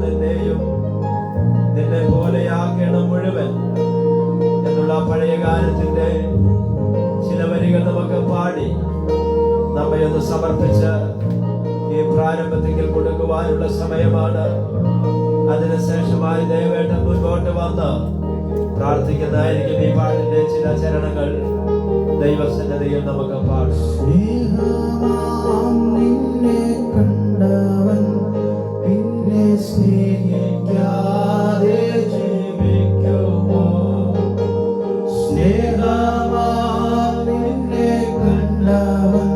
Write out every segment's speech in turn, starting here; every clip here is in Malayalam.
എന്നെയും നിന്നെ പോലെയാക്കണം മുഴുവൻ എന്നുള്ള പഴയ ഗാനത്തിന്റെ ചില വരികൾ നമുക്ക് പാടി നമ്മെ ഒന്ന് സമർപ്പിച്ച് ഈ പ്രാരംഭത്തിൽ കൊടുക്കുവാനുള്ള സമയമാണ്. അതിനുശേഷമായി ദയവേട്ടം മുൻപോട്ട് വന്ന് പ്രാർത്ഥിക്കുന്നതായിരിക്കും. ഈ പാട്ടിന്റെ ചില ചരണങ്ങൾ ദൈവസന്നിധിയിൽ നമുക്ക് പാടാം. നിന്നെ കണ്ടവൻ പിന്നെ സ്നേഹിക്കാതെ ജീവിക്കുമോ? നിന്നെ കണ്ടവൻ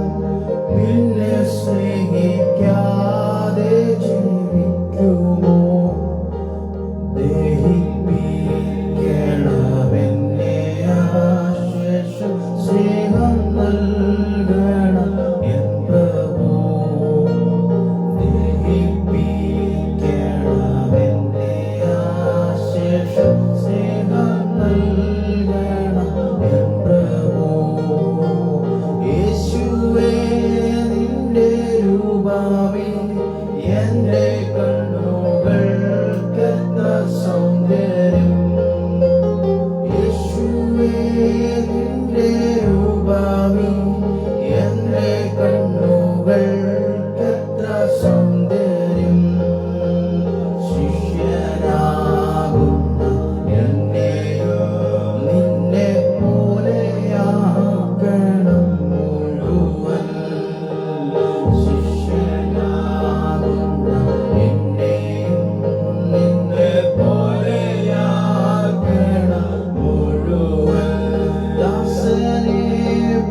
പിന്നെ സ്നേഹിക്കാതെ ജീവിക്കുമോ? ദഹിപ്പിക്കണമെന്നെ ആശേഷം സ്നേഹം നൽകണം എൻ പ്രഭു. ദഹിപ്പിക്കണമെന്നെ ആശേഷം സ്നേഹം നൽകണം എൻ പ്രഭു. യേശുവേ നിന്റെ രൂപമേ എന്റെ കണ്ണുകൾക്കെത്ര സൗന്ദര്യം. യേശുവേ നിന്റെ രൂപമേ എന്റെ കണ്ണുകൾക്കെത്ര സൗന്ദര്യം. ശിഷ്യനാകുന്ന എന്നെയോ നിന്നെ പോലെയാക്കണം മുഴുവൻ. ശിഷ്യനാകുന്ന എന്നെയും നിന്നെ പോലെയാക്കണം മുഴുവൻ. ദാസനെ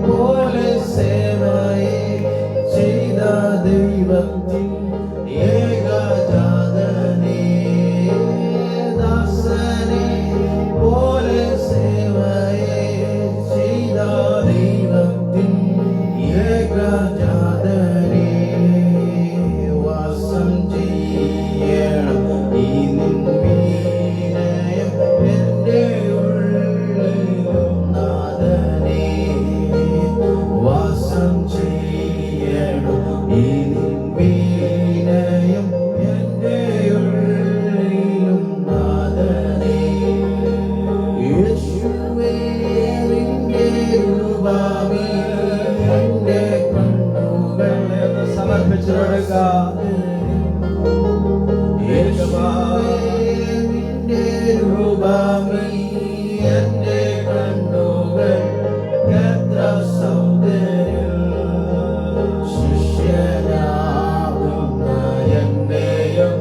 പോലെ സേവയെ ചെയ്ത ദൈവത്തിൻ ഏകജാതനേ. ദാസനെ പോലെ സേവയെ ചെയ്ത ദൈവത്തിൻ ഏകജാതനേ. വാസം ചെയ്യണം ഈ നിൻ വിനയം എന്റെ ഉള്ളിലും നാഥനേ. വാസം ചെയ്യണം ഈ നിൻ വിനയം എന്റെ ഉള്ളിലും നാഥനേ. യേശുവേ നിന്റെ രൂപമേ എന്റെ കണ്ണുകളെ സമർപ്പിച്ചു കൊടുക്കാം. യേശുവേ നിന്റെ രൂപമേ എന്റെ കണ്ണുകൾക്കെത്ര സൗന്ദര്യം. ശിഷ്യനാകുന്ന എന്നെയും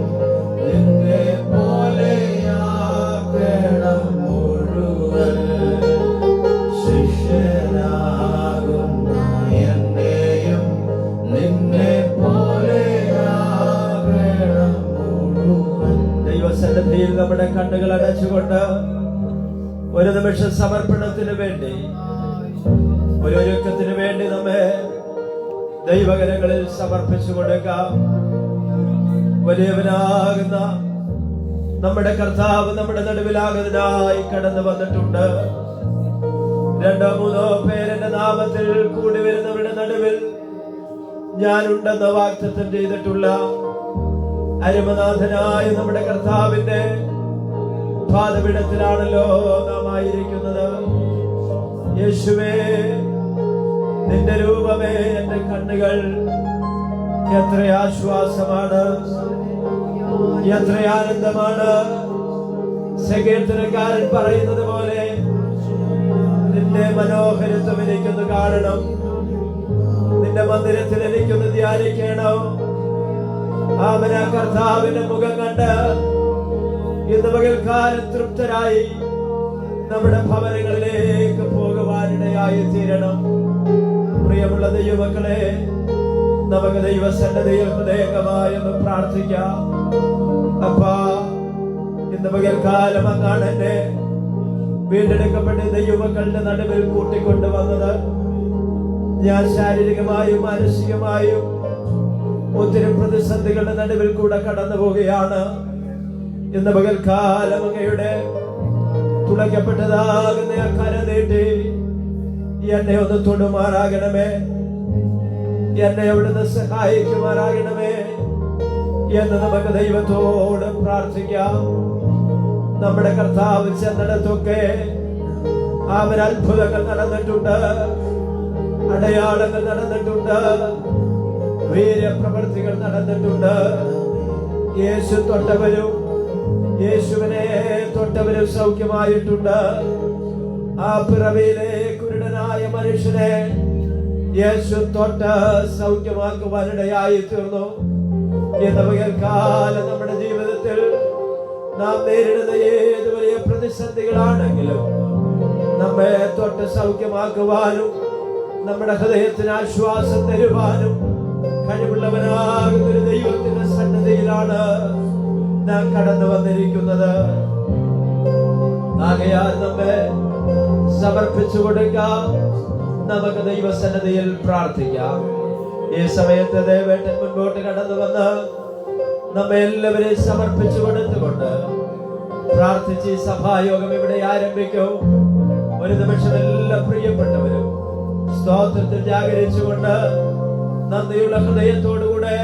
നിന്നെ പോലെയാക്കണം മുഴുവൻ. ശിഷ്യനാകുന്ന എന്നെയും നിന്നെ പോലെയാക്കണം മുഴുവൻ. ദൈവസന്നിധിയിൽ നമ്മുടെ കണ്ണുകൾ അടച്ചുകൊണ്ട് ഒരു നിമിഷം സമർപ്പണത്തിന് വേണ്ടി, ഒരു ഒരുക്കത്തിന് വേണ്ടി നമ്മെ ദൈവകരങ്ങളിൽ സമർപ്പിച്ചു കൊടുക്കാം. വലിയവനാകുന്ന നമ്മുടെ കർത്താവ് നമ്മുടെ നടുവിലാകുന്നതിനായി കടന്നു വന്നിട്ടുണ്ട്. രണ്ടോ മൂന്നോ പേരെന്റെ നാമത്തിൽ കൂടി വരുന്നവരുടെ നടുവിൽ ഞാനുണ്ടെന്ന് വാഗ്ദത്തം ചെയ്തിട്ടുള്ള അരുമനാഥനായ നമ്മുടെ കർത്താവിന്റെ പാദപീഠത്തിലാണല്ലോ നാം ആയിരിക്കുന്നത്. യേശുവേ നിന്റെ രൂപമേ എന്റെ കണ്ണുകൾ എത്ര ആശ്വാസമാണ്, എത്ര ആനന്ദമാണ്. സങ്കീർത്തനക്കാരൻ പറയുന്നത് പോലെ നിന്റെ മനോഹരത്വം എനിക്കൊന്ന് കാണണം, നിന്റെ മന്ദിരത്തിൽ എനിക്കൊന്ന് ധ്യാനിക്കണം. ആമന കർത്താവിന്റെ മുഖം കണ്ട് ഇന്ന് പകൽക്കാലം തൃപ്തരായി നമ്മുടെ ഭവനങ്ങളിലേക്ക് പോകുവാനിടയായി തീരണം. പ്രിയമുള്ള ദൈവമക്കളെ, നമുക്ക് ദൈവസന്നിധിയിൽ ഹൃദയംഗമായൊന്ന് പ്രാർത്ഥിക്കാം. അപ്പാ, ഇന്ന് പകൽക്കാലം അങ്ങാണ് എന്നെ വീണ്ടെടുക്കപ്പെട്ട ദൈവമക്കളുടെ നടുവിൽ കൂട്ടിക്കൊണ്ടുവന്നത്. ഞാൻ ശാരീരികമായും മാനസികമായും ഒത്തിരി പ്രതിസന്ധികളുടെ നടുവിൽ കൂടെ കടന്നു പോവുകയാണ്. ഇന്ന് പകൽക്കാലം അങ്ങയുടെ തുളയ്ക്കപ്പെട്ടതാകുന്ന ആ കര നീട്ടി എന്നെ ഒന്ന് തൊടുമാറാകണമേ, എന്നെ അവിടുന്ന് സഹായിക്കുമാറാകണമേ. എന്ന് നമുക്ക് ദൈവത്തോട് പ്രാർത്ഥിക്കാം. നമ്മുടെ കർത്താവ് ചെന്നിടത്തൊക്കെ അവൻ അത്ഭുതങ്ങൾ നടന്നിട്ടുണ്ട്, അടയാളങ്ങൾ നടന്നിട്ടുണ്ട്, വീര്യപ്രവൃത്തികൾ നടന്നിട്ടുണ്ട്. യേശു തൊട്ടവരും യേശുവിനെ തൊട്ടവരും സൗഖ്യമായിട്ടുണ്ട്. ആ പിറവിയിലെ കുരുടനായ മനുഷ്യനെ യേശു തൊട്ട് സൗഖ്യമാക്കുവാനിടയായി തീർന്നു. ഇന്ന് പകൽക്കാലം നമ്മുടെ ജീവിതത്തിൽ നാം നേരിടുന്ന ഏത് വലിയ പ്രതിസന്ധികളാണെങ്കിലും നമ്മെ തൊട്ട് സൗഖ്യമാക്കുവാനും നമ്മുടെ ഹൃദയത്തിന് ആശ്വാസം തരുവാനും കഴിവുള്ളവനാകുന്ന ഒരു ദൈവത്തിന്റെ സന്നദ്ധിയിലാണ് നാം കടന്നു വന്നിരിക്കുന്നത്. ആകയാൽ നമ്മെ സമർപ്പിച്ചു കൊടുക്കാം, നമുക്ക് ദൈവസന്നിധിയിൽ പ്രാർത്ഥിക്കാം. ഈ സമയത്ത് ദേവേട്ടൻ മുൻപോട്ട് കടന്നു വന്ന് നമ്മെ എല്ലാവരെയും സമർപ്പിച്ചു കൊടുത്തുകൊണ്ട് പ്രാർത്ഥിച്ച് ഈ സഭായോഗം ഇവിടെ ആരംഭിക്കും. ഒരു നിമിഷം എല്ലാ പ്രിയപ്പെട്ടവരും സ്തോത്രത്തിൽ ജാഗരിച്ചുകൊണ്ട് നന്ദിയുള്ള ഹൃദയത്തോടുകൂടെ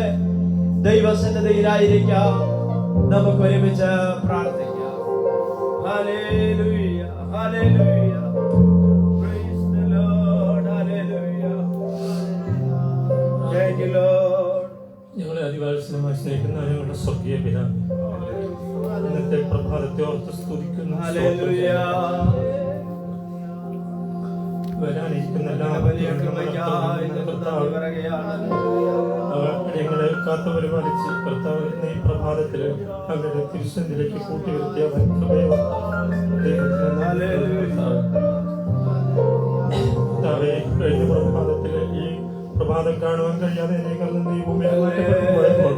ദൈവസന്നിധിയിലായിരിക്കാം. നമുക്ക് ഒരുമിച്ച് പ്രാർത്ഥിക്കാം. Hallelujah, hallelujah, price the Lord, hallelujah, thank you Lord. ഞങ്ങളെ അതിവാത്സല്യമായി സ്നേഹിക്കുന്ന ഞങ്ങളുടെ സ്വർഗീയ പിതാവേ, ഇന്നത്തെ പ്രഭാതത്തെ ഓർത്ത് സ്തുതിക്കുന്നു. ഹല്ലേലൂയ. വരാനിരിക്കുന്ന എല്ലാ ഞങ്ങളെ കാത്തു പരിപാലിച്ച് കർത്താവ് ഈ പ്രഭാതത്തില് അവരുടെ തിരുസന്നിധിയിലേക്ക് കൂട്ടിവരുത്തിയ കർത്താവെ, കഴിഞ്ഞ പ്രഭാതത്തില് ഈ പ്രഭാതം കാണുവാൻ കഴിയാതെ എന്നെക്കാളും ദൈവമേ പോയപ്പോൾ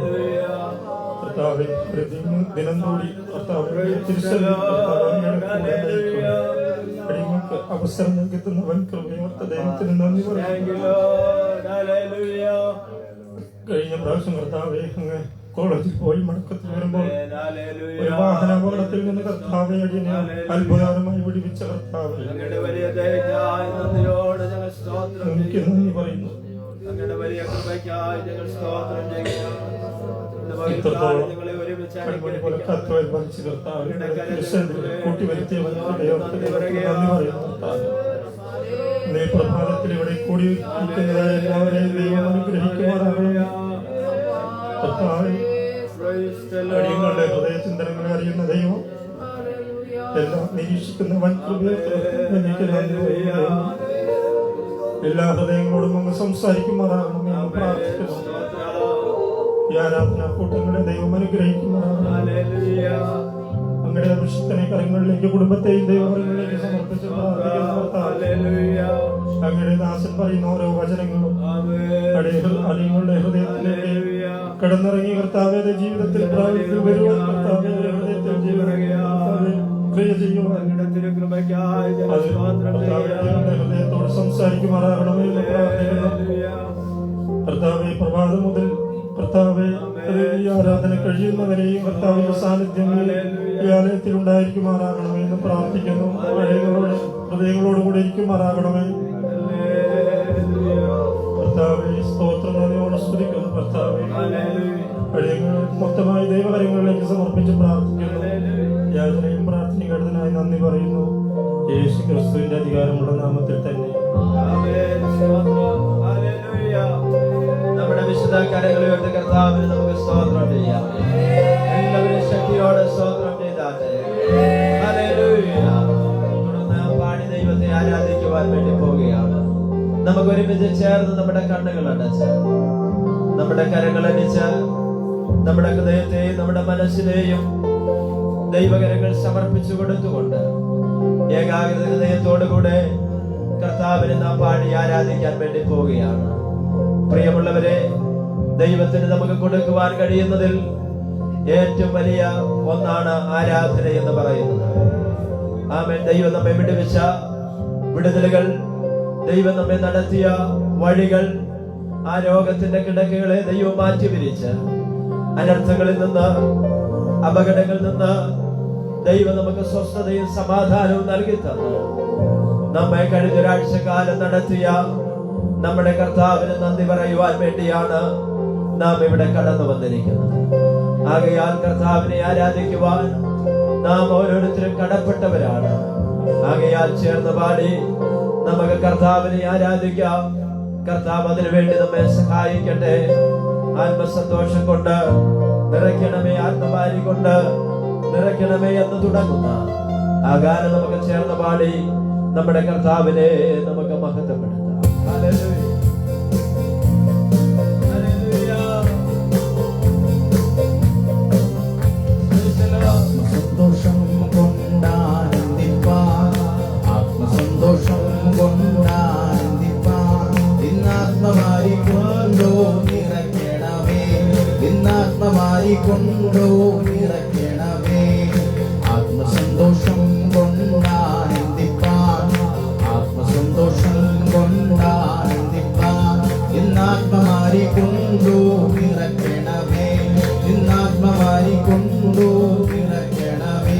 കർത്താവെ, ഒരു ദിനം കൂടി കർത്താവ് അടിമക്ക് അവസരം നൽകുന്ന വൻ കൃപയോർത്ത ദൈവത്തിന് നന്ദി പറയുന്നു. കഴിഞ്ഞ പ്രാവശ്യം കർത്താവെ അങ്ങ് കോളേജിൽ പോയി മടക്കത്തിൽ വരുമ്പോൾ ഒരു വാഹന അപകടത്തിൽ നിന്ന് കർത്താവെ അടിയനെ അത്ഭുതകരമായി വിടുവിച്ച കർത്താവെ, എനിക്ക് നന്ദി പറയുന്നു. ഇത്രത്തോളം കൺമണി പോലെ കത്തുവാൻ ഭരിച്ചു കർത്താവെ കൂട്ടി വരുത്തിയ നന്ദി പറയുന്നു. ഈ പ്രഭാതത്തിൽ ഇവിടെ കൂടി നിൽക്കുന്നതായ എല്ലാവരെയും ദൈവം അനുഗ്രഹിക്കുമാറാകണം. കർത്താവേ, അടിയങ്ങളുടെ ഹൃദയചിന്തനങ്ങളെ അറിയുന്ന ദൈവം, എല്ലാം നിരീക്ഷിക്കുന്ന വൻ കൃപയ്ക്ക് എല്ലാ ഹൃദയങ്ങളോടും അങ്ങ് സംസാരിക്കുമാറാകണം എന്ന് പ്രാർത്ഥിക്കുന്നു. ഈ ആരാധനാ കൂട്ടങ്ങളെ ദൈവം അനുഗ്രഹിക്കുമാറാകണം. അങ്ങയുടെ വിശുദ്ധനെ കരങ്ങളിലേക്ക് കുടുംബത്തെയും ദൈവങ്ങളിലേക്ക് സമർപ്പിച്ച് അങ്ങയുടെ ദാസൻ പറയുന്ന ഓരോ വചനങ്ങളും അടിയങ്ങളുടെ ഹൃദയത്തിലേക്ക് കടന്നിറങ്ങി കർത്താവേ, ജീവിതത്തിൽ പ്രാപിത്തിൽ വരുവാൻ കർത്താവേ, ഹൃദയത്തിൽ ക്രിയ ചെയ്യുവാൻ ഹൃദയത്തോട് സംസാരിക്കുമാറാകണമേ എന്ന് പ്രാർത്ഥിക്കുന്നു. കർത്താവേ, പ്രഭാതം മുതൽ കർത്താവെ ഈ ആരാധന കഴിയുന്നവരെയും കർത്താവിന്റെ സാന്നിധ്യം ഈ ആലയത്തിൽ ഉണ്ടായിരിക്കുമാറാകണമേ എന്ന് പ്രാർത്ഥിക്കുന്നു. ഹൃദയങ്ങളോടുകൂടി ഇരിക്കുമാറാകണമേ കർത്താവെ. സ്തോത്രം നന്ദിയോടെ സ്തുതിക്കുന്നു കർത്താവെ. മൊത്തമായി ദൈവകരങ്ങളിലേക്ക് സമർപ്പിച്ച് പ്രാർത്ഥിക്കുന്നു. യാചനയും പ്രാർത്ഥനയും കരുതനായി നന്ദി പറയുന്നു. യേശു ക്രിസ്തുവിന്റെ അധികാരമുള്ള നാമത്തിൽ തന്നെ. നമ്മുടെ വിശുദ്ധ കരങ്ങൾ ഉയർത്തി കർത്താവിന് നമുക്ക് സ്തോത്രം ചെയ്യാം. എല്ലാവരും ശക്തിയോടെ സ്തോത്രം ചെയ്താട്ടെ. ഹല്ലേലൂയ. തുടർന്ന് പാടി ദൈവത്തെ ആരാധിക്കുവാൻ വേണ്ടി പോവുകയാണ്. നമുക്ക് ഒരുമിച്ച് ചേർന്ന് നമ്മുടെ കണ്ണുകൾ അടച്ച് നമ്മുടെ കരങ്ങൾ അടിച്ച് നമ്മുടെ ഹൃദയത്തെയും നമ്മുടെ മനസ്സിനെയും ദൈവകരങ്ങൾ സമർപ്പിച്ചു കൊടുത്തുകൊണ്ട് ഏകാഗ്രത ഹൃദയത്തോടുകൂടെ കർത്താവിനെ നാം പാടി ആരാധിക്കാൻ വേണ്ടി പോവുകയാണ്. പ്രിയമുള്ളവരെ, ദൈവത്തിന് നമുക്ക് കൊടുക്കുവാൻ കഴിയുന്നതിൽ ഏറ്റവും വലിയ ഒന്നാണ് ആരാധന എന്ന് പറയുന്നത്. ആമേൻ. ദൈവം നമ്മെ വിടുവിച്ച വിടുതലുകൾ, ദൈവം നമ്മെ നടത്തിയ വഴികൾ, ആ രോഗത്തിന്റെ കിടക്കകളെ ദൈവം മാറ്റി പിരിച്ച് അനർത്ഥങ്ങളിൽ നിന്ന്, അപകടങ്ങളിൽ നിന്ന് ദൈവം നമുക്ക് സ്വസ്ഥതയും സമാധാനവും നൽകി തന്നു. നമ്മെ കഴിഞ്ഞൊരാഴ്ച കാലം നടത്തിയ നമ്മുടെ കർത്താവിന് നന്ദി പറയുവാൻ വേണ്ടിയാണ് നാം ഇവിടെ കടന്നു വന്നിരിക്കുന്നത്. ആകയാൽ കർത്താവിനെ ആരാധിക്കുവാൻ നാം ഓരോരുത്തരും കടപ്പെട്ടവരാണ്. ആകയാൽ ചേർന്ന് പാടി നമുക്ക് കർത്താവിനെ ആരാധിക്കാം. കർത്താവ് അതിനു വേണ്ടി നമ്മെ സഹായിക്കട്ടെ. ആത്മസന്തോഷം കൊണ്ട് നിറയ്ക്കണമേ, ആത്മഭാരി കൊണ്ട് നിറയ്ക്കണമേ എന്ന് തുടങ്ങുന്ന ആ ഗാനം നമുക്ക് ചേർന്ന് പാടി നമ്മുടെ കർത്താവിനെ നമുക്ക് മഹത്വപ്പെടുത്താം. ഹല്ലേലൂയ. ആത്മസന്തോഷം കൊണ്ടാനന്ദിപ്പാൻ, ആത്മസന്തോഷം കൊണ്ടാനന്ദിപ്പാൻ, ഇന്നാത്മമാരി കൊണ്ടോ നിറയ്ക്കണമേ, ഇന്നാത്മമാരി കൊണ്ടോ നിറയ്ക്കണമേ. ആത്മസന്തോഷം കൊണ്ടാനന്ദിപ്പാൻ, ആത്മസന്തോഷം കൊണ്ടാനന്ദിപ്പാൻ, ഇന്നാത്മമാരി കൊണ്ടോ നിറയ്ക്കണമേ, ഇന്നാത്മമാരി കൊണ്ടോ നിറയ്ക്കണമേ.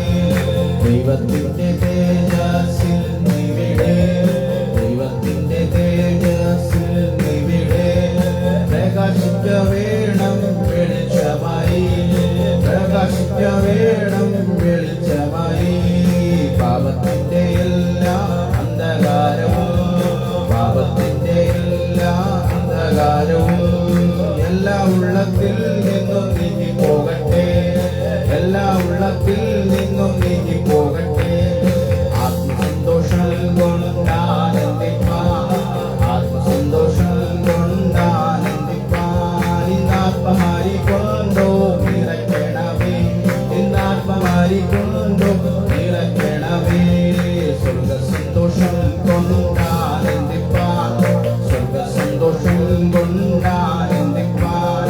ദൈവത്തിന്റെ തേജസ്സിൽ നിവിടെ, ദൈവത്തിന്റെ തേജസ്സിൽ നിവിടെ, പ്രകാശിക്ക വേണം വെളിച്ചമായി, പ്രകാശിക്ക വേണം വെളിച്ചമായി. പാപത്തിന്റെ എല്ലാ അന്ധകാരവും, പാപത്തിന്റെ എല്ലാ അന്ധകാരവും എല്ലാ ഉള്ളത്തിൽ നിന്നും നീങ്ങി പോകട്ടെ, എല്ലാ ഉള്ളത്തിൽ നിന്നും നീങ്ങി പോകട്ടെ. ആത്മസന്തോഷം കൊണ്ടാനന്ദിപ്പാൻ, ആത്മസന്തോഷം കൊണ്ടാനന്ദിപ്പാൻ, ഇന്നാത്മമാരി കൊണ്ടോ നിറയ്ക്കണമേ, ഇന്നാത്മമാരി കൊണ്ടോ നിറയ്ക്കണമേ. സ്വർഗസന്തോഷം കൊണ്ടാനന്ദിപ്പാൻ, സ്വർഗസന്തോഷം കൊണ്ടാനന്ദിപ്പാൻ,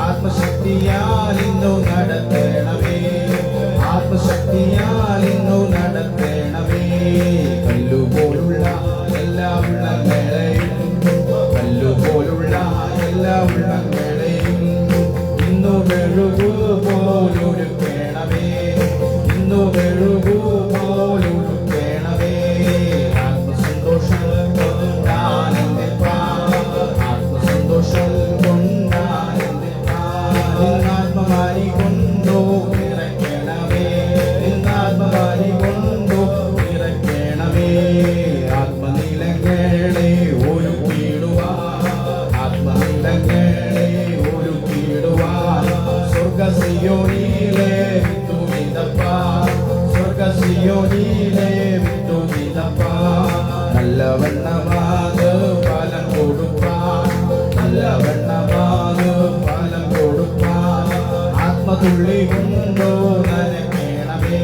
ആത്മശക്തിയാൽ ഇന്നു നടത്തണമേ, ആത്മശക്തിയാൽ ഇന്നു നടത്തണമേ. കല്ലുപോലുള്ള എല്ലാ ഉള്ളങ്ങളെയും, കല്ലുപോലുള്ള എല്ലാ ഉള്ളങ്ങളെയും ഇന്നു മെഴുകുപോലൊരുക്കണമേ, ഇന്നു മെഴുകുപോലൊരുക്കണമേ. ആത്മസന്തോഷം കൊണ്ടാനന്ദിപ്പാൻ, ആത്മസന്തോഷം കൊണ്ടാനന്ദിപ്പാൻ, ഇന്നാത്മമാരി കൊണ്ടോ നിറയ്ക്കണമേ, ഇന്നാത്മമാരി കൊണ്ടോ നിറയ്ക്കണമേ. ആത്മനിലങ്ങളെ ഒരുക്കിടുവാൻ, ആത്മനിലങ്ങളെ ഒരുക്കിടുവാൻ, സ്വർഗസിയോനിലെ വിത്തുവിതപ്പാൻ, സ്വർഗസിയോനിലെ വിത്തുവിതപ്പാൻ, നല്ലവണ്ണമാത് ഫലം കൊടുപ്പാൻ, നല്ലവണ്ണമാത് ഫലം കൊടുപ്പാൻ. ആത്മതുള്ളി കൊണ്ടോ നനയ്ക്കണമേ,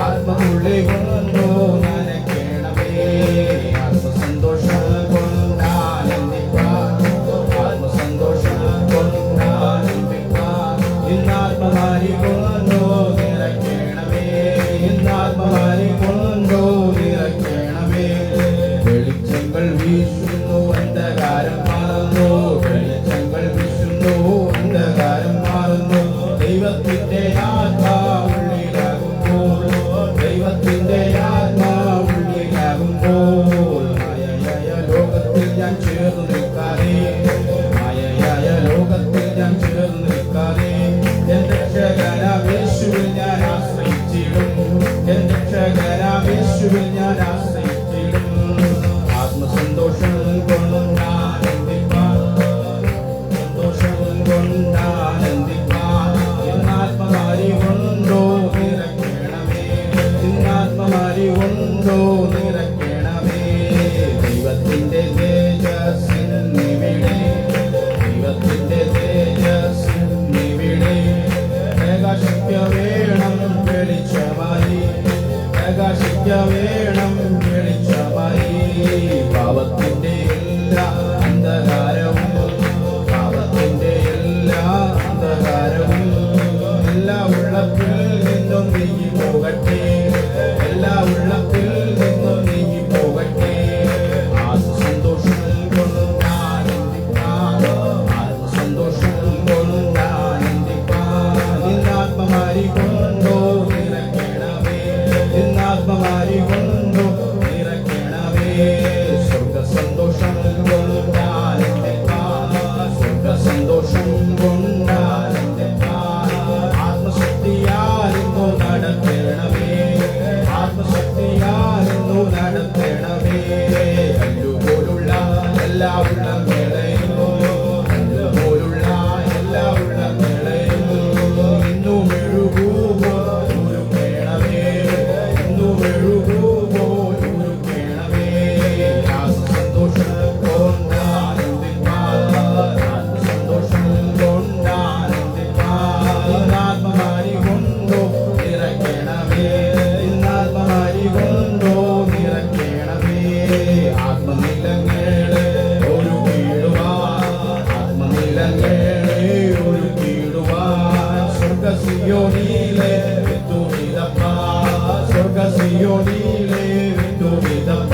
ആത്മതുള്ളി കൊണ്ടോ നനയ്ക്കണമേ. ആത്മസന്തോഷം കൊണ്ടാനന്ദിപ്പാൻ, ആത്മസന്തോഷം കൊണ്ടാനന്ദിപ്പാൻ, ഇന്നാത്മമാരി കൊണ്ടോ നിറയ്ക്കണമേ, ഇന്നാത്മമാരി കൊണ്ടോ നിറയ്ക്കണമേ. വെളിച്ചങ്ങൾ വീശുന്നു അന്ധകാരം മാറുന്നു, വെളിച്ചങ്ങൾ വീശുന്നു അന്ധകാരം മാറുന്നു. ദൈവത്തിന്റെ ആത്മാവുള്ളിലാകുമ്പോൾ, ദൈവത്തിന്റെ ആത്മാവുള്ളിലാകുമ്പോൾ, മായയായ ലോകത്തിൽ ഞാൻ ചേർന്ന് നിൽക്കാതെ, മായയായ ലോകത്തിൽ ഞാൻ ചേർന്ന് നിൽക്കാതെ, എൻ രക്ഷകനാം യേശുവിൽ ഞാൻ ആശ്രയിച്ചിടും, എൻ രക്ഷകനാം യേശുവിൽ ഞാൻ ആശ്രയിച്ചിടും. ആത്മസന്തോഷം കൊണ്ടാനന്ദിപ്പാൻ, സന്തോഷം കൊണ്ടാനന്ദിപ്പാൻ, ഇന്നാത്മമാരി കൊണ്ടോ നിറയ്ക്കണമേ, ഇന്നാത്മ സ്വർഗസിയോനിയിലെ വിത്തുവിതപ്പ സ്വർഗസിയോനിയിലെ വിത്തുവിതപ്പ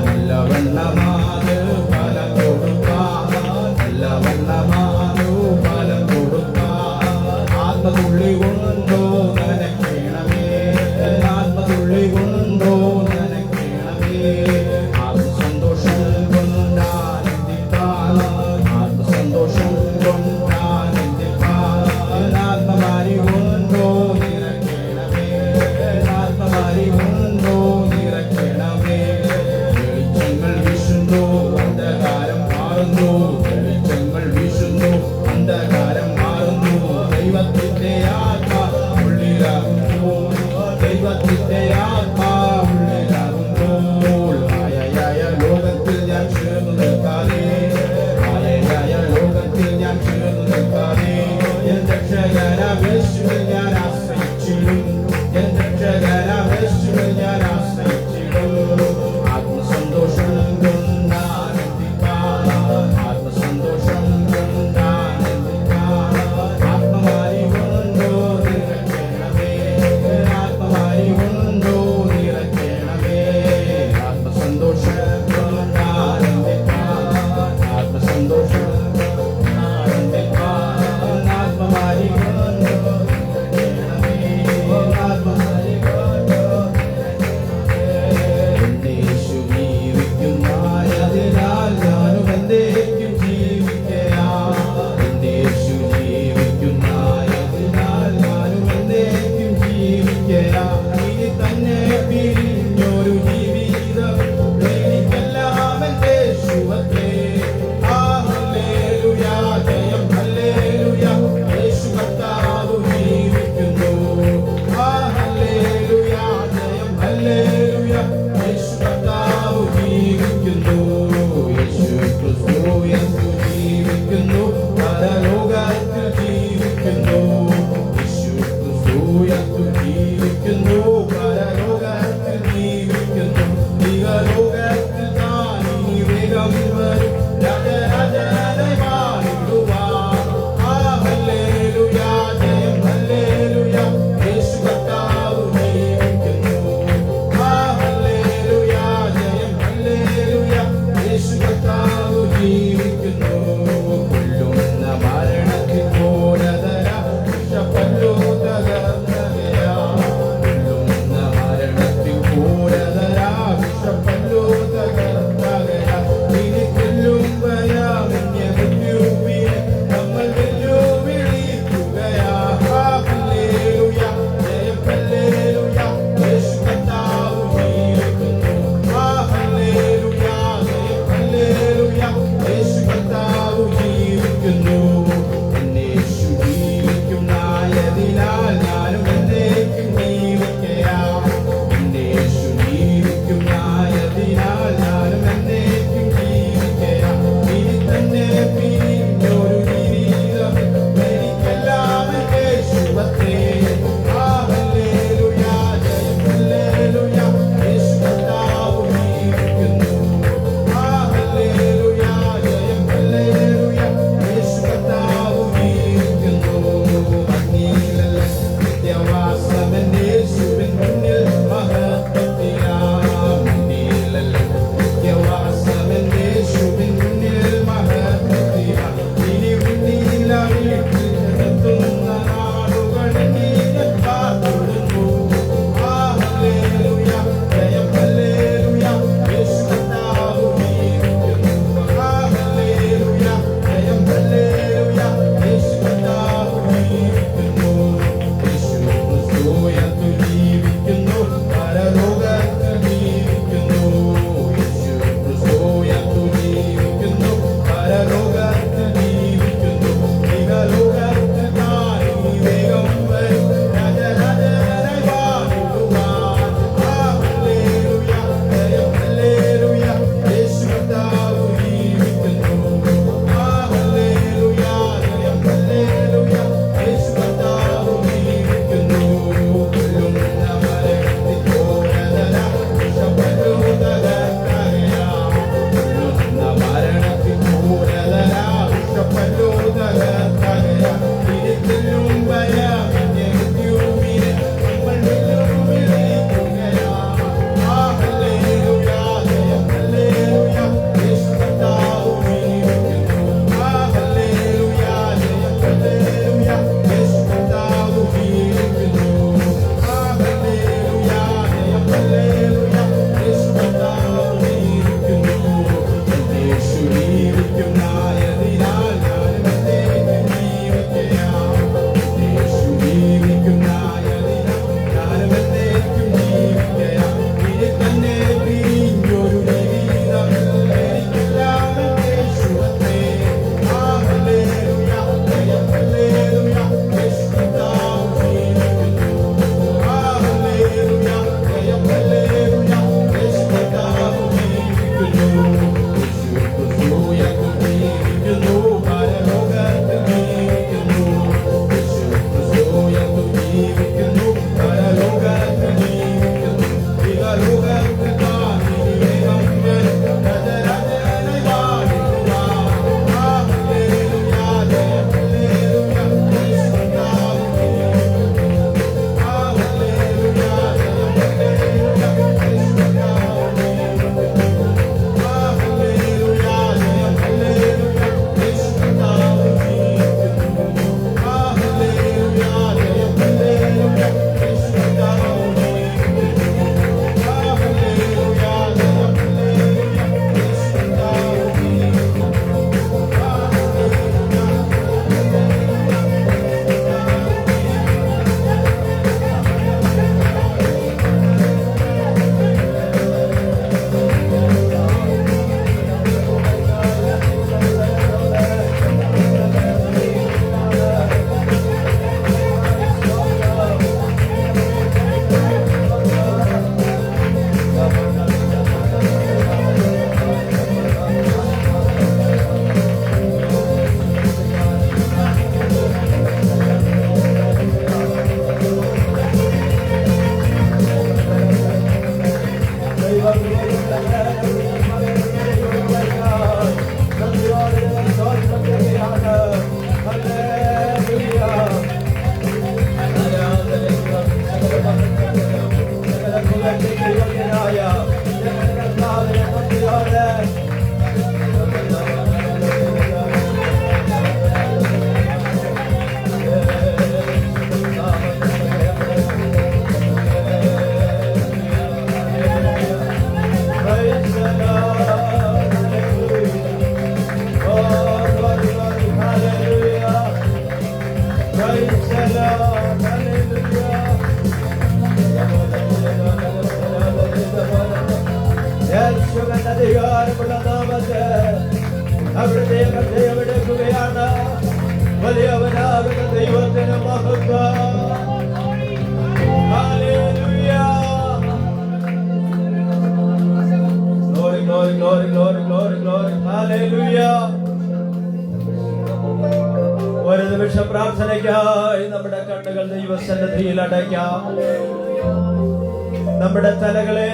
നല്ലവണ്ണമാത് ഫലം കൊടുക്കാം നല്ലവണ്ണമാതു ഫലം കൊടുക്കാം ആത്മതുള്ളി കൊണ്ടോ നനയ്ക്കണമേ ആത്മതുള്ളി കൊണ്ടോ നനയ്ക്കണമേ ആത്മസന്തോഷം കൊണ്ടാനന്ദിക്കാൻ ആത്മസന്തോഷം കൊണ്ടാനന്ദിക്കാൻ ആത്മമാരി കൊണ്ടോ നിറയ്ക്കണമേ ആത്മമാരി കൊണ്ടോ നിറയ്ക്കണമേ വെളിച്ചങ്ങൾ വീശുന്നു അന്ധകാരം മാറുന്നു വെളിച്ചങ്ങൾ വീശുന്നു അന്ധകാരം മാറുന്നു ദൈവത്തിന്റെ ആത്മാ ഉള്ളിലാകുമ്പോൾ ദൈവത്തിന്റെ ആത്മാ ഉള്ളിലാകുമ്പോൾ മായയായ ലോകത്തിൽ ഞാൻ ചേർന്നു നിൽക്കാതെ മായയായ ലോകത്തിൽ ഞാൻ ചേർന്നു നിൽക്കാതെ എൻ രക്ഷകനാം യേശുവിൽ ഞാൻ ആശ്രയിച്ചിടും എൻ രക്ഷകനാം യേശുവിൽ ഞാൻ ആശ്രയിച്ചിടും ആത്മസന്തോഷം കൊണ്ടാനന്ദിക്കാൻ ആത്മസന്തോഷം കൊണ്ടാനന്ദിക്കാൻ ആത്മമാരി കൊണ്ടോ പ്രാർത്ഥനയ്ക്കായി നമ്മുടെ കണ്ണുകൾ ദൈവസന്നിധിയിൽ അടയ്ക്കാം. നമ്മുടെ തലകളെ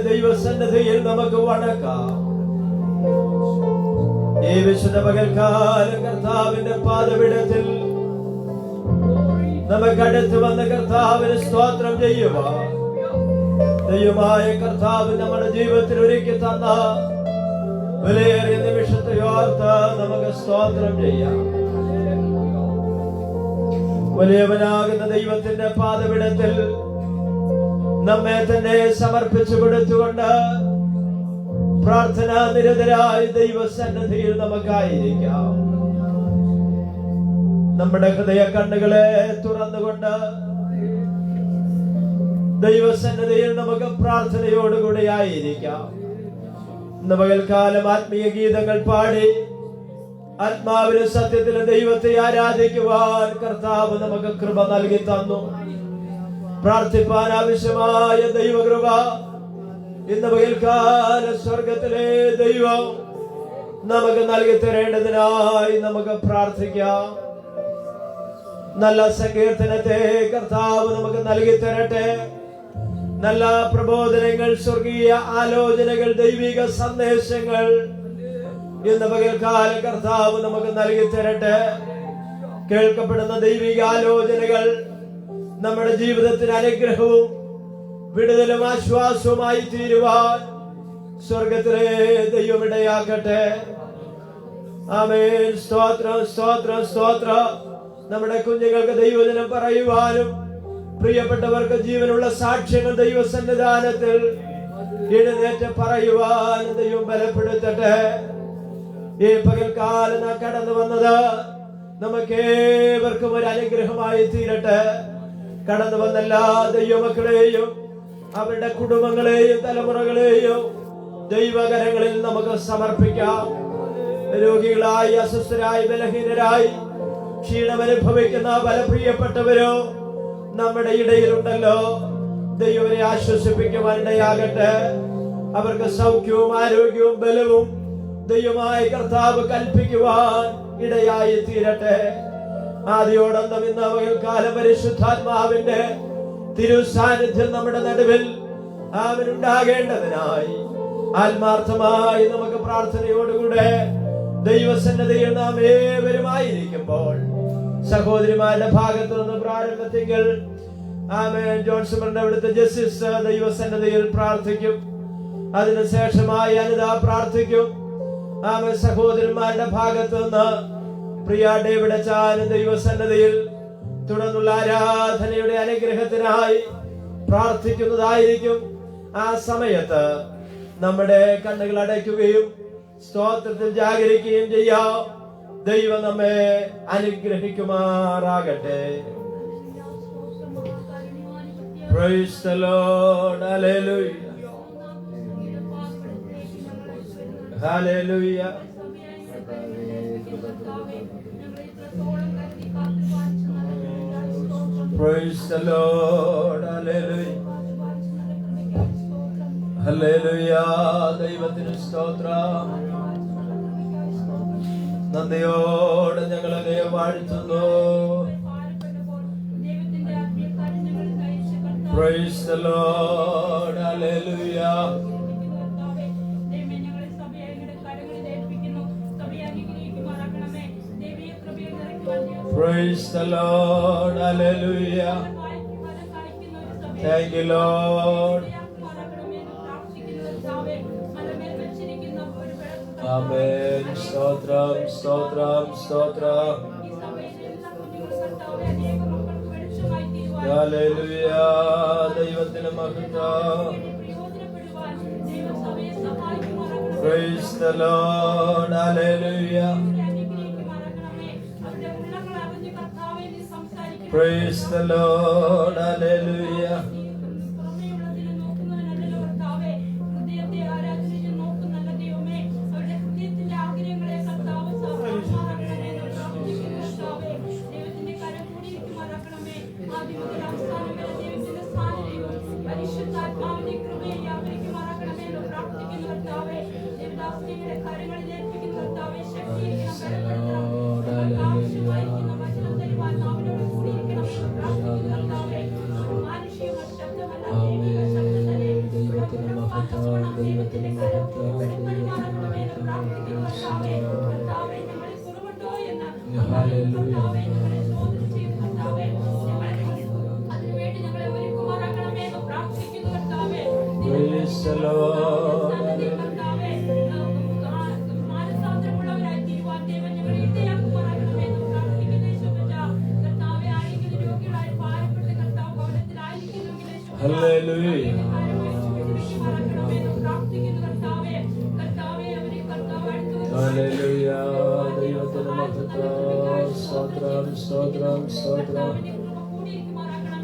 ദൈവസന്നിധിയിൽ നമുക്ക് വണക്കാം. ഈ വിശുദ്ധ പകൽക്കാലം കർത്താവിന്റെ പാദപീഠത്തിൽ നമുക്ക് അടുത്ത് വന്ന കർത്താവിന് സ്തോത്രം ചെയ്യുക. ദൈവമായ കർത്താവ് നമ്മുടെ ജീവിതത്തിൽ ഒരുക്കി തന്ന വിലയേറിയ നിമിഷത്തെ ഓർത്ത് നമുക്ക് സ്തോത്രം ചെയ്യാം. വലിയവനാകുന്ന ദൈവത്തിന്റെ പാദപീഠത്തിൽ നമ്മെ തന്നെ സമർപ്പിച്ചു കൊടുത്തുകൊണ്ട് പ്രാർത്ഥനാ നിരതരായി ദൈവസന്നിധിയിൽ നമുക്കായിരിക്കാം. നമ്മുടെ ഹൃദയ കണ്ണുകളെ തുറന്നുകൊണ്ട് ദൈവസന്നിധിയിൽ നമുക്ക് പ്രാർത്ഥനയോടുകൂടി ആയിരിക്കാം. ഇന്ന് പകൽക്കാലം ആത്മീയ ഗീതങ്ങൾ പാടി ആത്മാവിലും സത്യത്തിലും ദൈവത്തെ ആരാധിക്കുവാൻ കർത്താവ് നമുക്ക് കൃപ നൽകി തന്നു. പ്രാർത്ഥിപ്പാൻ ആവശ്യമായ ദൈവകൃപ ഇന്ന് പകൽക്കാല സ്വർഗത്തിലെ ദൈവം നമുക്ക് നൽകി തരേണ്ടതിനായി നമുക്ക് പ്രാർത്ഥിക്കാം. നല്ല സങ്കീർത്തനത്തെ കർത്താവ് നമുക്ക് നൽകി തരട്ടെ. നല്ല പ്രബോധനങ്ങൾ, സ്വർഗീയ ആലോചനകൾ, ദൈവിക സന്ദേശങ്ങൾ ഇന്ന് പകൽക്കാലം കർത്താവ് നമുക്ക് നൽകി തരട്ടെ. കേൾക്കപ്പെടുന്ന ദൈവിക ആലോചനകൾ നമ്മുടെ ജീവിതത്തിന് അനുഗ്രഹവും വിടുതലും ആശ്വാസവുമായി തീരുവാൻ സ്വർഗത്തിലെ ദൈവം ഇടയാക്കട്ടെ. ആമേൻ. സ്തോത്രം, സ്തോത്രം, സ്തോത്രം. നമ്മുടെ കുഞ്ഞുങ്ങൾക്ക് ദൈവജനം പറയുവാനും പ്രിയപ്പെട്ടവർക്ക് ജീവനുള്ള സാക്ഷ്യങ്ങൾ ദൈവസന്നിധാനത്തിൽ എഴുന്നേറ്റ് പറയുവാൻ ദൈവം ബലപ്പെടുത്തട്ടെ. ഈ പകൽക്കാലം നാം കടന്നു വന്നത് നമുക്കേവർക്കും ഒരു അനുഗ്രഹമായി തീരട്ടെ. കടന്നു വന്ന എല്ലാ ദൈവമക്കളെയും അവരുടെ കുടുംബങ്ങളെയും തലമുറകളെയും ദൈവകരങ്ങളിൽ നമുക്ക് സമർപ്പിക്കാം. രോഗികളായി, അസ്വസ്ഥരായി, ബലഹീനരായി, ക്ഷീണമനുഭവിക്കുന്ന പല പ്രിയപ്പെട്ടവരോ നമ്മുടെ ഇടയിലുണ്ടല്ലോ. ദൈവനെ ആശ്വസിപ്പിക്കുവാൻ ഇടയാകട്ടെ. അവർക്ക് സൗഖ്യവും ആരോഗ്യവും ബലവും ദൈവമായ കർത്താവ് കൽപ്പിക്കുവാൻ ഇടയായി തീരട്ടെ. ആദ്യോടന്തം ഇന്ന് പകൽക്കാലം പരിശുദ്ധാത്മാവിന്റെ തിരുസാന്നിധ്യം നമ്മുടെ നടുവിൽ അവനുണ്ടാകേണ്ടതിനായി ആത്മാർത്ഥമായി നമുക്ക് പ്രാർത്ഥനയോടുകൂടെ ദൈവസന്നിധിയിൽ നാം ഏവരുമായിരിക്കുമ്പോൾ സഹോദരിമാരുടെ ഭാഗത്തു നിന്ന് പ്രാരംഭത്തിൽ ആമേൻ ജോൺസമറിന്റെ അവിടുത്തെ ജസ്റ്റിസ് ദൈവസന്നിധിയിൽ പ്രാർത്ഥിക്കും. അതിനുശേഷമായി അനിത പ്രാർത്ഥിക്കും. ആമേൻ സഹോദരന്മാരുടെ ഭാഗത്തു നിന്ന് പ്രിയ ഡേവിഡ് അച്ചാൻ ദൈവസന്നിധിയിൽ തുടർന്നുള്ള ആരാധനയുടെ അനുഗ്രഹത്തിനായി പ്രാർത്ഥിക്കുന്നതായിരിക്കും. ആ സമയത്ത് നമ്മുടെ കണ്ണുകൾ അടയ്ക്കുകയും സ്തോത്രത്തിൽ ജാഗരിക്കുകയും ചെയ്യാം. ദൈവം നമ്മെ അനുഗ്രഹിക്കുമാറാകട്ടെ. Praise the Lord. Hallelujah. Hallelujah. Praise the Lord. Hallelujah. Hallelujah. ദൈവത്തിന് സ്തോത്രം. നന്ദിയോടെ ഞങ്ങൾ അങ്ങയെ വാഴ്ത്തുന്നു. Praise the Lord. Hallelujah. Praise the Lord. Hallelujah. Thank you, Lord. Amen. Stotram, stotram, stotram. Hallelujah. ദൈവത്തിന് മഹത്വം. Praise the Lord. Hallelujah. Praise the Lord. Hallelujah. Lord, hallelujah. Praise the Lord. Hallelujah. Hallelujah. ദൈവത്തിന് മഹത്വം. സ്തോത്രം, സ്തോത്രം, സ്തോത്രം.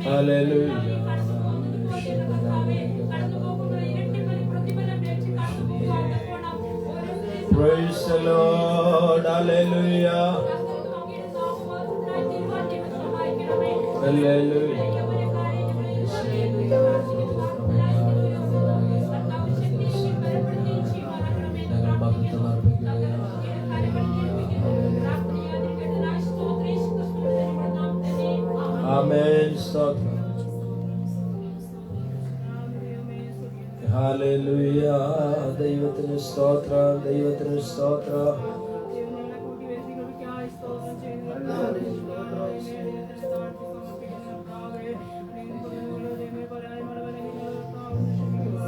Hallelujah. Praise the Lord. Hallelujah. Hallelujah. Amen. Stotram. Hallelujah. ദൈവത്തിന് സ്തോത്രം, ദൈവത്തിന് സ്തോത്രം.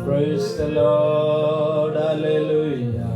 Praise the Lord. Hallelujah.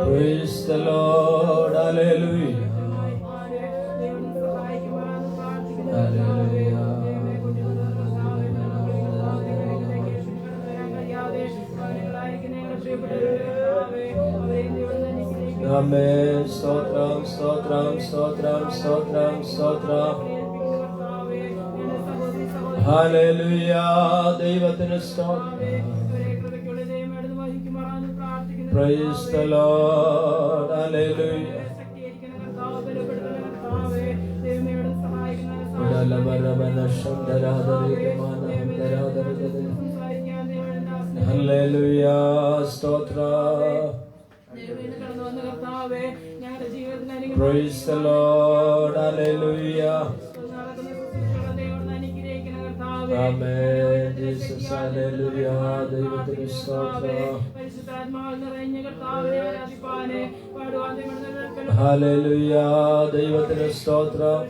Praise the Lord. Hallelujah. Hallelujah. Amen. Stotram, stotram, stotram, stotram, stotram. Hallelujah. ദൈവത്തിന് സ്തോത്രം. Praise the Lord. Hallelujah. Hallelujah. Stotra. Praise the Lord. Hallelujah. Amen. Jesus. Hallelujah. ദൈവത്തിന് സ്തോത്രം. Hallelujah. ദൈവത്തിന് സ്തോത്രം.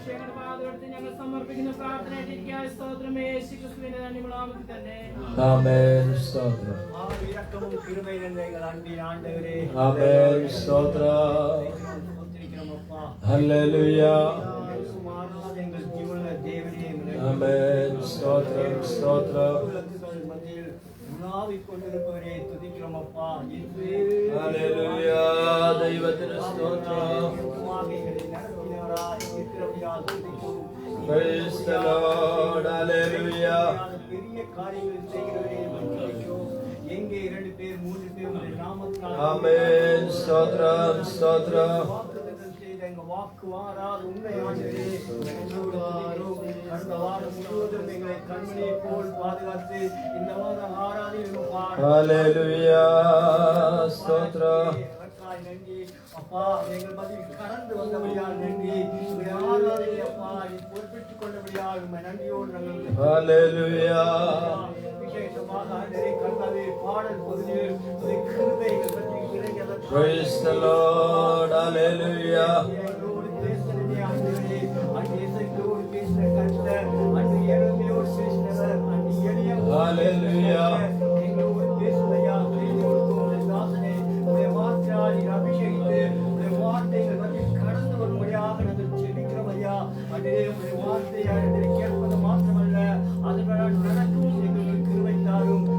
Amen. സ്തോത്രം. Amen. സ്തോത്രം. Hallelujah. Amen. സ്തോത്രം, സ്തോത്രം. Hallelujah. ദൈവത്തിന് സ്തോത്രം. Praise the Lord. Hallelujah. Amen. ஸ்தோத்ரம், ஸ்தோத்ரம். Hallelujah. ஸ்தோத்ரம். அப்பா எங்கள் மத்தியில் கடந்து வந்தபடியால் நன்றி. பொறுப்பேற்றுக் கொண்டபடியால் நன்றியோடு நாங்கள் Hallelujah. விசேஷமாக கர்த்தாவே பாடல் பகுதியில் கிருபைகள் பற்றி இறையதற்கு Praise the Lord. Hallelujah. Hallelujah.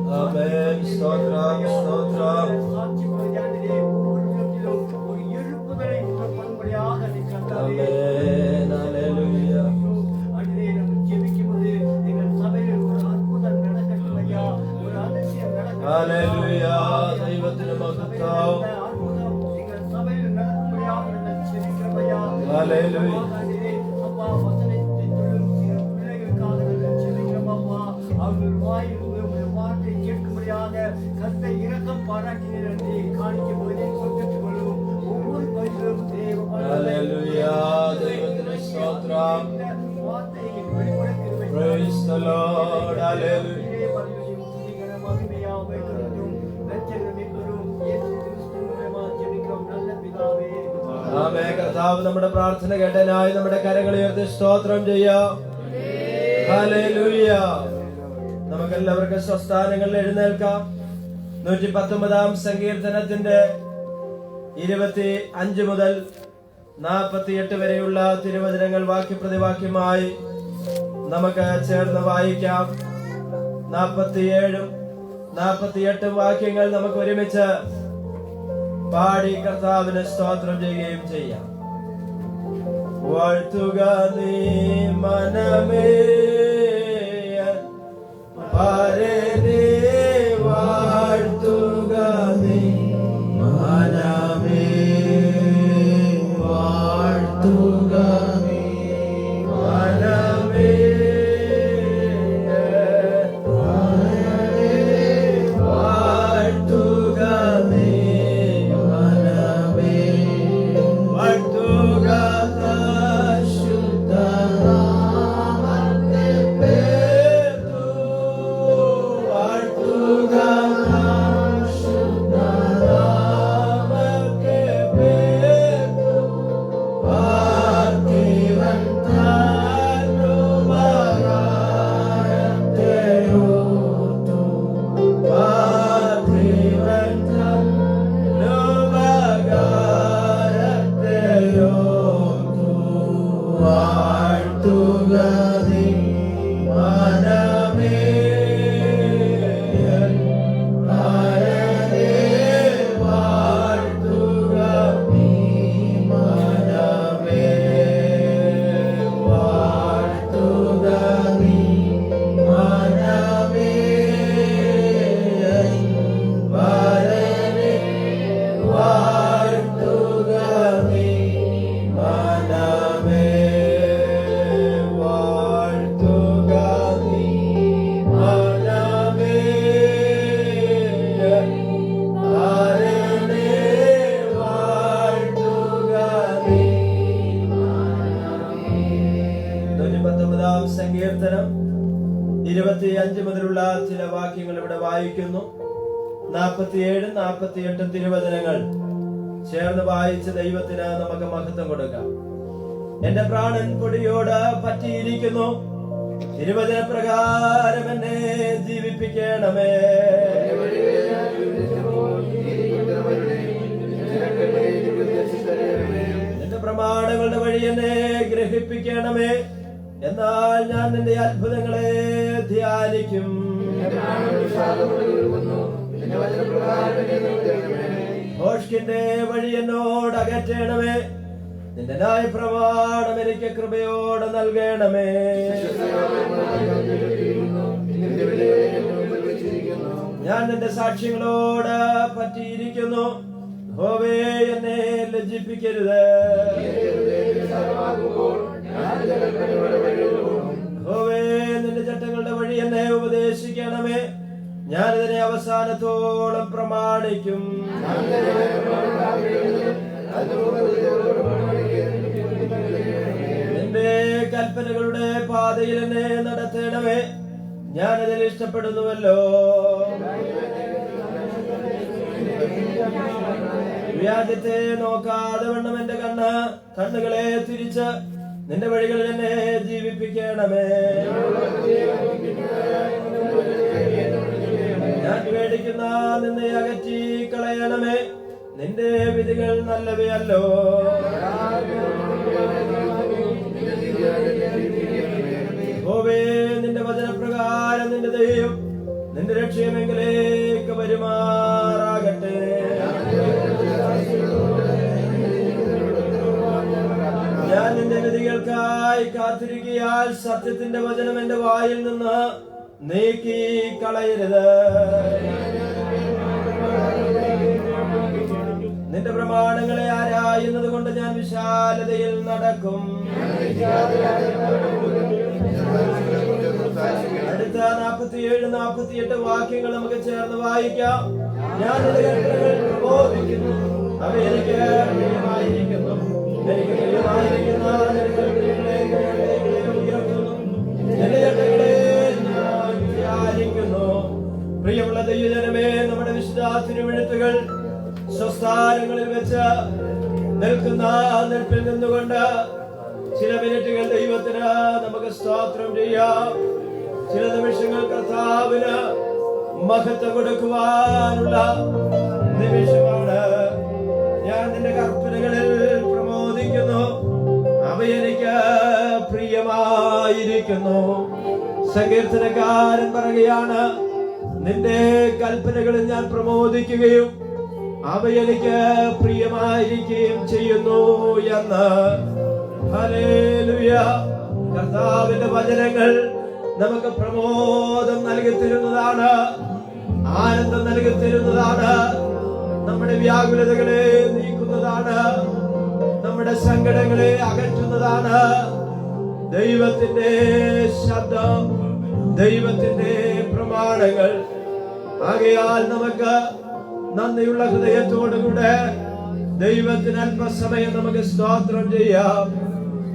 Amen. Stotram, stotram. Amen. Hallelujah. Hallelujah. ദൈവത്തിന് മഹത്വം. ഹല്ലേലൂയ. ഹല്ലേലൂയ. ദൈവത്തിന് സ്തോത്രം. Praise the Lord. Hallelujah. ആമേൻ. കർത്താവ് നമ്മുടെ പ്രാർത്ഥന കേട്ടനായി നമ്മുടെ കരങ്ങൾ ഉയർത്തി സ്തോത്രം ചെയ്യാം. ഹല്ലേലൂയ. നമുക്കെല്ലാവർക്കും സ്വസ്ഥാനങ്ങളിൽ എഴുന്നേൽക്കാം. 119 സങ്കീർത്തനത്തിന്റെ 25 മുതൽ 48 വരെയുള്ള തിരുവചനങ്ങൾ വാക്യപ്രതിവാക്യമായി നമുക്ക് ചേർന്ന് വായിക്കാം. 47 48 വാക്യങ്ങൾ നമുക്ക് ഒരുമിച്ച് പാടി കർത്താവിന് സ്തോത്രം ചെയ്യുകയും ചെയ്യാം. വാഴ്ത്തുക നീ മനമേ പരനെ, വാഴ്ത്തുക നീ മനമേ, വാഴ്ത്തുക നീ മനമേ, വാഴ്ത്തുക നീ മനമേ, വാഴ്ത്തുക ശുദ്ധനാമത്തെ പേർത്തു, വാഴ്ത്തുക ശുദ്ധനാമത്തെ പേർത്തു, പാർത്ഥിവൻ തന്നുപകാരത്തെ ഓർത്തു, പാർത്ഥിവൻ തന്നുപകാരത്തെ ഓർത്തു, വാഴ്ത്തുക നീ മനമേ, പരനെ, വാഴ്ത്തുക നീ മനമേ, വാഴ്ത്തുക നീ മനമേ, പരനെ, വാഴ്ത്തുക നീ മനമേ, വാഴ്ത്തുക നീ മനമേ, പരനെ, വാഴ്ത്തുക നീ മനമേ. 119 സങ്കീർത്തനം 25 മുതലുള്ള ചില വാക്യങ്ങൾ ഇവിടെ വായിക്കുന്നു. 47 48 തിരുവചനങ്ങൾ ചേർന്ന് വായിച്ച് ദൈവത്തിന് നമുക്ക് മഹത്വം കൊടുക്കാം. എന്റെ പ്രാണൻ പൊടിയോട് പറ്റിയിരിക്കുന്നു, തിരുവചന പ്രകാരം എന്നെ ജീവിപ്പിക്കണമേ. നിന്റെ പ്രമാണങ്ങളുടെ വഴി എന്നെ ഗ്രഹിപ്പിക്കണമേ, എന്നാൽ ഞാൻ നിന്റെ അത്ഭുതങ്ങളെ ധ്യാനിക്കും. ഭോഷ്കിന്റെ വഴി എന്നോട് അകറ്റണമേ, നിന്റെ ന്യായപ്രമാണം എനിക്ക് കൃപയോടെ നൽകണമേ. ഞാൻ നിന്റെ സാക്ഷ്യങ്ങളോട് പറ്റിയിരിക്കുന്നു, യഹോവേ എന്നെ ലജ്ജിപ്പിക്കരുത്. യഹോവേ നിന്റെ ചട്ടങ്ങളുടെ വഴി എന്നെ ഉപദേശിക്കണമേ, ഞാനിതിനെ അവസാനത്തോളം പ്രമാണിക്കും. നിന്റെ കൽപ്പനകളുടെ പാതയിൽ എന്നെ നടത്തണമേ, ഞാനതിൽ ഇഷ്ടപ്പെടുന്നുവല്ലോ. വ്യാജത്തെ നോക്കാതെ വണ്ണം എന്റെ കണ്ണുകളെ തിരിച്ച് നിന്റെ വഴികളിൽ എന്നെ ജീവിപ്പിക്കണമേ. ഞാൻ പേടിക്കുന്ന നിന്നെ അകറ്റി കളയണമേ, നിന്റെ വിധികൾ നല്ലവയല്ലോ. യഹോവേ നിന്റെ വചനപ്രകാരം നിന്റെ ദൈവം നിന്റെ രക്ഷയമെങ്കിലേക്ക് വരുമാറാകട്ടെ. ഞാൻ നിന്റെ വിധികൾക്കായി കാത്തിരിക്കയാൽ സത്യത്തിന്റെ വചനം എന്റെ വായിൽ നിന്ന് നീക്കി കളയരുത്. നിന്റെ പ്രമാണങ്ങളെ ആരായുന്നത് കൊണ്ട് ഞാൻ വിശാലതയിൽ നടക്കും. അടുത്ത 47-48 വാക്യങ്ങൾ നമുക്ക് ചേർന്ന് വായിക്കാം. ഞാൻ നിന്റെ കൽപ്പനകൾ പ്രബോധിക്കുന്നു, അവ എനിക്ക് പ്രിയമായിരിക്കുന്നു. എനിക്ക് പ്രിയമായിരിക്കുന്ന നിന്റെ കൽപ്പനകളെ ഉയർത്തുന്നു, നിന്റെ ചട്ടങ്ങളെ ഞാൻ വിചാരിക്കുന്നു. പ്രിയമുള്ള ദൈവജനമേ, നമ്മുടെ വിശുദ്ധ തിരുവെഴുത്തുകൾ സ്വസ്ഥാനങ്ങളിൽ വെച്ച് നിൽക്കുന്ന നിൽപ്പിൽ നിന്നുകൊണ്ട് ചില മിനിറ്റുകൾ ദൈവത്തിന് നമുക്ക് സ്തോത്രം ചെയ്യാം. ചില നിമിഷങ്ങൾ കർത്താവിന് മഹത്വം കൊടുക്കുവാനുള്ള നിമിഷമാണ്. ഞാൻ നിന്റെ കൽപ്പനകളിൽ പ്രമോദിക്കുന്നു, അവ എനിക്ക് പ്രിയമായിരിക്കുന്നു. സങ്കീർത്തനക്കാരൻ പറയുകയാണ്, നിന്റെ കൽപ്പനകളിൽ ഞാൻ പ്രമോദിക്കുകയും അവ എനിക്ക് പ്രിയമായിരിക്കുകയും ചെയ്യുന്നു എന്ന്. ഹല്ലേലൂയ. കർത്താവിന്റെ വചനങ്ങൾ നമുക്ക് പ്രമോദം നൽകി തരുന്നതാണ്, ആനന്ദം നൽകി തരുന്നതാണ്, നമ്മുടെ വ്യാകുലതകളെ നീക്കുന്നതാണ്, നമ്മുടെ സങ്കടങ്ങളെ അകറ്റുന്നതാണ്. ദൈവത്തിന്റെ ശബ്ദം, ദൈവത്തിന്റെ പ്രമാണങ്ങൾ. ആകയാൽ നമുക്ക് നന്ദിയുള്ള ഹൃദയത്തോടുകൂടെ ദൈവത്തിന് അല്പസമയം നമുക്ക് സ്തോത്രം ചെയ്യാം.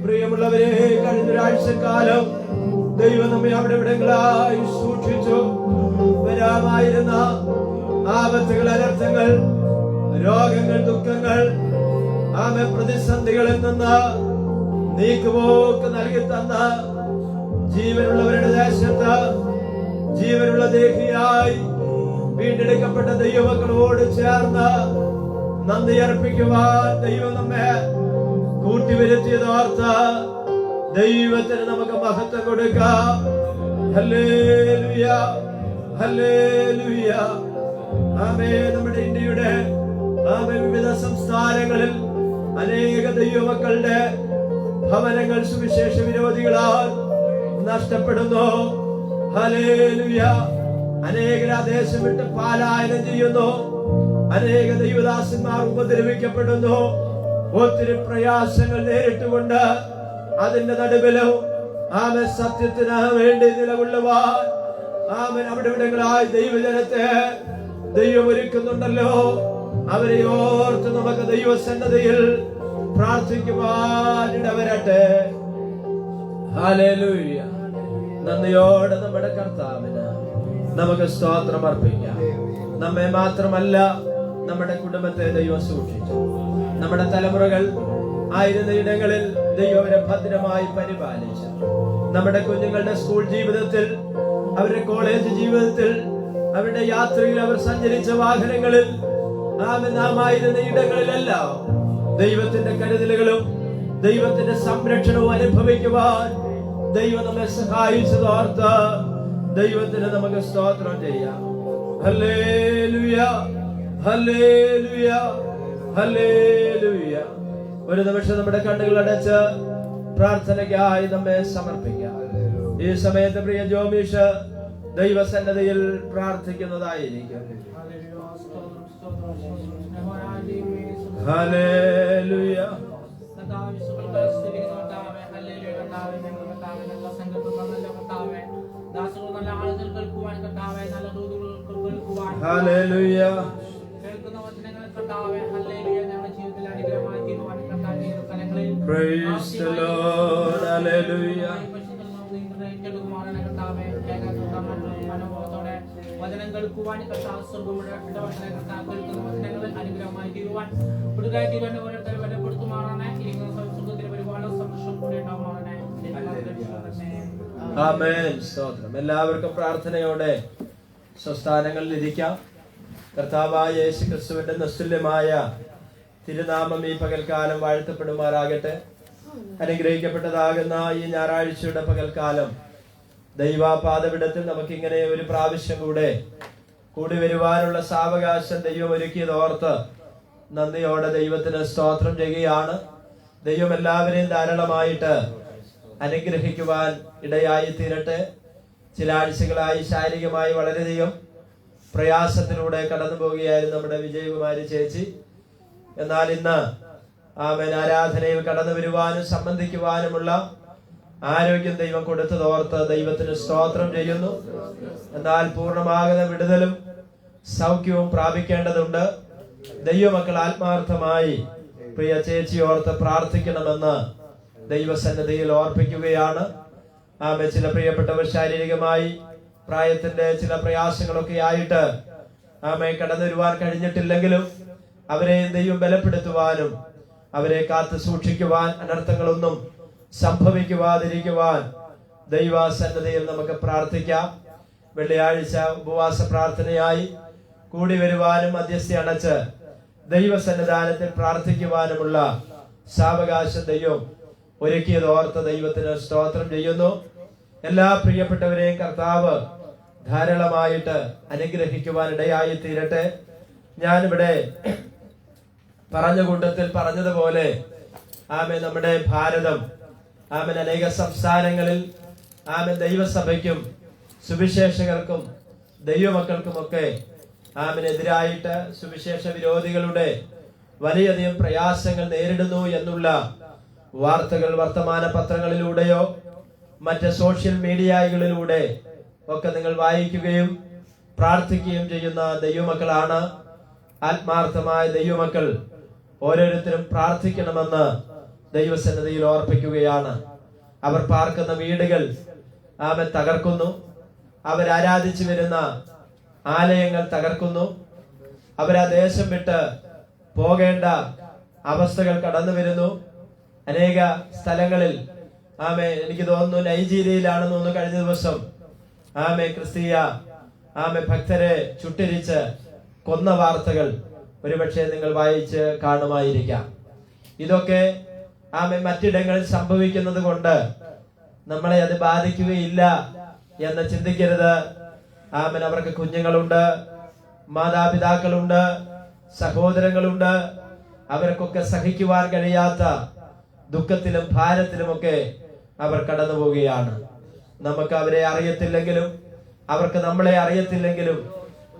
പ്രിയമുള്ളവരെ, കഴിഞ്ഞൊരാഴ്ചക്കാലം ദൈവം നമ്മെ അവിടെ ഇവിടങ്ങളായി സൂക്ഷിച്ചു. വരാമായിരുന്ന ആപത്തുകൾ, അനർത്ഥങ്ങൾ, രോഗങ്ങൾ, ദുഃഖങ്ങൾ, പ്രതിസന്ധികളിൽ നിന്ന് നീക്കുപോക്ക് നൽകി തന്ന ജീവനുള്ളവരുടെ ദേശത്ത് ജീവനുള്ള ദേഹിയായി വീണ്ടെടുക്കപ്പെട്ട ദൈവമക്കളോട് ചേർന്ന് നന്ദി അർപ്പിക്കുവാൻ ദൈവം നമ്മെ കൂട്ടിവരുത്തിയതോർത്ത് ദൈവത്തിന് നമുക്ക് മഹത്വം കൊടുക്കാം. Hallelujah, hallelujah. ആമേൻ. നമ്മുടെ ഇന്ത്യയുടെ വിവിധ സംസ്ഥാനങ്ങളിൽ അനേക ദൈവമക്കളുടെ ഭവനങ്ങൾ സുവിശേഷ വിരോധികളാൽ നഷ്ടപ്പെടുന്നു. ഹല്ലേലൂയ. അനേകർ ആ ദേശം വിട്ട് പലായനം ചെയ്യുന്നു. അനേക ദൈവദാസന്മാർ ഉപദ്രവിക്കപ്പെടുന്നു. ഒത്തിരി പ്രയാസങ്ങൾ നേരിട്ടുകൊണ്ട് അതിന്റെ നടുവിലും ആമൻ സത്യത്തിന് വേണ്ടി നിലകൊള്ളുവാൻ ആമൻ അവിടെ ഇവിടങ്ങളായി ദൈവജനത്തെ ദൈവം ഒരുക്കുന്നുണ്ടല്ലോ. അവരെ ഓർത്ത് നമുക്ക് ദൈവസന്നദ്ധയിൽ പ്രാർത്ഥിക്കുവാൻ ഇടവരട്ടെ. ഹല്ലേലൂയ. നന്ദിയോടെ നമ്മുടെ കർത്താവിന് നമുക്ക് സ്തോത്രം അർപ്പിക്കാം. നമ്മെ മാത്രമല്ല, നമ്മുടെ കുടുംബത്തെ ദൈവം സൂക്ഷിച്ചു. നമ്മുടെ തലമുറകൾ ആയിരുന്ന ഇടങ്ങളിൽ ദൈവം അവരെ ഭദ്രമായി പരിപാലിച്ചു. നമ്മുടെ കുഞ്ഞുങ്ങളുടെ സ്കൂൾ ജീവിതത്തിൽ, അവരുടെ കോളേജ് ജീവിതത്തിൽ, അവരുടെ യാത്രയിൽ, അവർ സഞ്ചരിച്ച വാഹനങ്ങളിൽ, നാം ആയിരുന്ന ഇടങ്ങളിലെല്ലാം ദൈവത്തിന്റെ കരുതലുകളും ദൈവത്തിന്റെ സംരക്ഷണവും അനുഭവിക്കുവാൻ ദൈവം നമ്മെ സഹായിച്ചതോർത്ത് ദൈവത്തിന് നമുക്ക് സ്തോത്രം ചെയ്യാം. Hallelujah, hallelujah, hallelujah. ഒരു നിമിഷം നമ്മുടെ കണ്ണുകൾ അടച്ച് പ്രാർത്ഥനയ്ക്കായി നമ്മെ സമർപ്പിക്കാം. ഈ സമയത്ത് പ്രിയ ജോമീഷ് ദൈവസന്നദ്ധയിൽ പ്രാർത്ഥിക്കുന്നതായിരിക്കും. Hallelujah. Hallelujah. Praise the Lord. Hallelujah. Amen. സ്തോത്രം. എല്ലാവർക്കും പ്രാർത്ഥനയോടെ സ്വസ്ഥാനങ്ങളിൽ ഇരിക്കാം. കർത്താവായ യേശു ക്രിസ്തുവിന്റെ നിസ്തുല്യമായ തിരുനാമം ഈ പകൽക്കാലം വാഴ്ത്തപ്പെടുമാറാകട്ടെ. അനുഗ്രഹിക്കപ്പെട്ടതാകുന്ന ഈ ഞായറാഴ്ചയുടെ പകൽക്കാലം ദൈവപാദപീഠത്തിൽ നമുക്കിങ്ങനെ ഒരു പ്രാവശ്യം കൂടി വരുവാനുള്ള സാവകാശം ദൈവം ഒരുക്കിയത് ഓർത്ത് നന്ദിയോടെ ദൈവത്തിന് സ്തോത്രം ചെയ്യുകയാണ്. ദൈവം എല്ലാവരെയും ധാരാളമായിട്ട് അനുഗ്രഹിക്കുവാൻ ഇടയായി തീരട്ടെ. ചില ആഴ്ചകളായി ശാരീരികമായി വളരെയധികം പ്രയാസത്തിലൂടെ കടന്നു പോവുകയായിരുന്നു നമ്മുടെ വിജയകുമാരി ചേച്ചി. എന്നാൽ ഇന്ന് ആമേൻ ആരാധനയിൽ കടന്നു വരുവാനും സംബന്ധിക്കുവാനുമുള്ള ആരോഗ്യം ദൈവം കൊടുത്തതോർത്ത് ദൈവത്തിന് സ്തോത്രം ചെയ്യുന്നു. എന്നാൽ പൂർണ്ണമാകുന്ന വിടുതലും സൗഖ്യവും പ്രാപിക്കേണ്ടതുണ്ട്. ദൈവമക്കൾ ആത്മാർത്ഥമായി പ്രിയ ചേച്ചി ഓർത്ത് പ്രാർത്ഥിക്കണമെന്ന് ദൈവസന്നിധിയിൽ ഓർപ്പിക്കുകയാണ്. ആമേ ചില പ്രിയപ്പെട്ടവർ ശാരീരികമായി പ്രായത്തിന്റെ ചില പ്രയാസങ്ങളൊക്കെ ആയിട്ട് ആമേ കടന്നു വരുവാൻ കഴിഞ്ഞിട്ടില്ലെങ്കിലും അവരെ ദൈവം ബലപ്പെടുത്തുവാനും അവരെ കാത്തു സൂക്ഷിക്കുവാൻ, അനർത്ഥങ്ങളൊന്നും സംഭവിക്കുവാതിരിക്കുവാൻ ദൈവസന്നിധിയിൽ നമുക്ക് പ്രാർത്ഥിക്കാം. വെള്ളിയാഴ്ച ഉപവാസ പ്രാർത്ഥനയായി കൂടി വരുവാനും മധ്യസ്ഥ അണച്ച് ദൈവസന്നിധാനത്തിൽ പ്രാർത്ഥിക്കുവാനുമുള്ള സാവകാശം ദൈവം ഒരുക്കിയത് ഓർത്ത് ദൈവത്തിന് സ്തോത്രം ചെയ്യുന്നു. എല്ലാ പ്രിയപ്പെട്ടവരെയും കർത്താവ് ധാരാളമായിട്ട് അനുഗ്രഹിക്കുവാൻ ഇടയായി തീരട്ടെ. ഞാനിവിടെ പറഞ്ഞ കൂട്ടത്തിൽ പറഞ്ഞതുപോലെ ആമേ നമ്മുടെ ഭാരതം ആമൻ അനേക സംസ്ഥാനങ്ങളിൽ ആമൻ ദൈവസഭയ്ക്കും സുവിശേഷകർക്കും ദൈവമക്കൾക്കുമൊക്കെ ആമനെതിരായിട്ട് സുവിശേഷ വിരോധികളുടെ വലിയധികം പ്രയാസങ്ങൾ നേരിടുന്നു എന്നുള്ള വാർത്തകൾ വർത്തമാന പത്രങ്ങളിലൂടെയോ മറ്റ് സോഷ്യൽ മീഡിയകളിലൂടെ ഒക്കെ നിങ്ങൾ വായിക്കുകയും പ്രാർത്ഥിക്കുകയും ചെയ്യുന്ന ദൈവമക്കളാണ്. ആത്മാർത്ഥമായ ദൈവമക്കൾ ഓരോരുത്തരും പ്രാർത്ഥിക്കണമെന്ന് ദൈവസന്നിധിയിൽ ഓർപ്പിക്കുകയാണ്. അവർ പാർക്കുന്ന വീടുകൾ ആമൻ തകർക്കുന്നു. അവരാരാധിച്ചു വരുന്ന ആലയങ്ങൾ തകർക്കുന്നു. അവരാ ദേശം വിട്ട് പോകേണ്ട അവസ്ഥകൾ കടന്നു വരുന്നു. അനേക സ്ഥലങ്ങളിൽ ആമേ എനിക്ക് തോന്നുന്നു നൈജീരിയയിലാണെന്ന് തോന്നുന്നു കഴിഞ്ഞ ദിവസം ആമേ ക്രിസ്തീയ ആമേ ഭക്തരെ ചുട്ടരിച്ച് കൊന്ന വാർത്തകൾ ഒരുപക്ഷെ നിങ്ങൾ വായിച്ച് കാണുമായിരിക്കാം. ഇതൊക്കെ ആമേ മറ്റിടങ്ങളിൽ സംഭവിക്കുന്നത് കൊണ്ട് നമ്മളെ അത് ബാധിക്കുകയില്ല എന്ന് ചിന്തിക്കരുത്. ആമൻ അവർക്ക് കുഞ്ഞുങ്ങളുണ്ട്, മാതാപിതാക്കളുണ്ട്, സഹോദരങ്ങളുണ്ട്. അവർക്കൊക്കെ സഹിക്കുവാൻ കഴിയാത്ത ദുഃഖത്തിലും ഭാരത്തിലുമൊക്കെ അവർ കടന്നു പോവുകയാണ്. നമുക്ക് അവരെ അറിയത്തില്ലെങ്കിലും അവർക്ക് നമ്മളെ അറിയത്തില്ലെങ്കിലും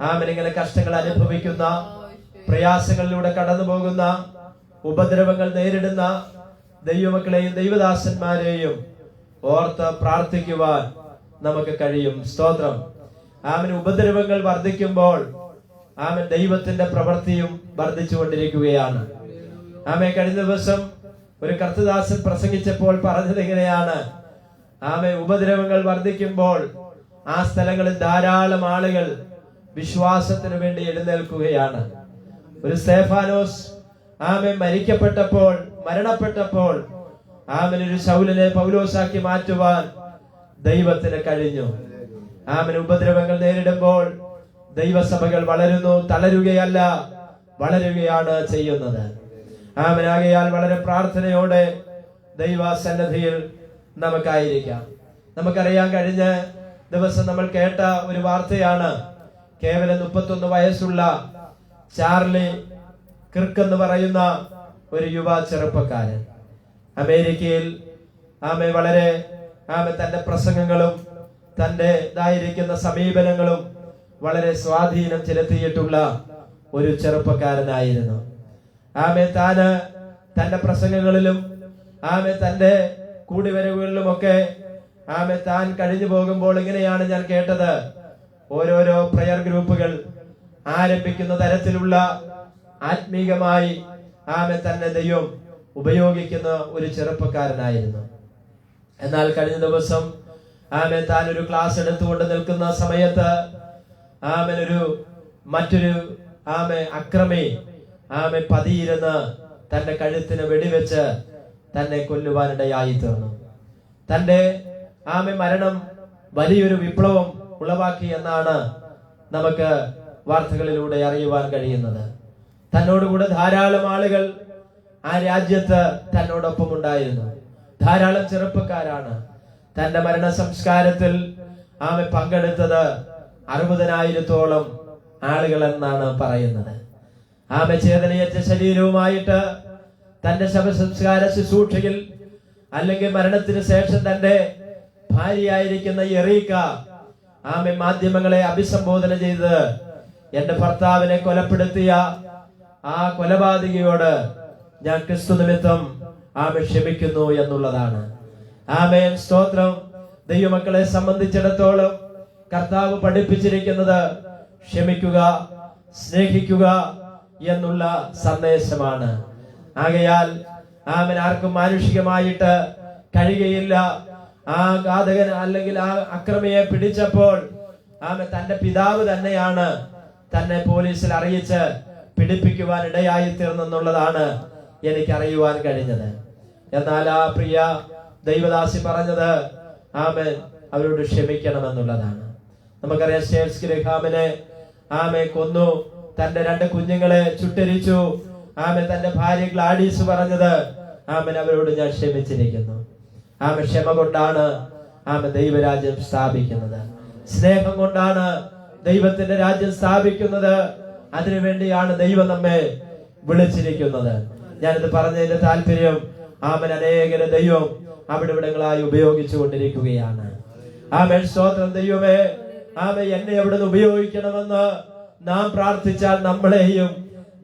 ആമൻ ഇങ്ങനെ കഷ്ടങ്ങൾ അനുഭവിക്കുന്ന, പ്രയാസങ്ങളിലൂടെ കടന്നു പോകുന്ന, ഉപദ്രവങ്ങൾ നേരിടുന്ന ദൈവമക്കളെയും ദൈവദാസന്മാരെയും ഓർത്ത് പ്രാർത്ഥിക്കുവാൻ നമുക്ക് കഴിയും. സ്തോത്രം. ആമൻ ഉപദ്രവങ്ങൾ വർദ്ധിക്കുമ്പോൾ ആമൻ ദൈവത്തിന്റെ പ്രവൃത്തിയും വർദ്ധിച്ചുകൊണ്ടിരിക്കുകയാണ്. ആമേ കഴിഞ്ഞ ദിവസം ഒരു കർത്തദാസൻ പ്രസംഗിച്ചപ്പോൾ പറഞ്ഞത് എങ്ങനെയാണ്? ആമേ ഉപദ്രവങ്ങൾ വർദ്ധിക്കുമ്പോൾ ആ സ്ഥലങ്ങളിൽ ധാരാളം ആളുകൾ വിശ്വാസത്തിന് വേണ്ടി എഴുന്നേൽക്കുകയാണ്. ഒരു സ്തേഫാനോസ് ആമേ മരണപ്പെട്ടപ്പോൾ ആമൻ ഒരു ശൗലിനെ പൗലോസാക്കി മാറ്റുവാൻ ദൈവത്തിന് കഴിഞ്ഞു. ആമൻ ഉപദ്രവങ്ങൾ നേരിടുമ്പോൾ ദൈവസഭകൾ വളരുന്നു, തളരുകയല്ല, വളരുകയാണ് ചെയ്യുന്നത്. ആമനാകയാൽ വളരെ പ്രാർത്ഥനയോടെ ദൈവസന്നിധിയിൽ നമുക്കായിരിക്കാം. നമുക്കറിയാൻ കഴിഞ്ഞ ദിവസം നമ്മൾ കേട്ട ഒരു വാർത്തയാണ്. കേവലം 31 വയസ്സുള്ള ചാർലി കിർക്ക് എന്ന് പറയുന്ന ഒരു യുവ ചെറുപ്പക്കാരൻ അമേരിക്കയിൽ വളരെ തന്റെ പ്രസംഗങ്ങളും തന്റെ ഇതായിരിക്കുന്ന സമീപനങ്ങളും വളരെ സ്വാധീനം ചെലുത്തിയിട്ടുള്ള ഒരു ചെറുപ്പക്കാരനായിരുന്നു. താന് തന്റെ പ്രസംഗങ്ങളിലും തന്റെ കൂടിവരവുകളിലുമൊക്കെ താൻ കഴിഞ്ഞു പോകുമ്പോൾ ഇങ്ങനെയാണ് ഞാൻ കേട്ടത്. ഓരോരോ പ്രയർ ഗ്രൂപ്പുകൾ ആരംഭിക്കുന്ന തരത്തിലുള്ള ആത്മീകമായി തന്നെ ദൈവം ഉപയോഗിക്കുന്ന ഒരു ചെറുപ്പക്കാരനായിരുന്നു. എന്നാൽ കഴിഞ്ഞ ദിവസം താൻ ഒരു ക്ലാസ് എടുത്തുകൊണ്ട് നിൽക്കുന്ന സമയത്ത് മറ്റൊരു അക്രമി പതിയിരുന്ന് തന്റെ കഴുത്തിന് വെടിവെച്ച് തന്നെ കൊല്ലുവാനിടയായി തീർന്നു. തന്റെ മരണം വലിയൊരു വിപ്ലവം ഉളവാക്കി എന്നാണ് നമുക്ക് വാർത്തകളിലൂടെ അറിയുവാൻ കഴിയുന്നത്. തന്നോടുകൂടെ ധാരാളം ആളുകൾ ആ രാജ്യത്ത് തന്നോടൊപ്പം ഉണ്ടായിരുന്നു. ധാരാളം ചെറുപ്പക്കാരാണ്. തന്റെ മരണ സംസ്കാരത്തിൽ പങ്കെടുത്തത് 60,000-ഓളം ആളുകൾ എന്നാണ് പറയുന്നത്. ചേതനയറ്റ ശരീരവുമായിട്ട് തന്റെ ശവസംസ്കാര ശുശ്രൂഷയിൽ അല്ലെങ്കിൽ മരണത്തിന് ശേഷം തന്റെ ഭാര്യയായിരിക്കുന്ന എറീക്ക മാധ്യമങ്ങളെ അഭിസംബോധന ചെയ്ത് എന്റെ ഭർത്താവിനെ കൊലപ്പെടുത്തിയ ആ കൊലപാതകിയോട് ഞാൻ ക്രിസ്തു നിമിത്തം ക്ഷമിക്കുന്നു എന്നുള്ളതാണ്. ആമേൻ, സ്തോത്രം. ദൈവമക്കളെ സംബന്ധിച്ചിടത്തോളം കർത്താവ് പഠിപ്പിച്ചിരിക്കുന്നത് ക്ഷമിക്കുക, സ്നേഹിക്കുക എന്നുള്ള സന്ദേശമാണ്. ആകയാൽ ആമേൻ, ആർക്കും മാനുഷികമായിട്ട് കഴിയുകയില്ല. ആ ഘാതകൻ അല്ലെങ്കിൽ ആ അക്രമിയെ പിടിച്ചപ്പോൾ ആമേൻ തന്റെ പിതാവ് തന്നെയാണ് തന്നെ പോലീസിൽ അറിയിച്ച് പിടിപ്പിക്കുവാൻ ഇടയായി തീർന്നെന്നുള്ളതാണ് എനിക്ക് അറിയുവാൻ കഴിഞ്ഞത്. എന്നാൽ ആ പ്രിയ ദൈവദാസി പറഞ്ഞത് ആമേൻ അവരോട് ക്ഷമിക്കണമെന്നുള്ളതാണ്. നമുക്കറിയാം, സ്റ്റേറ്റ്സ് ഗ്രഹാമിനെ കൊന്നു, തന്റെ 2 കുഞ്ഞുങ്ങളെ ചുട്ടരിച്ചു. തന്റെ ഭാര്യ ഗ്ലാഡീസ് പറഞ്ഞത് അവരോട് ഞാൻ ക്ഷമിച്ചിരിക്കുന്നു. ക്ഷമ കൊണ്ടാണ് ദൈവരാജ്യം സ്ഥാപിക്കുന്നത്. സ്നേഹം കൊണ്ടാണ് ദൈവത്തിന്റെ രാജ്യം സ്ഥാപിക്കുന്നത്. അതിനുവേണ്ടിയാണ് ദൈവം നമ്മെ വിളിച്ചിരിക്കുന്നത്. ഞാനിത് പറഞ്ഞതിന്റെ താല്പര്യം അനേകരെ ദൈവം അവിടെ ഇവിടങ്ങളായി ഉപയോഗിച്ചു കൊണ്ടിരിക്കുകയാണ്. സ്തോത്രം. ദൈവമേ, എന്നെ എവിടുന്ന് ഉപയോഗിക്കണമെന്ന് നാം പ്രാർത്ഥിച്ചാൽ നമ്മളെയും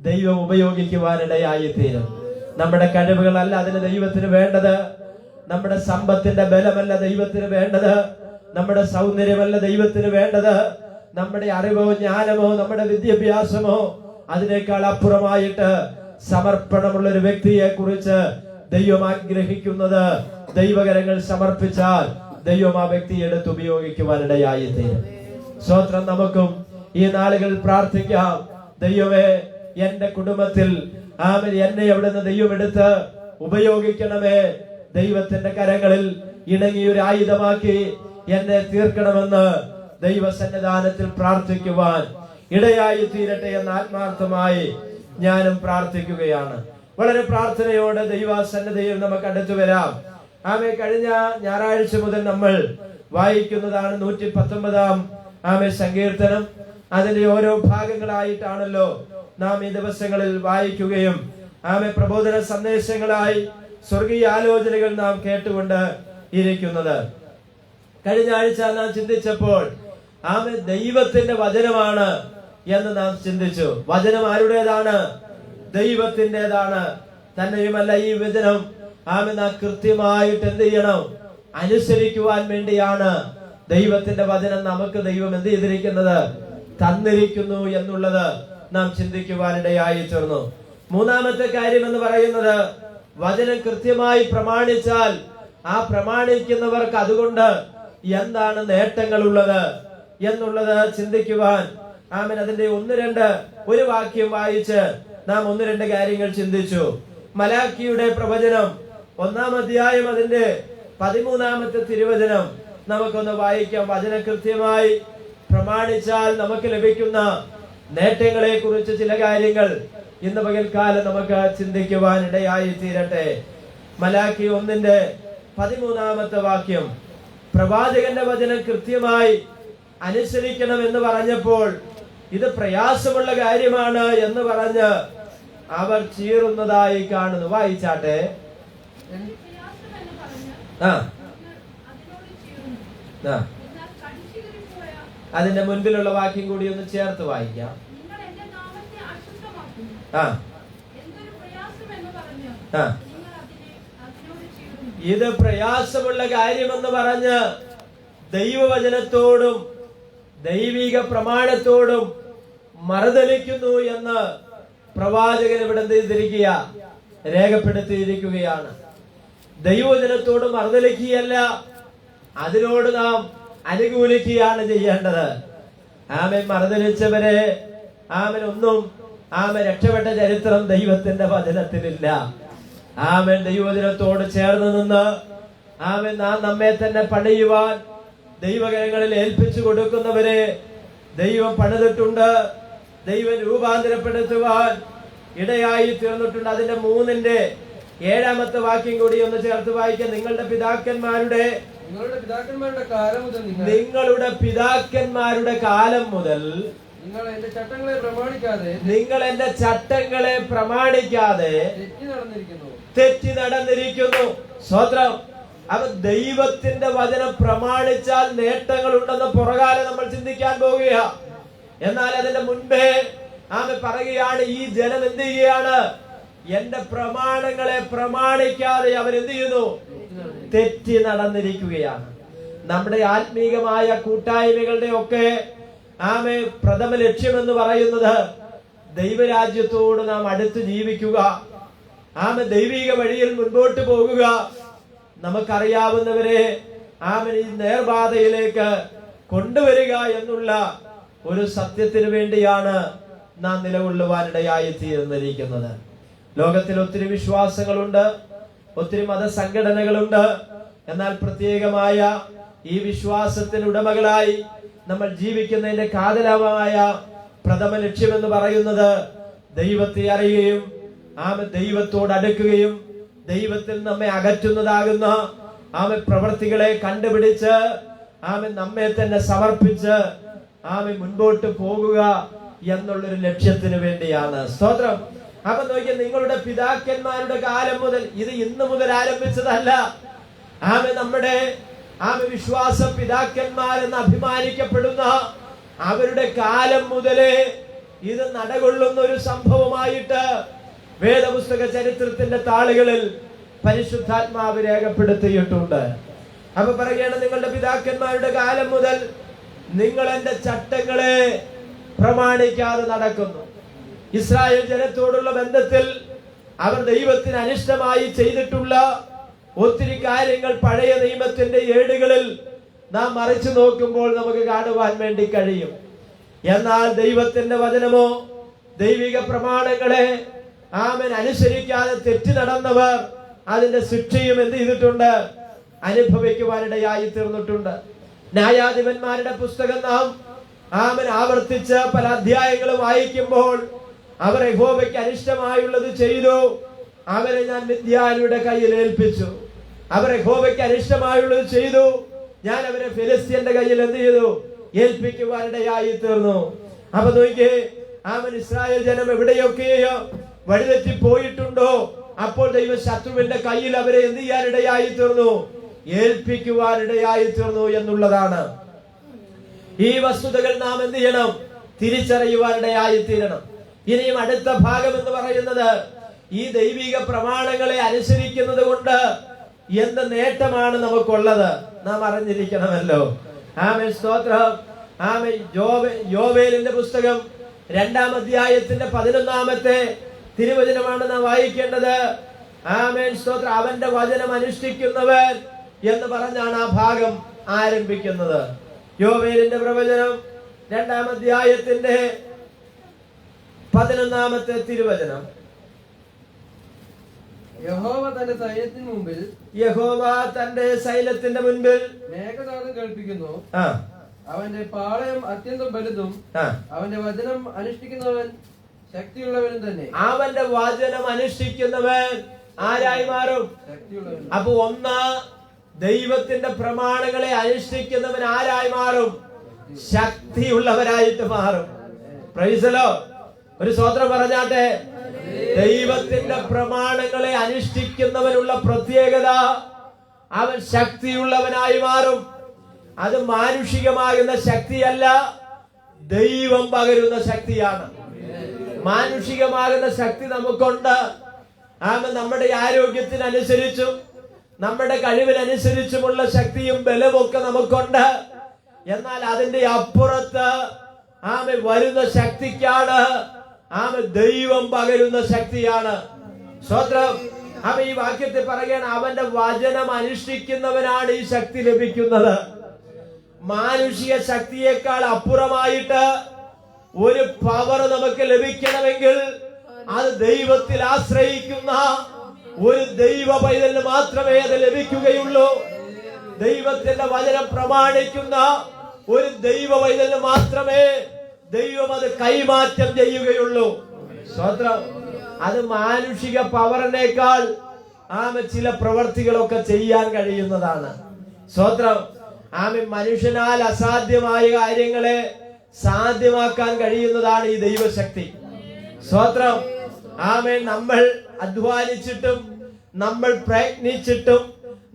ദൈവം ഉപയോഗിക്കുവാനിടയായി തീരും. നമ്മുടെ കഴിവുകളല്ല അതിന് ദൈവത്തിന് വേണ്ടത്. നമ്മുടെ സമ്പത്തിന്റെ ബലമല്ല ദൈവത്തിന് വേണ്ടത്. നമ്മുടെ സൗന്ദര്യമല്ല ദൈവത്തിന് വേണ്ടത്. നമ്മുടെ അറിവോ ജ്ഞാനമോ നമ്മുടെ വിദ്യാഭ്യാസമോ അതിനേക്കാൾ അപ്പുറമായിട്ട് സമർപ്പണമുള്ള ഒരു വ്യക്തിയെ കുറിച്ച് ദൈവം ആഗ്രഹിക്കുന്നത് ദൈവകരങ്ങൾ സമർപ്പിച്ചാൽ ദൈവം ആ വ്യക്തിയെ എടുത്ത് ഉപയോഗിക്കുവാനിടയായി തീരും. സ്തോത്രം. നമുക്കും ഈ നാളുകളിൽ പ്രാർത്ഥിക്കാം. ദൈവമേ, എന്റെ കുടുംബത്തിൽ എന്നെ എവിടുന്ന് ദൈവം എടുത്ത് ഉപയോഗിക്കണമേ. ദൈവത്തിന്റെ കരങ്ങളിൽ ഇണങ്ങിയൊരു ആയുധമാക്കി എന്നെ തീർക്കണമെന്ന് ദൈവസന്നിധാനത്തിൽ പ്രാർത്ഥിക്കുവാൻ ഇടയായി തീരട്ടെ എന്ന് ആത്മാർത്ഥമായി ഞാനും പ്രാർത്ഥിക്കുകയാണ്. വളരെ പ്രാർത്ഥനയോടെ ദൈവസന്നിധിയിൽ നമുക്ക് അടുത്തു വരാം. കഴിഞ്ഞ ഞായറാഴ്ച മുതൽ നമ്മൾ വായിക്കുന്നതാണ് 119 സങ്കീർത്തനം. അതിന്റെ ഓരോ ഭാഗങ്ങളായിട്ടാണല്ലോ നാം ഈ ദിവസങ്ങളിൽ വായിക്കുകയും പ്രബോധന സന്ദേശങ്ങളായി സ്വർഗീയ ആലോചനകൾ നാം കേട്ടുകൊണ്ട് ഇരിക്കുന്നത്. കഴിഞ്ഞ ആഴ്ച നാം ചിന്തിച്ചപ്പോൾ ദൈവത്തിന്റെ വചനമാണ് എന്ന് നാം ചിന്തിച്ചു. വചനം ആരുടേതാണ്? ദൈവത്തിൻ്റെതാണ്. തന്നെയുമല്ല, ഈ വചനം നാം കൃത്യമായിട്ട് എന്ത് ചെയ്യണം? അനുസരിക്കുവാൻ വേണ്ടിയാണ് ദൈവത്തിന്റെ വചനം നമുക്ക് ദൈവം എന്ത് ചെയ്തിരിക്കുന്നത്? തന്നിരിക്കുന്നു എന്നുള്ളത് നാം ചിന്തിക്കുവാനിടയായി തീർന്നു. മൂന്നാമത്തെ കാര്യം എന്ന് പറയുന്നത്, വചനം കൃത്യമായി പ്രമാണിച്ചാൽ ആ പ്രമാണിക്കുന്നവർക്ക് അതുകൊണ്ട് എന്താണ് നേട്ടങ്ങളുള്ളത് എന്നുള്ളത് ചിന്തിക്കുവാൻ അതിന്റെ ഒരു വാക്യം വായിച്ച് നാം 1-2 കാര്യങ്ങൾ ചിന്തിച്ചു. മലാക്കിയുടെ പ്രവചനം 1-ാം അധ്യായം അതിന്റെ 13-ാമത്തെ തിരുവചനം നമുക്കൊന്ന് വായിക്കാം. വചനം കൃത്യമായി പ്രമാണിച്ചാൽ നമുക്ക് ലഭിക്കുന്ന നേട്ടങ്ങളെ കുറിച്ച് ചില കാര്യങ്ങൾ ഇന്ന് പകൽക്കാലം നമുക്ക് ചിന്തിക്കുവാൻ ഇടയായി തീരട്ടെ. മലാക്കി 1-ന്റെ 13-ാമത്തെ വാക്യം, പ്രവാചകന്റെ വചനം കൃത്യമായി അനുസരിക്കണം എന്ന് പറഞ്ഞപ്പോൾ ഇത് പ്രയാസമുള്ള കാര്യമാണ് എന്ന് പറഞ്ഞ് അവർ ചീറുന്നതായി കാണുന്നു. വായിച്ചാട്ടെ. അതിന്റെ മുൻപിലുള്ള വാക്യം കൂടി ഒന്ന് ചേർത്ത് വായിക്കാം. ഇത് പ്രയാസമുള്ള കാര്യമെന്ന് പറഞ്ഞ് ദൈവവചനത്തോടും ദൈവിക പ്രമാണത്തോടും മറുതലിക്കുന്നു എന്ന് പ്രവാചകൻ ഇവിടെ ചെയ്തിരിക്കുക, രേഖപ്പെടുത്തിയിരിക്കുകയാണ്. ദൈവവചനത്തോട് മറുതലിക്കുകയല്ല, അതിനോട് നാം അനുകൂലിക്കുകയാണ് ചെയ്യേണ്ടത്. മറുതലിച്ചവരെ ഒന്നും രക്ഷപ്പെട്ട ചരിത്രം ദൈവത്തിന്റെ വചനത്തിലില്ല. ദൈവവചനത്തോട് ചേർന്ന് നിന്ന് നാം നമ്മെ തന്നെ പണിയുവാൻ ദൈവകരങ്ങളിൽ ഏൽപ്പിച്ചു കൊടുക്കുന്നവരെ ദൈവം പണിതിട്ടുണ്ട്. ദൈവം രൂപാന്തരപ്പെടുത്തുവാൻ ഇടയായി തീർന്നിട്ടുണ്ട്. അതിന്റെ 3-ന്റെ 7-ാമത്തെ വാക്യം കൂടി ഒന്ന് ചേർത്ത് വായിക്കാം. നിങ്ങളുടെ പിതാക്കന്മാരുടെ കാലം മുതൽ നിങ്ങൾ എന്റെ ചട്ടങ്ങളെ പ്രമാണിക്കാതെ തെറ്റി നടന്നിരിക്കുന്നു. സ്തോത്രം. അപ്പൊ ദൈവത്തിന്റെ വചനം പ്രമാണിച്ചാൽ നേട്ടങ്ങൾ ഉണ്ടെന്ന് പുറകാലെ നമ്മൾ ചിന്തിക്കാൻ പോവുക. എന്നാൽ അതിന്റെ മുൻപേ ആമേൻ പറയുകയാണ്, ഈ ജനം എന്ത് ചെയ്യുകയാണ്? എന്റെ പ്രമാണങ്ങളെ പ്രമാണിക്കാതെ അവരെന്ത് ചെയ്യുന്നു? തെറ്റി നടന്നിരിക്കുകയാണ്. നമ്മുടെ ആത്മീകമായ കൂട്ടായ്മകളുടെ ഒക്കെ പ്രഥമ ലക്ഷ്യമെന്ന് പറയുന്നത് ദൈവരാജ്യത്തോട് നാം അടുത്ത് ജീവിക്കുക, ദൈവിക വഴിയിൽ മുൻപോട്ട് പോകുക, നമുക്കറിയാവുന്നവരെ ഈ നേർപാതയിലേക്ക് കൊണ്ടുവരിക എന്നുള്ള ഒരു സത്യത്തിന് വേണ്ടിയാണ് നാം നിലകൊള്ളുവാനിടയായി തീർന്നിരിക്കുന്നത്. ലോകത്തിൽ ഒത്തിരി വിശ്വാസങ്ങളുണ്ട്, ഒത്തിരി മതസംഘടനകളുണ്ട്. എന്നാൽ പ്രത്യേകമായ ഈ വിശ്വാസത്തിന് ഉടമകളായി നമ്മൾ ജീവിക്കുന്നതിന്റെ കാതലമായ പ്രഥമ ലക്ഷ്യമെന്ന് പറയുന്നത് ദൈവത്തെ അറിയുകയും ദൈവത്തോട് അടുക്കുകയും ദൈവത്തിൽ നമ്മെ അകറ്റുന്നതാകുന്ന പ്രവൃത്തികളെ കണ്ടുപിടിച്ച് നമ്മെ തന്നെ സമർപ്പിച്ച് മുൻപോട്ട് പോകുക എന്നുള്ളൊരു ലക്ഷ്യത്തിന് വേണ്ടിയാണ്. സ്തോത്രം. അപ്പൊ നോക്കിയ, നിങ്ങളുടെ പിതാക്കന്മാരുടെ കാലം മുതൽ, ഇത് ഇന്ന് മുതൽ ആരംഭിച്ചതല്ല. നമ്മുടെ വിശ്വാസ പിതാക്കന്മാരെന്ന് അഭിമാനിക്കപ്പെടുന്ന അവരുടെ കാലം മുതലേ ഇത് നടകൊള്ളുന്ന ഒരു സംഭവമായിട്ട് വേദപുസ്തക ചരിത്രത്തിന്റെ താളുകളിൽ പരിശുദ്ധാത്മാവ് രേഖപ്പെടുത്തിയിട്ടുണ്ട്. അപ്പൊ പറയുകയാണ്, നിങ്ങളുടെ പിതാക്കന്മാരുടെ കാലം മുതൽ നിങ്ങൾ എന്റെ ചട്ടങ്ങളെ പ്രമാണിക്കാതെ നടക്കുന്നു. ഇസ്രായേൽ ജനത്തോടുള്ള ബന്ധത്തിൽ അവർ ദൈവത്തിന് അനിഷ്ടമായി ചെയ്തിട്ടുള്ള ഒത്തിരി കാര്യങ്ങൾ പഴയ നിയമത്തിന്റെ ഏടുകളിൽ നാം മറിച്ചു നോക്കുമ്പോൾ നമുക്ക് കാണുവാൻ വേണ്ടി കഴിയും. എന്നാൽ ദൈവത്തിന്റെ വചനമോ ദൈവിക പ്രമാണങ്ങളെ അനുസരിക്കാതെ തെറ്റി നടന്നവർ അതിന്റെ ശിക്ഷയും എന്ത് ചെയ്തിട്ടുണ്ട്? അനുഭവിക്കുവാനിടയായി തീർന്നിട്ടുണ്ട്. ന്യായാധിപന്മാരുടെ പുസ്തകം നാം ആവർത്തിച്ച് പല അധ്യായങ്ങളും വായിക്കുമ്പോൾ അവർ യഹോവയ്ക്ക് അനിഷ്ടമായുള്ളത് ചെയ്തു, അവരെ ഞാൻ മിദ്യാനിയുടെ കയ്യിൽ ഏൽപ്പിച്ചു. അവർ യഹോവയ്ക്ക് അനിഷ്ടമായുള്ളത് ചെയ്തു, ഞാൻ അവരെ ഫിലിസ്ത്യന്റെ കയ്യിൽ എന്ത് ചെയ്തു? ഏൽപ്പിക്കുവാനിടയായി തീർന്നു. അപ്പൊ നോക്കിയേ, ഇസ്രായേൽ ജനം എവിടെയൊക്കെയോ വഴിതെറ്റി പോയിട്ടുണ്ടോ അപ്പോൾ ദൈവ ശത്രുവിന്റെ കയ്യിൽ അവരെ എന്ത് ചെയ്യാനിടയായി തീർന്നു? ഏൽപ്പിക്കുവാനിടയായി തീർന്നു എന്നുള്ളതാണ്. ഈ വസ്തുതകൾ നാം എന്ത് ചെയ്യണം? തിരിച്ചറിയുവാനിടയായി തീരണം. ഇനിയും അടുത്ത ഭാഗം എന്ന് പറയുന്നത്, ഈ ദൈവിക പ്രമാണങ്ങളെ അനുസരിക്കുന്നത് കൊണ്ട് എന്ത് നേട്ടമാണ് നമുക്കുള്ളത് നാം അറിഞ്ഞിരിക്കണമല്ലോ. സ്തോത്രം. യോവേലിന്റെ പുസ്തകം 2-ാം അധ്യായത്തിന്റെ 11-ാമത്തെ തിരുവചനമാണ് നാം വായിക്കേണ്ടത്. സ്തോത്രം. അവന്റെ വചനം അനുഷ്ഠിക്കുന്നവൻ എന്ന് പറഞ്ഞാണ് ആ ഭാഗം ആരംഭിക്കുന്നത്. യോവേലിന്റെ പ്രവചനം 2-ാം അധ്യായത്തിന്റെ 11-ാമത്തെ തിരുവചനം. യഹോവ തന്റെ സൈന്യത്തിന് മുമ്പിൽ, യഹോവ തന്റെ സൈന്യത്തിന്റെ മുൻപിൽ മേഘനാദം കേൾപ്പിക്കുന്നു. അവന്റെ പാളയം അത്യന്തം വലുതും അവന്റെ വചനം അനുഷ്ഠിക്കുന്നവൻ ശക്തിയുള്ളവനും തന്നെ. അവന്റെ വചനം അനുഷ്ഠിക്കുന്നവൻ ആരായി മാറും? അപ്പൊ ഒന്ന്, ദൈവത്തിന്റെ പ്രമാണങ്ങളെ അനുഷ്ഠിക്കുന്നവൻ ആരായി മാറും? ശക്തിയുള്ളവരായിട്ട് മാറും. Price the Lord. ഒരു സ്തോത്രം പറഞ്ഞാട്ടെ. ദൈവത്തിന്റെ പ്രമാണങ്ങളെ അനുഷ്ഠിക്കുന്നവനുള്ള പ്രത്യേകത, അവൻ ശക്തിയുള്ളവനായി മാറും. അത് മാനുഷികമാകുന്ന ശക്തിയല്ല, ദൈവം പകരുന്ന ശക്തിയാണ്. മാനുഷികമാകുന്ന ശക്തി നമുക്കുണ്ട്. നമ്മുടെ ആരോഗ്യത്തിനനുസരിച്ചും നമ്മുടെ കഴിവിനനുസരിച്ചുമുള്ള ശക്തിയും ബലമൊക്കെ നമുക്കുണ്ട്. എന്നാൽ അതിന്റെ അപ്പുറത്ത് വരുന്ന ശക്തിക്കാണ് ദൈവം പകരുന്ന ശക്തിയാണ്. സ്തോത്രം. ഈ വാക്യത്തിൽ പറയുകയാണ്, അവന്റെ വചനം അനുഷ്ഠിക്കുന്നവനാണ് ഈ ശക്തി ലഭിക്കുന്നത്. മാനുഷിക ശക്തിയേക്കാൾ അപ്പുറമായിട്ട് ഒരു പവർ നമുക്ക് ലഭിക്കണമെങ്കിൽ അത് ദൈവത്തിൽ ആശ്രയിക്കുന്ന ഒരു ദൈവ പൈതലിന് മാത്രമേ അത് ലഭിക്കുകയുള്ളൂ. ദൈവത്തിന്റെ വചനം പ്രമാണിക്കുന്ന ഒരു ദൈവ പൈതലിന് മാത്രമേ ദൈവം അത് കൈമാറ്റം ചെയ്യുകയുള്ളൂ. സ്തോത്രം. അത് മാനുഷിക പവറിനേക്കാൾ ചില പ്രവർത്തികളൊക്കെ ചെയ്യാൻ കഴിയുന്നതാണ്. സ്തോത്രം. മനുഷ്യനാൽ അസാധ്യമായ കാര്യങ്ങളെ സാധ്യമാക്കാൻ കഴിയുന്നതാണ് ഈ ദൈവശക്തി. സ്തോത്രം. നമ്മൾ അധ്വാനിച്ചിട്ടും നമ്മൾ പ്രയത്നിച്ചിട്ടും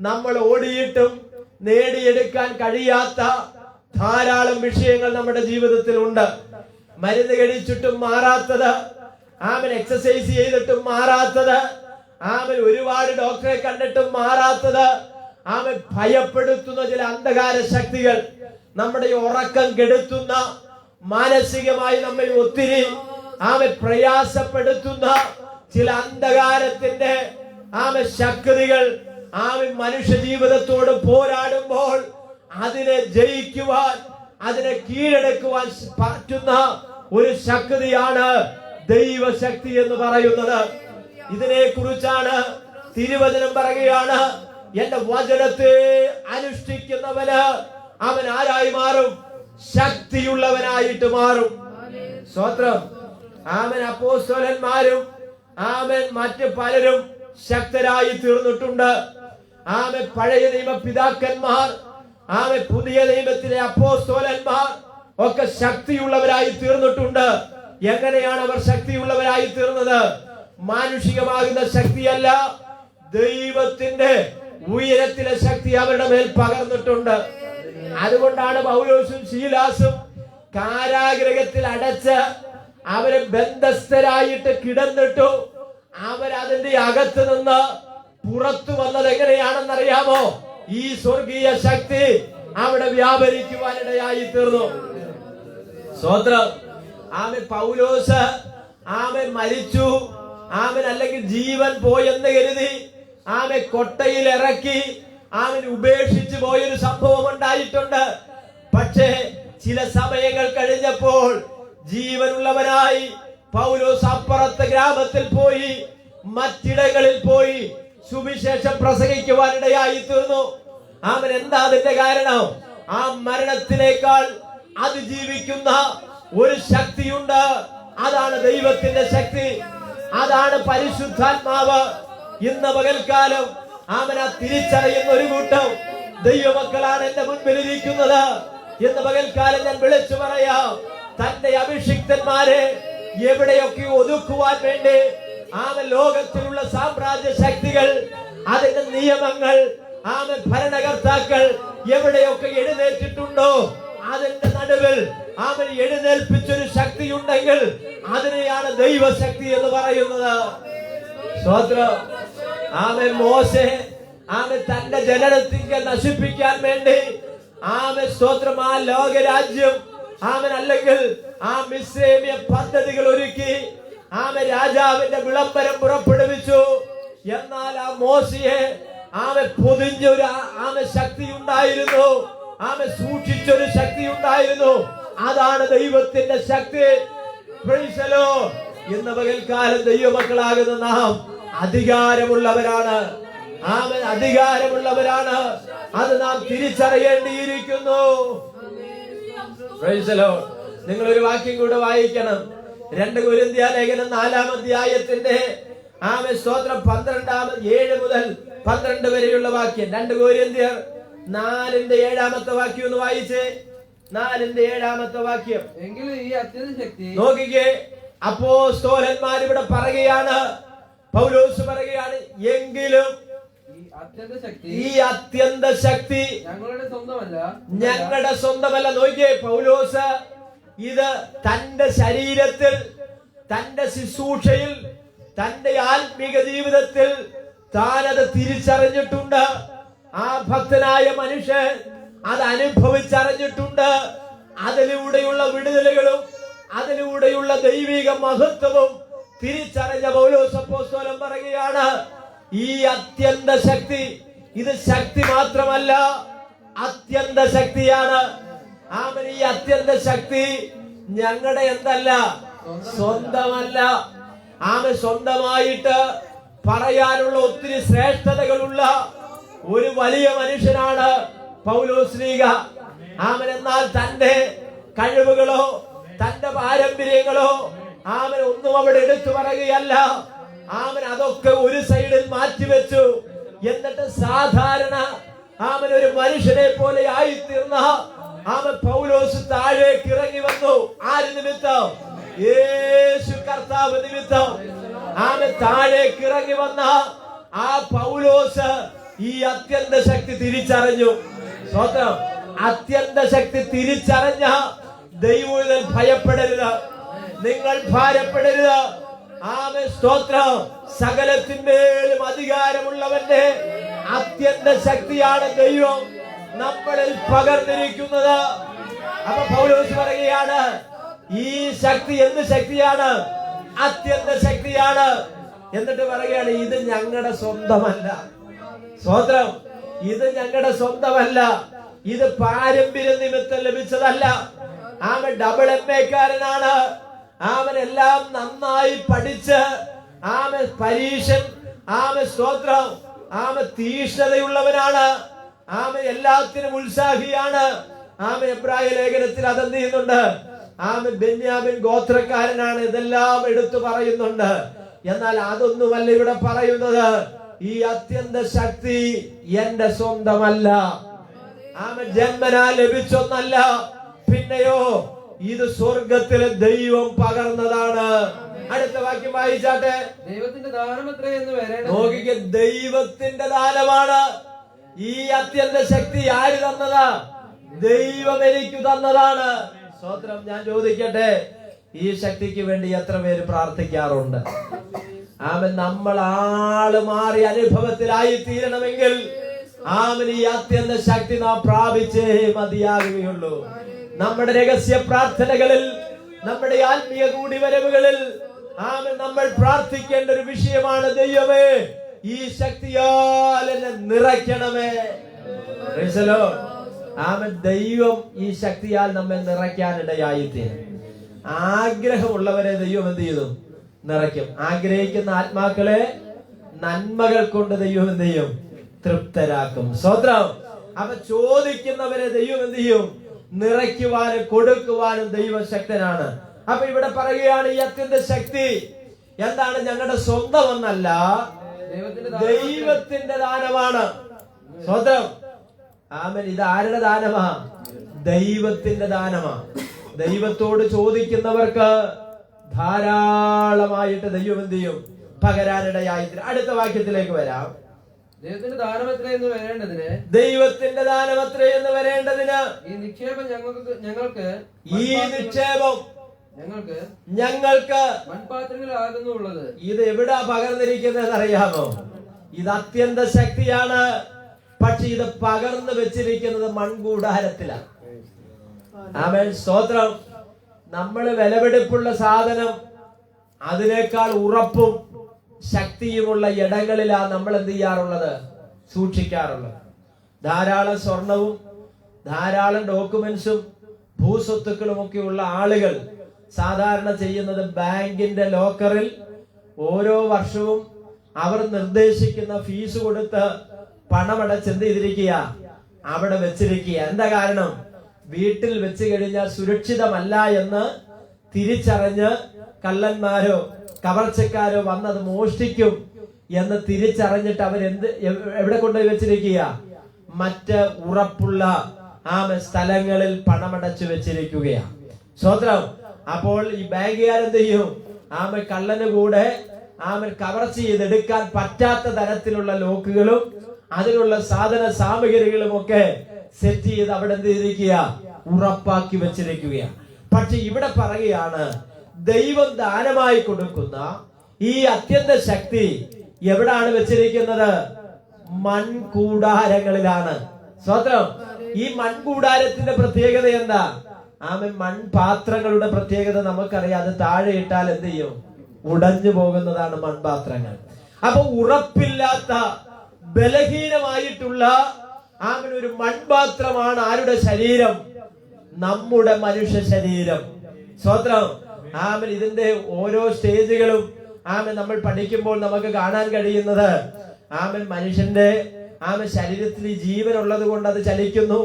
നമ്മൾ ഓടിയിട്ടും നേടിയെടുക്കാൻ കഴിയാത്ത ധാരാളം വിഷയങ്ങൾ നമ്മുടെ ജീവിതത്തിൽ ഉണ്ട്. മരുന്ന് കഴിച്ചിട്ടും മാറാത്തത്, ആമൻ എക്സസൈസ് ചെയ്തിട്ടും മാറാത്തത്, ആമൻ ഒരുപാട് ഡോക്ടറെ കണ്ടിട്ടും മാറാത്തത്, ആമൻ ഭയപ്പെടുത്തുന്ന ചില അന്ധകാര ശക്തികൾ, നമ്മുടെ ഉറക്കം കെടുത്തുന്ന, മാനസികമായി നമ്മെ ഒത്തിരി ആമൻ പ്രയാസപ്പെടുത്തുന്ന ചില അന്ധകാരത്തിന്റെ ആമൻ ശക്തികൾ ആമൻ മനുഷ്യ ജീവിതത്തോട് പോരാടുമ്പോൾ അതിനെ ജയിക്കുവാൻ, അതിനെ കീഴടക്കുവാൻ പറ്റുന്ന ഒരു ശക്തിയാണ് ദൈവശക്തി എന്ന് പറയുന്നത്. ഇതിനെ കുറിച്ചാണ് തിരുവചനം പറയുകയാണ്, എന്റെ വചനത്തെ അനുഷ്ഠിക്കുന്നവന് അവൻ ആരായി മാറും? ശക്തിയുള്ളവനായിട്ട് മാറും. സ്തോത്രം. ആമൻ അപ്പോസ്തലന്മാരും ആമൻ മറ്റ് പലരും ശക്തരായി തീർന്നിട്ടുണ്ട്. ആമൻ പഴയ നിയമ പിതാക്കന്മാർ, ആമൻ പുതിയ നിയമത്തിലെ അപ്പോസ്തലന്മാർ ഒക്കെ ശക്തിയുള്ളവരായി തീർന്നിട്ടുണ്ട്. എങ്ങനെയാണ് അവർ ശക്തിയുള്ളവരായി തീർന്നത്? മാനുഷികമാകുന്ന ശക്തിയല്ല, ദൈവത്തിന്റെ ഉയരത്തിലെ ശക്തി അവരുടെ മേൽ പകർന്നിട്ടുണ്ട്. അതുകൊണ്ടാണ് പൗലോസും ശീലാസും കാരാഗ്രഹത്തിൽ അടച്ച് അവരെ ബന്ധസ്ഥരായിട്ട് കിടന്നിട്ടു അവരതിന്റെ അകത്ത് നിന്ന് പുറത്തു വന്നത് എങ്ങനെയാണെന്നറിയാമോ? ഈ സ്വർഗീയ ശക്തി അവിടെ വ്യാപരിക്കുവാനിടയായി തീർന്നു. സ്തോത്രം. ആമൻ പൗലോസ് ആമൻ മരിച്ചു, ആമൻ അല്ലെങ്കിൽ ജീവൻ പോയെന്ന് കരുതി ആമൻ കൊട്ടയിൽ ഇറക്കി ആമൻ ഉപേക്ഷിച്ചു പോയൊരു സംഭവം ഉണ്ടായിട്ടുണ്ട്. പക്ഷേ ചില സമയങ്ങൾ കഴിഞ്ഞപ്പോൾ ജീവനുള്ളവനായി പൗലോസ് അപ്പുറത്തെ ഗ്രാമത്തിൽ പോയി, മറ്റിടങ്ങളിൽ പോയി സുവിശേഷം പ്രസംഗിക്കുവാനിടയായി തീർന്നു. ആമൻ എന്താ അതിന്റെ കാരണം? ആ മരണത്തിനേക്കാൾ അതിജീവിക്കുന്ന ഒരു ശക്തിയുണ്ട്. അതാണ് ദൈവത്തിന്റെ ശക്തി, അതാണ് പരിശുദ്ധാത്മാവ്. ഇന്ന് പകൽക്കാലം ആമന തിരിച്ചറിയുന്ന ഒരു കൂട്ടം ദൈവമക്കളാണ് എന്റെ മുൻപിൽ ഇരിക്കുന്നത്. ഇന്ന് പകൽക്കാലം ഞാൻ വിളിച്ചു പറയാം, തന്റെ അഭിഷിക്തന്മാരെ എവിടെയൊക്കെ ഒതുക്കുവാൻ വേണ്ടി ആമൻ ലോകത്തിലുള്ള സാമ്രാജ്യ ശക്തികൾ, അതിന്റെ നിയമങ്ങൾ, ആമൻ ഭരണകർത്താക്കൾ എവിടെയൊക്കെ എഴുന്നേറ്റിട്ടുണ്ടോ അതിന്റെ നടുവിൽ ആമൻ എഴുന്നേൽപ്പിച്ചൊരു ശക്തി ഉണ്ടെങ്കിൽ അതിനെയാണ് ദൈവശക്തി എന്ന് പറയുന്നത്. സ്തോത്രം. ആമൻ മോശെ ആമൻ തന്റെ ജനനത്തിങ്കൽ നശിപ്പിക്കാൻ വേണ്ടി ആമൻ സ്തോത്രം ആ ലോകരാജ്യം ആമൻ അല്ലെങ്കിൽ ആ മിസ്രൈമ്യ പദ്ധതികൾ ഒരുക്കി ആമൻ രാജാവിന്റെ വിളംബരം പുറപ്പെടുവിച്ചു. എന്നാൽ ആ മോശയെ ആമൻ പൊതിഞ്ഞൊരു ആമൻ ശക്തി ഉണ്ടായിരുന്നു, ആമൻ സൂക്ഷിച്ചൊരു ശക്തി ഉണ്ടായിരുന്നു. അതാണ് ദൈവത്തിന്റെ ശക്തി. Price the Lord. ഇന്ന് പകൽക്കാലം ദൈവമക്കളാകുന്ന നാം അധികാരമുള്ളവരാണ്. ആമൻ അധികാരമുള്ളവരാണ്. അത് നാം തിരിച്ചറിയേണ്ടിയിരിക്കുന്നു. Price the Lord. നിങ്ങൾ ഒരു വാക്യം കൂടെ വായിക്കണം. 2 കൊരിന്ത്യർ ലേഖനം 4-ാം അധ്യായത്തിന്റെ ആമൻ സ്തോത്രം 7 മുതൽ 12 വരെയുള്ള വാക്യം. 2 കൊരിന്ത്യർ 4:7 വാക്യം ഒന്ന് വായിച്ചേ. 4:7 വാക്യം. എങ്കിലും ഈ അത്യന്ത ശക്തി നോക്കിക്കേ, അപ്പോസ്തലന്മാർ ഇവിടെ പറയുകയാണ്, പൗലോസ് പറയുകയാണ്, എങ്കിലും ഈ അത്യന്ത ശക്തി ഞങ്ങളുടെ സ്വന്തമല്ല. നോക്കിയേ, പൗലോസ് ഇത് തന്റെ ശരീരത്തിൽ, തന്റെ ശുശ്രൂഷയിൽ, തന്റെ ആത്മീക ജീവിതത്തിൽ താനത് തിരിച്ചറിഞ്ഞിട്ടുണ്ട്. ആ ഭക്തനായ മനുഷ്യൻ അത് അനുഭവിച്ചറിഞ്ഞിട്ടുണ്ട്. അതിലൂടെയുള്ള വിടുതലുകളും അതിലൂടെയുള്ള ദൈവിക മഹത്വവും തിരിച്ചറിഞ്ഞ പൗലോസ് അപ്പോസ്തലൻ പറയുകയാണ്, ഈ അത്യന്ത ശക്തി ഇത് ശക്തി മാത്രമല്ല, അത്യന്ത ശക്തിയാണ്. ആമൻ ഈ അത്യന്ത ശക്തി ഞങ്ങളുടെ എന്തല്ല, സ്വന്തമല്ല. ആമൻ സ്വന്തമായിട്ട് പറയാനുള്ള ഒത്തിരി ശ്രേഷ്ഠതകളുള്ള ഒരു വലിയ മനുഷ്യനാണ് പൗലോസ് ശ്ലീഹ. ആമൻ എന്നാൽ തന്റെ കഴിവുകളോ തന്റെ പാരമ്പര്യങ്ങളോ ആമൻ ഒന്നും അവിടെ എടുത്തു പറയുകയല്ല. ആമൻ അതൊക്കെ ഒരു സൈഡിൽ മാറ്റിവെച്ചു. എന്നിട്ട് സാധാരണ ആമൻ ഒരു മനുഷ്യനെ പോലെ ആയിത്തീർന്ന ആമൻ പൗലോസ് താഴേക്ക് ഇറങ്ങി വന്നു. ആര് നിമിത്തം? യേശു കർത്താവ് നിമിത്തം. ആമൻ താഴേക്ക് ഇറങ്ങി വന്ന ആ പൗലോസ് ഈ അത്യന്ത ശക്തി തിരിച്ചറിഞ്ഞു. സ്വന്തം അത്യന്ത ശക്തി തിരിച്ചറിഞ്ഞ ദൈവത്തിൽ ഭയപ്പെടരുത്, നിങ്ങൾ ഭാരപ്പെടരുത്. ആമേൻ, സ്തോത്രം. സകലത്തിന്മേലും അധികാരമുള്ളവന്റെ അത്യന്ത ശക്തിയാണ് ദൈവം നമ്മളിൽ പകർന്നിരിക്കുന്നത്. അപ്പൊ പൗലോസ് പറയുകയാണ്, ഈ ശക്തി എന്ത് ശക്തിയാണ്? അത്യന്ത ശക്തിയാണ്. എന്നിട്ട് പറയുകയാണ്, ഇത് ഞങ്ങളുടെ സ്വന്തമല്ല. സ്തോത്രം. ഇത് ഞങ്ങളുടെ സ്വന്തമല്ല, ഇത് പാരമ്പര്യ നിമിത്തം ലഭിച്ചതല്ല. അവൻ ഡബിൾ MA കാരനാണ്. അവൻ എല്ലാം നന്നായി പഠിച്ച് അവൻ പരീക്ഷൻ, അവൻ സ്തോത്രം, അവൻ തീഷ്ണതയുള്ളവനാണ്. അവൻ എല്ലാത്തിനും ഉത്സാഹിയാണ്. അവൻ എബ്രായ ലേഖനത്തിൽ അതെന്ത് ചെയ്യുന്നുണ്ട്? അവൻ ബെന്യാമിൻ ഗോത്രക്കാരനാണ്. ഇതെല്ലാം എടുത്തു പറയുന്നുണ്ട്. എന്നാൽ അതൊന്നുമല്ല ഇവിടെ പറയുന്നത്. ഈ അത്യന്ത ശക്തി എന്റെ സ്വന്തമല്ല, അവൻ ജന്മനാ ലഭിച്ചൊന്നല്ല, പിന്നെയോ ഇത് സ്വർഗത്തിലെ ദൈവം പകർന്നതാണ്. അടുത്ത വാക്യം വായിച്ചാട്ടെ. ദൈവത്തിന്റെ ദാനം എത്രയെന്ന് വരേണ്ടതിന്. നോക്കിക്കേ, ദൈവത്തിന്റെ ദാനമാണ് ഈ അത്യന്ത ശക്തി. ആര് തന്നതാ? ദൈവം എനിക്ക് തന്നതാണ്. സ്തോത്രം. ഞാൻ ചോദിക്കട്ടെ, ഈ ശക്തിക്ക് വേണ്ടി എത്ര പേര് പ്രാർത്ഥിക്കാറുണ്ട്? ആമൻ, നമ്മൾ ആള് മാറി അനുഭവത്തിലായി തീരണമെങ്കിൽ ആമൻ ഈ അത്യന്ത ശക്തി നാം പ്രാപിച്ചേ മതിയാകുകയുള്ളൂ. നമ്മുടെ രഹസ്യ പ്രാർത്ഥനകളിൽ, നമ്മുടെ ആത്മീയ കൂടിവരവുകളിൽ ആമൻ നമ്മൾ പ്രാർത്ഥിക്കേണ്ട ഒരു വിഷയമാണ്, ദൈവമേ ഈ ശക്തിയാൽ എന്നെ നിറയ്ക്കണമേ. ആമൻ, ദൈവം ഈ ശക്തിയാൽ നമ്മെ നിറയ്ക്കാനിടയായിത്തീരും. ആഗ്രഹമുള്ളവരെ ദൈവം എന്ത് ചെയ്തു? നിറയ്ക്കും. ആഗ്രഹിക്കുന്ന ആത്മാക്കളെ നന്മകൾ കൊണ്ട് ദൈവം എന്ത് ചെയ്യും? തൃപ്തരാക്കും. സ്തോത്രം. അപ്പൊ ചോദിക്കുന്നവരെ ദൈവം എന്ത് ചെയ്യും? നിറയ്ക്കുവാനും കൊടുക്കുവാനും ദൈവം ശക്തനാണ്. അപ്പൊ ഇവിടെ പറയുകയാണ്, ഈ അത്യന്ത ശക്തി എന്താണ്? ഞങ്ങളുടെ സ്വന്തമെന്നല്ല, ദൈവത്തിന്റെ ദാനമാണ്. സ്തോത്രം. ആമേൻ. ഇത് ആരുടെ ദാനമാ? ദൈവത്തിന്റെ ദാനമാ. ദൈവത്തോട് ചോദിക്കുന്നവർക്ക് ധാരാളമായിട്ട് ദൈവം എന്ത് ചെയ്യും? പകരാനിടയായി. അടുത്ത വാക്യത്തിലേക്ക് വരാം. ദൈവത്തിന്റെ ദാനം എത്രയെന്ന് വരേണ്ടതിന്. ദൈവത്തിന്റെ ദാനം എത്രയെന്ന് വരേണ്ടതിന്. ഈ നിക്ഷേപം ഞങ്ങൾക്ക് മൺപാത്രങ്ങളാകുന്നു ഉള്ളത്. ഇത് എവിടാ പകർന്നിരിക്കുന്നത് അറിയാമോ? ഇത് അത്യന്ത ശക്തിയാണ്. പക്ഷെ ഇത് പകർന്നു വെച്ചിരിക്കുന്നത് മൺകൂടാരത്തിലാണ്. ആമേൻ. സ്തോത്രം. നമ്മൾ വിലപിടിപ്പുള്ള സാധനം അതിനേക്കാൾ ഉറപ്പും ശക്തിയുമുള്ള ഇടങ്ങളിലാണ് നമ്മൾ എന്ത് ചെയ്യാറുള്ളത്? സൂക്ഷിക്കാറുള്ളത്. ധാരാളം സ്വർണവും ധാരാളം ഡോക്യുമെന്റ്സും ഭൂസ്വത്തുക്കളും ഒക്കെ ഉള്ള ആളുകൾ സാധാരണ ചെയ്യുന്നത് ബാങ്കിന്റെ ലോക്കറിൽ ഓരോ വർഷവും അവർ നിർദ്ദേശിക്കുന്ന ഫീസ് കൊടുത്ത് പണമടച്ച് എന്ത് ചെയ്തിരിക്കുക? അവിടെ വെച്ചിരിക്കുക. എന്താ കാരണം? വീട്ടിൽ വെച്ച് കഴിഞ്ഞാൽ സുരക്ഷിതമല്ല എന്ന് തിരിച്ചറിഞ്ഞ് കള്ളന്മാരോ കവർച്ചക്കാരോ വന്നത് മോഷ്ടിക്കും എന്ന് തിരിച്ചറിഞ്ഞിട്ട് അവരെന്ത് എവിടെ കൊണ്ടുപോയി വെച്ചിരിക്കുക? മറ്റ് ഉറപ്പുള്ള സ്ഥലങ്ങളിൽ പണമടച്ചു വെച്ചിരിക്കുകയാണ്. സ്തോത്രം. അപ്പോൾ ഈ ബാങ്കുകാരെന്ത് ചെയ്യും? കള്ളന് കൂടെ കവർച്ച ചെയ്തെടുക്കാൻ പറ്റാത്ത തരത്തിലുള്ള ലോക്കുകളും അതിനുള്ള സാധന സാമഗ്രികളും ഒക്കെ സെറ്റ് ചെയ്ത് അവിടെ എന്ത് ചെയ്തിരിക്കുക? ഉറപ്പാക്കി വെച്ചിരിക്കുകയാണ്. പക്ഷെ ഇവിടെ പറയുകയാണ്, ദൈവം ദാനമായി കൊടുക്കുന്ന ഈ അത്യന്ത ശക്തി എവിടാണ് വെച്ചിരിക്കുന്നത്? മൺകൂടാരങ്ങളിലാണ്. സ്തോത്രം. ഈ മൺകൂടാരത്തിന്റെ പ്രത്യേകത എന്താ? മൺപാത്രങ്ങളുടെ പ്രത്യേകത നമുക്കറിയാം. അത് താഴെ ഇട്ടാൽ എന്ത് ചെയ്യും? ഉടഞ്ഞു പോകുന്നതാണ് മൺപാത്രങ്ങൾ. അപ്പൊ ഉറപ്പില്ലാത്ത ബലഹീനമായിട്ടുള്ള ഒരു മൺപാത്രമാണ് ആരുടെ ശരീരം? നമ്മുടെ മനുഷ്യ ശരീരം. സ്തോത്രം. ഇതിന്റെ ഓരോ സ്റ്റേജുകളും നമ്മൾ പഠിക്കുമ്പോൾ നമുക്ക് കാണാൻ കഴിയുന്നത് മനുഷ്യന്റെ ശരീരത്തിൽ ജീവൻ ഉള്ളത് കൊണ്ട് അത് ചലിക്കുന്നു,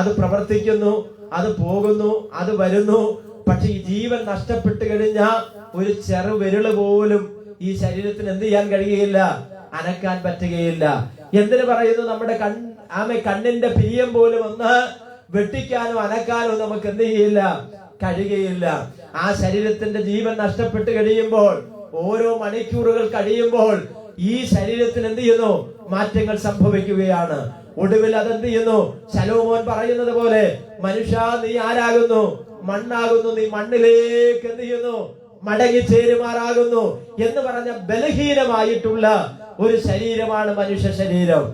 അത് പ്രവർത്തിക്കുന്നു, അത് പോകുന്നു, അത് വരുന്നു. പക്ഷെ ഈ ജീവൻ നഷ്ടപ്പെട്ടു കഴിഞ്ഞാൽ ഒരു ചെറു വിരല് പോലും ഈ ശരീരത്തിന് എന്ത് ചെയ്യാൻ കഴിയുകയില്ല? അനക്കാൻ പറ്റുകയില്ല. എന്തിനു പറയുന്നു? നമ്മുടെ കണ്ണിന്റെ പിരിയം പോലും ഒന്ന് വെട്ടിക്കാനോ അനക്കാനോ നമുക്ക് എന്ത് ചെയ്യില്ല? കഴിയുകയില്ല. ആ ശരീരത്തിന്റെ ജീവൻ നഷ്ടപ്പെട്ട് കഴിയുമ്പോൾ, ഓരോ മണിക്കൂറുകൾ കഴിയുമ്പോൾ ഈ ശരീരത്തിന് എന്ത് ചെയ്യുന്നു? മാറ്റങ്ങൾ സംഭവിക്കുകയാണ്. ഒടുവിൽ അതെന്ത് ചെയ്യുന്നു? ശലോമോൻ പറയുന്നത് പോലെ, മനുഷ്യ നീ ആരാകുന്നു? മണ്ണാകുന്നു, നീ മണ്ണിലേക്ക് എന്ത് ചെയ്യുന്നു, മടങ്ങി ചേരുമാറാകുന്നു എന്ന് പറഞ്ഞ ബലഹീനമായിട്ടുള്ള ഒരു ശരീരമാണ് മനുഷ്യ ശരീരം.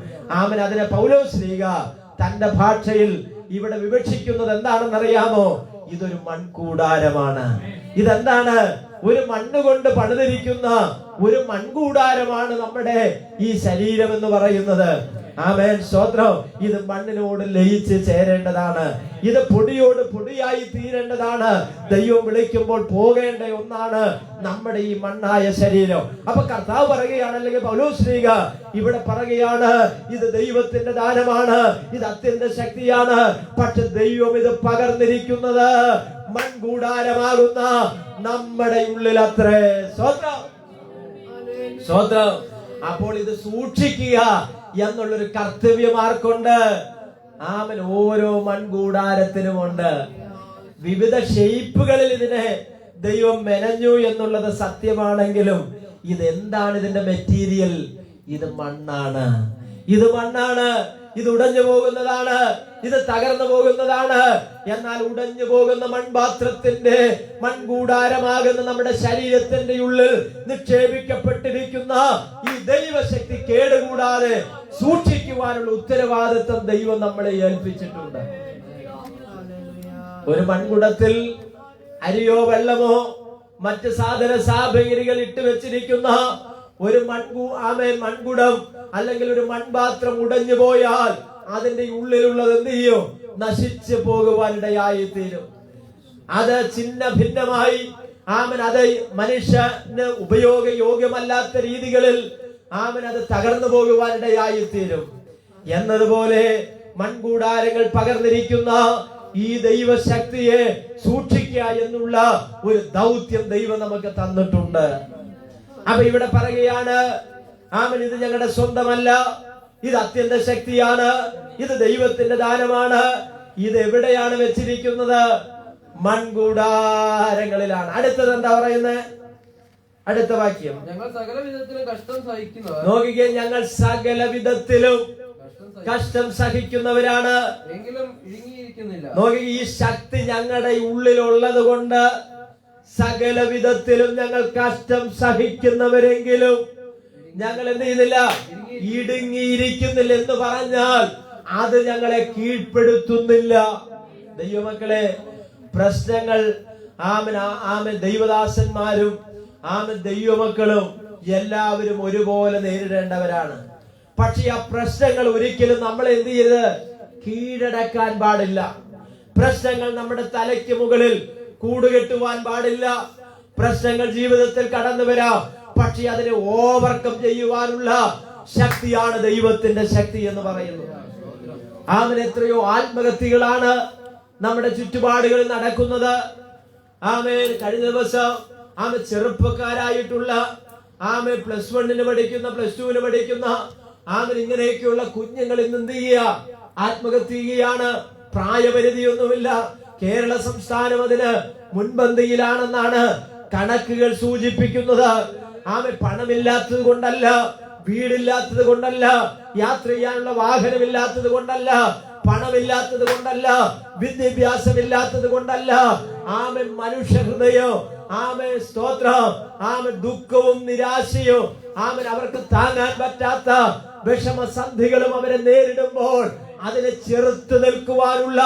ആമൻ. അതിനെ പൗലോസ്ലീഹ തന്റെ ഭാഷയിൽ ഇവിടെ വിവക്ഷിക്കുന്നത് എന്താണെന്നറിയാമോ? ഇതൊരു മൺകൂടാരമാണ്. ഇതെന്താണ്? ഒരു മണ്ണുകൊണ്ട് പണിതിരിക്കുന്ന ഒരു മൺകൂടാരമാണ് നമ്മുടെ ഈ ശരീരം എന്ന് പറയുന്നത്. ആമേൻ, സ്തോത്രം. ഇത് മണ്ണിനോട് ലയിച്ച് ചേരേണ്ടതാണ്. ഇത് പൊടിയോട് പൊടിയായി തീരേണ്ടതാണ്. ദൈവം വിളിക്കുമ്പോൾ പോകേണ്ട ഒന്നാണ് നമ്മുടെ ഈ മണ്ണായ ശരീരം. അപ്പൊ കർത്താവ് പറയുകയാണ്, അല്ലെങ്കിൽ പൗലോസ്ലീഹ ഇവിടെ പറയുകയാണ്, ഇത് ദൈവത്തിന്റെ ദാനമാണ്, ഇത് അത്യന്ത ശക്തിയാണ്. പക്ഷെ ദൈവം ഇത് പകർന്നിരിക്കുന്നത് മൺകൂടാരമാകുന്ന നമ്മുടെ ഉള്ളിൽ അത്രേ. സ്വന്തം സ്വന്തം. അപ്പോൾ ഇത് സൂക്ഷിക്കുക എന്നുള്ളൊരു കർത്തവ്യം ആർക്കുണ്ട്? ആമൻ. ഓരോ മൺകൂടാരത്തിനുമുണ്ട്. വിവിധ ഷേപ്പുകളിൽ ഇതിനെ ദൈവം മെനഞ്ഞു എന്നുള്ളത് സത്യമാണെങ്കിലും ഇതെന്താണ് ഇതിന്റെ മെറ്റീരിയൽ? ഇത് മണ്ണാണ്. ഇത് മണ്ണാണ്. ഇത് ഉടഞ്ഞു പോകുന്നതാണ്, ഇത് തകർന്നു പോകുന്നതാണ്. എന്നാൽ ഉടഞ്ഞു പോകുന്ന മൺപാത്രത്തിന്റെ മൺകൂടാരമാകുന്ന നമ്മുടെ ശരീരത്തിന്റെ ഉള്ളിൽ നിക്ഷേപിക്കപ്പെട്ടിരിക്കുന്ന ഈ ദൈവശക്തി കേടുകൂടാതെ സൂക്ഷിക്കുവാനുള്ള ഉത്തരവാദിത്വം ദൈവം നമ്മളെ ഏൽപ്പിച്ചിട്ടുണ്ട്. ഒരു മൺകുടത്തിൽ അരിയോ വെള്ളമോ മറ്റ് സാധന സാമഗ്രികൾ ഇട്ട് വെച്ചിരിക്കുന്ന ഒരു മൺകുടം അല്ലെങ്കിൽ ഒരു മൺപാത്രം ഉടഞ്ഞു പോയാൽ അതിന്റെ ഉള്ളിലുള്ളത് എന്ത് ചെയ്യും? നശിച്ചു പോകുവാനിടയായി തീരും. അത് ചിന്ന ഭിന്നമായി അത് മനുഷ്യന് ഉപയോഗയോഗ്യമല്ലാത്ത രീതികളിൽ അത് തകർന്നു പോകുവാനിടയായി തീരും. എന്നതുപോലെ മൺകൂടാരങ്ങൾ പകർന്നിരിക്കുന്ന ഈ ദൈവശക്തിയെ സൂക്ഷിക്കുക എന്നുള്ള ഒരു ദൗത്യം ദൈവം നമുക്ക് തന്നിട്ടുണ്ട്. അപ്പൊ ഇവിടെ പറയുകയാണ്, ഇത് ഞങ്ങളുടെ സ്വന്തമല്ല, ഇത് അത്യന്ത ശക്തിയാണ്, ഇത് ദൈവത്തിന്റെ ദാനമാണ്. ഇത് എവിടെയാണ് വെച്ചിരിക്കുന്നത്? മൺകൂടാരങ്ങളിലാണ്. അടുത്തത് എന്താ പറയുന്നത്? അടുത്ത വാക്യം, ഞങ്ങൾ സകല വിധത്തിലും കഷ്ടം സഹിക്കുന്നവർ. നോക്കിക്കേ, ഞങ്ങൾ സകല വിധത്തിലും കഷ്ടം സഹിക്കുന്നവരാണ്, എങ്കിലും ഇഴുങ്ങിയിരിക്കുന്നില്ല. നോക്കി, ഈ ശക്തി ഞങ്ങളുടെ ഉള്ളിലുള്ളത് കൊണ്ട് സകല വിധത്തിലും ഞങ്ങൾ കഷ്ടം സഹിക്കുന്നവരെങ്കിലും ഞങ്ങൾ എന്ത് ചെയ്യുന്നില്ല? ഇടുങ്ങിയിരിക്കുന്നില്ല. എന്ന് പറഞ്ഞാൽ അത് ഞങ്ങളെ കീഴ്പ്പെടുത്തുന്നില്ല. ദൈവമക്കളെ, പ്രശ്നങ്ങൾ ദൈവദാസന്മാരും ദൈവമക്കളും എല്ലാവരും ഒരുപോലെ നേരിടേണ്ടവരാണ്. പക്ഷെ ആ പ്രശ്നങ്ങൾ ഒരിക്കലും നമ്മളെ എന്ത് ചെയ്യരുത്? കീഴടക്കാൻ പാടില്ല. പ്രശ്നങ്ങൾ നമ്മുടെ തലയ്ക്ക് മുകളിൽ കൂടുകെട്ടുവാൻ പാടില്ല. പ്രശ്നങ്ങൾ ജീവിതത്തിൽ കടന്നു വരാം, പക്ഷെ അതിനെ ഓവർകം ചെയ്യുവാനുള്ള ശക്തിയാണ് ദൈവത്തിന്റെ ശക്തി എന്ന് പറയുന്നത്. എത്രയോ ആത്മഹത്യകളാണ് നമ്മുടെ ചുറ്റുപാടുകളിൽ നടക്കുന്നത്. കഴിഞ്ഞ ദിവസം ചെറുപ്പക്കാരായിട്ടുള്ള +1 പഠിക്കുന്ന +2 പഠിക്കുന്ന ഇങ്ങനെയൊക്കെയുള്ള കുഞ്ഞുങ്ങൾ ഇന്ന് എന്ത് ചെയ്യുക? ആത്മഹത്യ ചെയ്യുകയാണ്. പ്രായപരിധിയൊന്നുമില്ല. കേരള സംസ്ഥാനം അതിന് മുൻപന്തിയിലാണെന്നാണ് കണക്കുകൾ സൂചിപ്പിക്കുന്നത്. പണമില്ലാത്തത് കൊണ്ടല്ല, വീടില്ലാത്തത് കൊണ്ടല്ല, യാത്ര ചെയ്യാനുള്ള വാഹനമില്ലാത്തത് കൊണ്ടല്ല, പണമില്ലാത്തത് കൊണ്ടല്ല, വിദ്യാഭ്യാസമില്ലാത്തത് കൊണ്ടല്ല. മനുഷ്യ ഹൃദയോ സ്തോത്രം, ദുഃഖവും നിരാശയും അവർക്ക് താങ്ങാൻ പറ്റാത്ത വിഷമസന്ധികളും അവരെ നേരിടുമ്പോൾ അതിനെ ചെറുത്തു നിൽക്കുവാനുള്ള,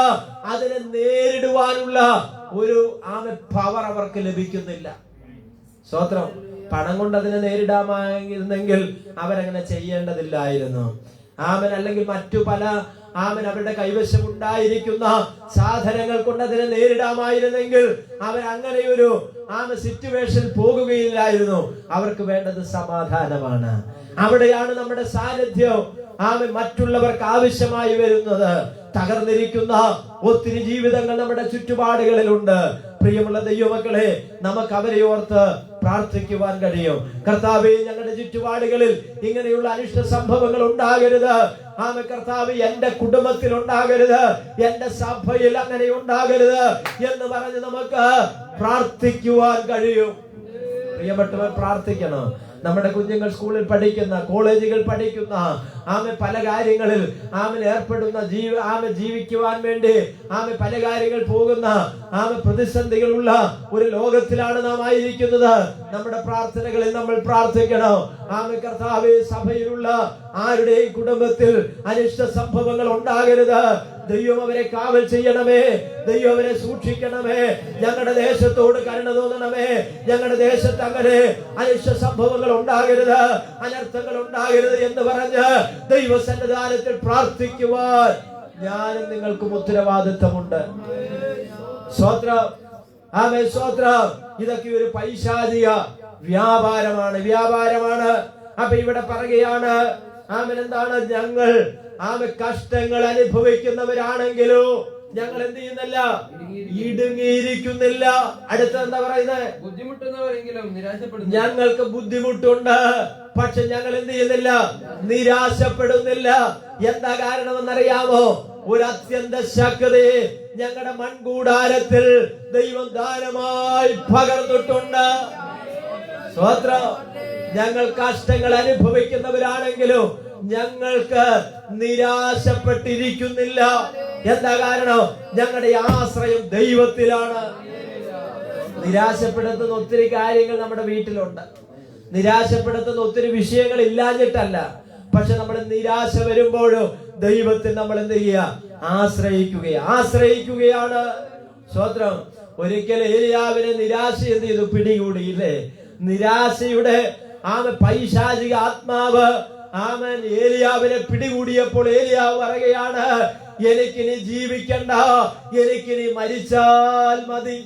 അതിനെ നേരിടുവാനുള്ള ഒരു പവർ അവർക്ക് ലഭിക്കുന്നില്ല. സ്തോത്രം. പണം കൊണ്ട് അതിനെ നേരിടാമായിരുന്നെങ്കിൽ അവരങ്ങനെ ചെയ്യേണ്ടതില്ലായിരുന്നു. അല്ലെങ്കിൽ മറ്റു പല അവരുടെ കൈവശം ഉണ്ടായിരിക്കുന്ന സാധനങ്ങൾ കൊണ്ട് അതിനെ നേരിടാമായിരുന്നെങ്കിൽ അവരങ്ങനെയൊരു സിറ്റുവേഷൻ പോകുകയില്ലായിരുന്നു. അവർക്ക് വേണ്ടത് സമാധാനമാണ്. അവിടെയാണ് നമ്മുടെ സാന്നിധ്യം മറ്റുള്ളവർക്ക് ആവശ്യമായി വരുന്നത്. തകർന്നിരിക്കുന്ന ഒത്തിരി ജീവിതങ്ങൾ നമ്മുടെ ചുറ്റുപാടുകളിലുണ്ട്. പ്രിയമുള്ള ദൈവമക്കളെ, നമുക്ക് അവരെ ഓർത്ത് പ്രാർത്ഥിക്കുവാൻ കഴിയും. കർത്താവേ, ഞങ്ങളുടെ ചുറ്റുപാടുകളിൽ ഇങ്ങനെയുള്ള അനിഷ്ട സംഭവങ്ങൾ ഉണ്ടാകരുത്. കർത്താവ്, എന്റെ കുടുംബത്തിൽ ഉണ്ടാകരുത്, എന്റെ സഭയിൽ അങ്ങനെ ഉണ്ടാകരുത് എന്ന് പറഞ്ഞ് നമുക്ക് പ്രാർത്ഥിക്കുവാൻ കഴിയും. പ്രിയപ്പെട്ടവർ, പ്രാർത്ഥിക്കണം. നമ്മുടെ കുഞ്ഞുങ്ങൾ സ്കൂളിൽ പഠിക്കുന്ന, കോളേജുകൾ പഠിക്കുന്ന, പല കാര്യങ്ങളിൽ ഏർപ്പെടുന്ന, ജീവിക്കുവാൻ വേണ്ടി പല കാര്യങ്ങൾ പോകുന്ന, പ്രതിസന്ധികളുള്ള ഒരു ലോകത്തിലാണ് നാം ആയിരിക്കുന്നത്. നമ്മുടെ പ്രാർത്ഥനകളിൽ നമ്മൾ പ്രാർത്ഥിക്കണം. കർത്താവേ, സഭയിലുള്ള ആരുടെയും കുടുംബത്തിൽ അനിഷ്ട സംഭവങ്ങൾ ഉണ്ടാകരുത്. ദൈവം അവരെ കാവൽ ചെയ്യണമേ. ദൈവം അവരെ സൂക്ഷിക്കണമേ. ഞങ്ങളുടെ ദേശത്തോട് കരുണ തോന്നണമേ. ഞങ്ങളുടെ ദേശത്ത് അങ്ങനെ അനിഷ്ട സംഭവങ്ങൾ ഉണ്ടാകരുത്, അനർത്ഥങ്ങൾ ഉണ്ടാകരുത് എന്ന് പറഞ്ഞ് ദൈവസന്നിധാനത്തിൽ പ്രാർത്ഥിക്കുവാൻ ഞാനും നിങ്ങൾക്കും ഉത്തരവാദിത്തമുണ്ട്. സ്തോത്രം, ആമേൻ, സ്തോത്രം. ഇതൊക്കെ ഒരു പൈശാചിക വ്യാപാരമാണ്. അപ്പൊ ഇവിടെ പറയുകയാണ്, എന്താണ്? ഞങ്ങൾ കഷ്ടങ്ങൾ അനുഭവിക്കുന്നവരാണെങ്കിലോ ഞങ്ങൾ എന്ത് ചെയ്യുന്നില്ല? ഇടുങ്ങിയിരിക്കുന്നില്ല. അടുത്ത എന്താ പറയുന്നത്? ബുദ്ധിമുട്ടുന്നവരെങ്കിലും നിരാശപ്പെടുന്നു. ഞങ്ങൾക്ക് ബുദ്ധിമുട്ടുണ്ട്, പക്ഷെ ഞങ്ങൾ എന്ത് ചെയ്യുന്നില്ല? നിരാശപ്പെടുന്നില്ല. എന്താ കാരണമെന്നറിയാമോ? ഒരു അത്യന്ത ശക്തി ഞങ്ങളുടെ മൺകൂടാരത്തിൽ ദൈവം ദാനമായി പകർന്നിട്ടുണ്ട്. സ്തോത്രം. ഞങ്ങൾ കഷ്ടങ്ങൾ അനുഭവിക്കുന്നവരാണെങ്കിലും ഞങ്ങൾക്ക് നിരാശപ്പെട്ടിരിക്കുന്നില്ല. എന്താ കാരണം? ഞങ്ങളുടെ ആശ്രയം ദൈവത്തിലാണ്. നിരാശപ്പെടുത്തുന്ന ഒത്തിരി കാര്യങ്ങൾ നമ്മുടെ വീട്ടിലുണ്ട്. നിരാശപ്പെടുത്തുന്ന ഒത്തിരി വിഷയങ്ങൾ ഇല്ലാഞ്ഞിട്ടല്ല, പക്ഷെ നമ്മൾ നിരാശ വരുമ്പോഴും ദൈവത്തിൽ നമ്മൾ എന്ത് ചെയ്യുക? ആശ്രയിക്കുകയാണ്. സ്തോത്രം. ഒരിക്കൽ ഏലിയാവിനെ നിരാശ എന്ത് ചെയ്തു? പിടികൂടിയില്ലേ? നിരാശയുടെ പൈശാചിക ആത്മാവ് ഏലിയാവിനെ പിടികൂടിയപ്പോൾ ഏലിയാവ് പറയുകയാണ്, എനിക്കിനി ജീവിക്കണ്ട, എനിക്കിനി മരിച്ചാൽ മതി.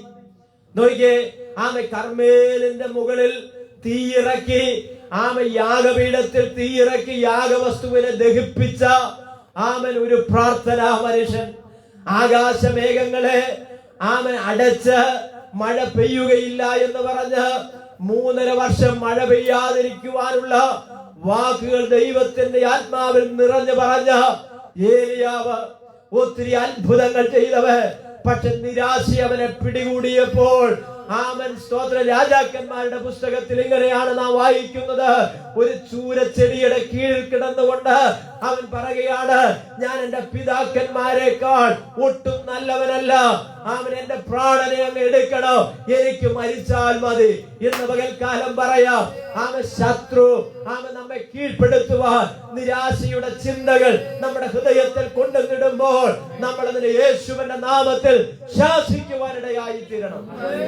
നോക്കിയേ, കർമ്മേലിന്റെ മുകളിൽ തീയിറക്കി, യാഗപീഠത്തിൽ തീയിറക്കി യാഗവസ്തുവിനെ ദഹിപ്പിച്ച ഒരു പ്രാർത്ഥനാ മനുഷ്യൻ. ആകാശമേഘങ്ങളെ അടച്ച് മഴ പെയ്യുകയില്ല എന്ന് പറഞ്ഞ് 3.5 വർഷം മഴ പെയ്യാതിരിക്കുവാനുള്ള വാക്കുകൾ ദൈവത്തിന്റെ ആത്മാവിൽ നിറഞ്ഞു പറഞ്ഞ ഏലിയാവ് ഒത്തിരി അത്ഭുതങ്ങൾ ചെയ്തവൻ. പക്ഷെ നിരാശ അവനെ പിടികൂടിയപ്പോൾ സ്തോത്ര, രാജാക്കന്മാരുടെ പുസ്തകത്തിൽ ഇങ്ങനെയാണ് നാം വായിക്കുന്നത്. ഒരു ചൂരച്ചെടിയുടെ കീഴിൽ കിടന്നുകൊണ്ട് അവൻ പറയുകയാണ്, ഞാൻ എന്റെ പിതാക്കന്മാരെക്കാൾ ഒട്ടും നല്ലവനല്ല. എന്റെ പ്രാണനെ അങ്ങ് എടുക്കണം, എനിക്ക് മരിച്ചാൽ മതി എന്ന് പകൽക്കാലം പറയാം. ശത്രു നമ്മെ കീഴ്പ്പെടുത്തുവാൻ നിരാശയുടെ ചിന്തകൾ നമ്മുടെ ഹൃദയത്തിൽ കൊണ്ടുവന്നിടുമ്പോൾ നമ്മൾ അതിന് യേശുവിന്റെ നാമത്തിൽ ശാസിക്കുവാനിടയായി തീരണം.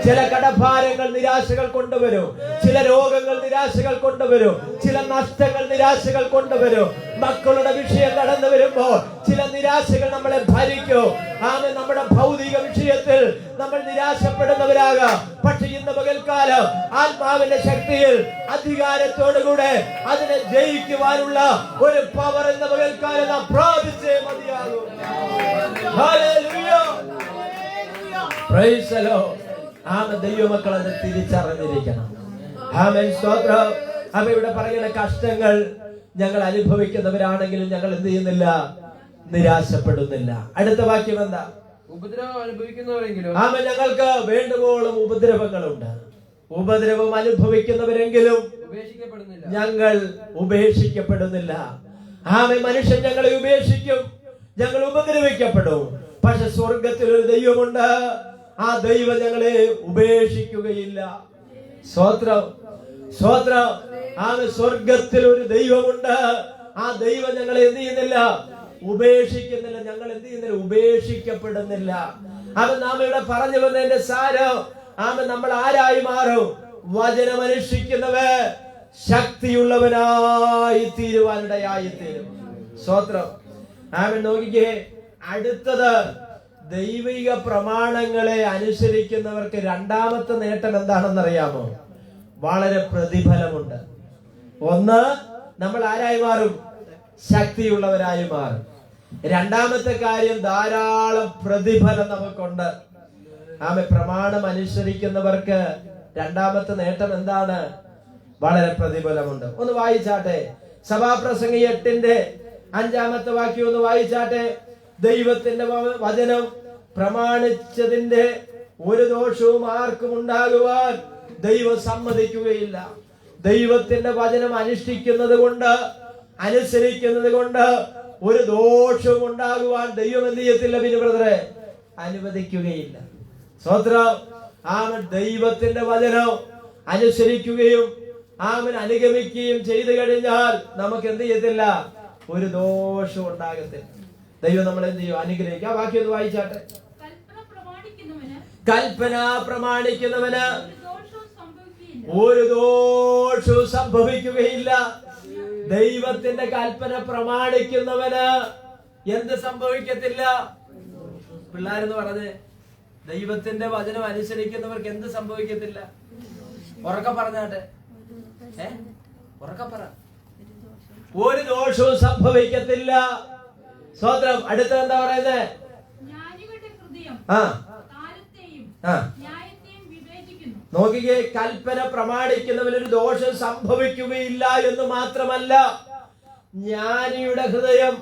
ചില കടഭാരങ്ങൾ നിരാശകൾ കൊണ്ടുവരും, ചില രോഗങ്ങൾ നിരാശകൾ കൊണ്ടുവരും, ചില നഷ്ടങ്ങൾ നിരാശകൾ കൊണ്ടുവരും. മക്കളുടെ വിഷയം കടന്നു വരുമ്പോൾ ചില നിരാശകൾ നമ്മളെ ഭരിക്കും. നമ്മുടെ ഭൗതിക വിഷയത്തിൽ നമ്മൾ നിരാശപ്പെടുന്നവരാകാം. പക്ഷെ ഇന്ന് പകൽക്കാലം ആത്മാവിന്റെ ശക്തിയിൽ അധികാരത്തോടുകൂടെ അതിനെ ജയിക്കുവാനുള്ള ഒരു പവർ എന്ന പകൽക്കാലം നാം പ്രാപിച്ചേ മതിയാകും. Hallelujah, price the Lord. ദൈവമക്കൾ അത് തിരിച്ചറിഞ്ഞിരിക്കണം. ആമേൻ, സ്തോത്രം. അപ്പൊ ഇവിടെ പറയുന്ന കഷ്ടങ്ങൾ ഞങ്ങൾ അനുഭവിക്കുന്നവരാണെങ്കിലും ഞങ്ങൾ എന്ത് ചെയ്യുന്നില്ല? നിരാശപ്പെടുന്നില്ല. അടുത്ത വാക്യം എന്താ? ഉപദ്രവം അനുഭവിക്കുന്നവരെങ്കിലും ഞങ്ങൾക്ക് വേണ്ടുവോളം ഉപദ്രവങ്ങളുണ്ട്. ഉപദ്രവം അനുഭവിക്കുന്നവരെങ്കിലും ഞങ്ങൾ ഉപേക്ഷിക്കപ്പെടുന്നില്ല. മനുഷ്യൻ ഞങ്ങളെ ഉപേക്ഷിക്കും, ഞങ്ങൾ ഉപദ്രവിക്കപ്പെടും. പക്ഷെ സ്വർഗത്തിൽ ഒരു ദൈവമുണ്ട്. ആ ദൈവം ഞങ്ങളെ ഉപേക്ഷിക്കുകയില്ല. സ്തോത്രം, സ്തോത്രം. സ്വർഗത്തിൽ ഒരു ദൈവമുണ്ട്. ആ ദൈവം ഞങ്ങളെ എന്ത് ചെയ്യുന്നില്ല? ഉപേക്ഷിക്കുന്നില്ല. ഞങ്ങൾ എന്ത് ചെയ്യുന്നില്ല? ഉപേക്ഷിക്കപ്പെടുന്നില്ല. നാം ഇവിടെ പറഞ്ഞു വന്നതിന്റെ സാരം നമ്മൾ ആരായി മാറും? വചനമനുഷ്ഠിക്കുന്നവൻ ശക്തിയുള്ളവനായി തീരുവാനിടയായി തീരും. സ്തോത്രം. നോക്കിക്കേ, അടുത്തത് ദൈവിക പ്രമാണങ്ങളെ അനുസരിക്കുന്നവർക്ക് രണ്ടാമത്തെ നേട്ടം എന്താണെന്നറിയാമോ? വളരെ പ്രതിഫലമുണ്ട്. ഒന്ന്, നമ്മൾ ആരായി മാറും? ശക്തിയുള്ളവരായി മാറും. രണ്ടാമത്തെ കാര്യം, ധാരാളം പ്രതിഫലം നമുക്കുണ്ട്. പ്രമാണം അനുസരിക്കുന്നവർക്ക് രണ്ടാമത്തെ നേട്ടം എന്താണ്? വളരെ പ്രതിഫലമുണ്ട്. ഒന്ന് വായിച്ചാട്ടെ, സഭാപ്രസംഗി 8:5 വാക്യം ഒന്ന് വായിച്ചാട്ടെ. ദൈവത്തിന്റെ വചനം പ്രമാണിച്ചതിന്റെ ഒരു ദോഷവും ആർക്കും ഉണ്ടാകുവാൻ ദൈവം സമ്മതിക്കുകയില്ല. ദൈവത്തിന്റെ വചനം അനുഷ്ഠിക്കുന്നത് കൊണ്ട്, അനുസരിക്കുന്നത് കൊണ്ട് ഒരു ദോഷവും ഉണ്ടാകുവാൻ ദൈവം എന്ത് ചെയ്യത്തില്ല? പിന്നെ ബ്രദറെ, അനുവദിക്കുകയില്ല. സ്വത്രം. ആമൻ ദൈവത്തിന്റെ വചനം അനുസരിക്കുകയും ആമൻ അനുഗമിക്കുകയും ചെയ്തു കഴിഞ്ഞാൽ നമുക്ക് എന്ത് ചെയ്യത്തില്ല? ഒരു ദോഷവും ഉണ്ടാകത്തില്ല. ദൈവം നമ്മൾ എന്ത് ചെയ്യും? അനുഗ്രഹിക്കുക. ആ വാക്യം ഒന്ന് വായിച്ചാട്ടെ. കൽപ്പന പ്രമാണിക്കുന്നവന് ഒരു ദോഷവും സംഭവിക്കുകയില്ല. ദൈവത്തിന്റെ കൽപ്പന പ്രമാണിക്കുന്നവന് എന്ത് സംഭവിക്കത്തില്ല? പിള്ളേരെന്ന് പറഞ്ഞ് ദൈവത്തിന്റെ വചനം അനുസരിക്കുന്നവർക്ക് എന്ത് സംഭവിക്കത്തില്ല? ഉറക്കെ പറഞ്ഞാട്ടെ. ഉറക്കെ പറ. ഒരു ദോഷവും സംഭവിക്കത്തില്ല. സ്വതന്ത്രം. അടുത്ത എന്താ പറയുന്നത്? നോക്കിക്കേ, കൽപ്പന പ്രമാണിക്കുന്നവനൊരു ദോഷം സംഭവിക്കുകയില്ല എന്ന് മാത്രമല്ല, ജ്ഞാനിയുടെ ഹൃദയം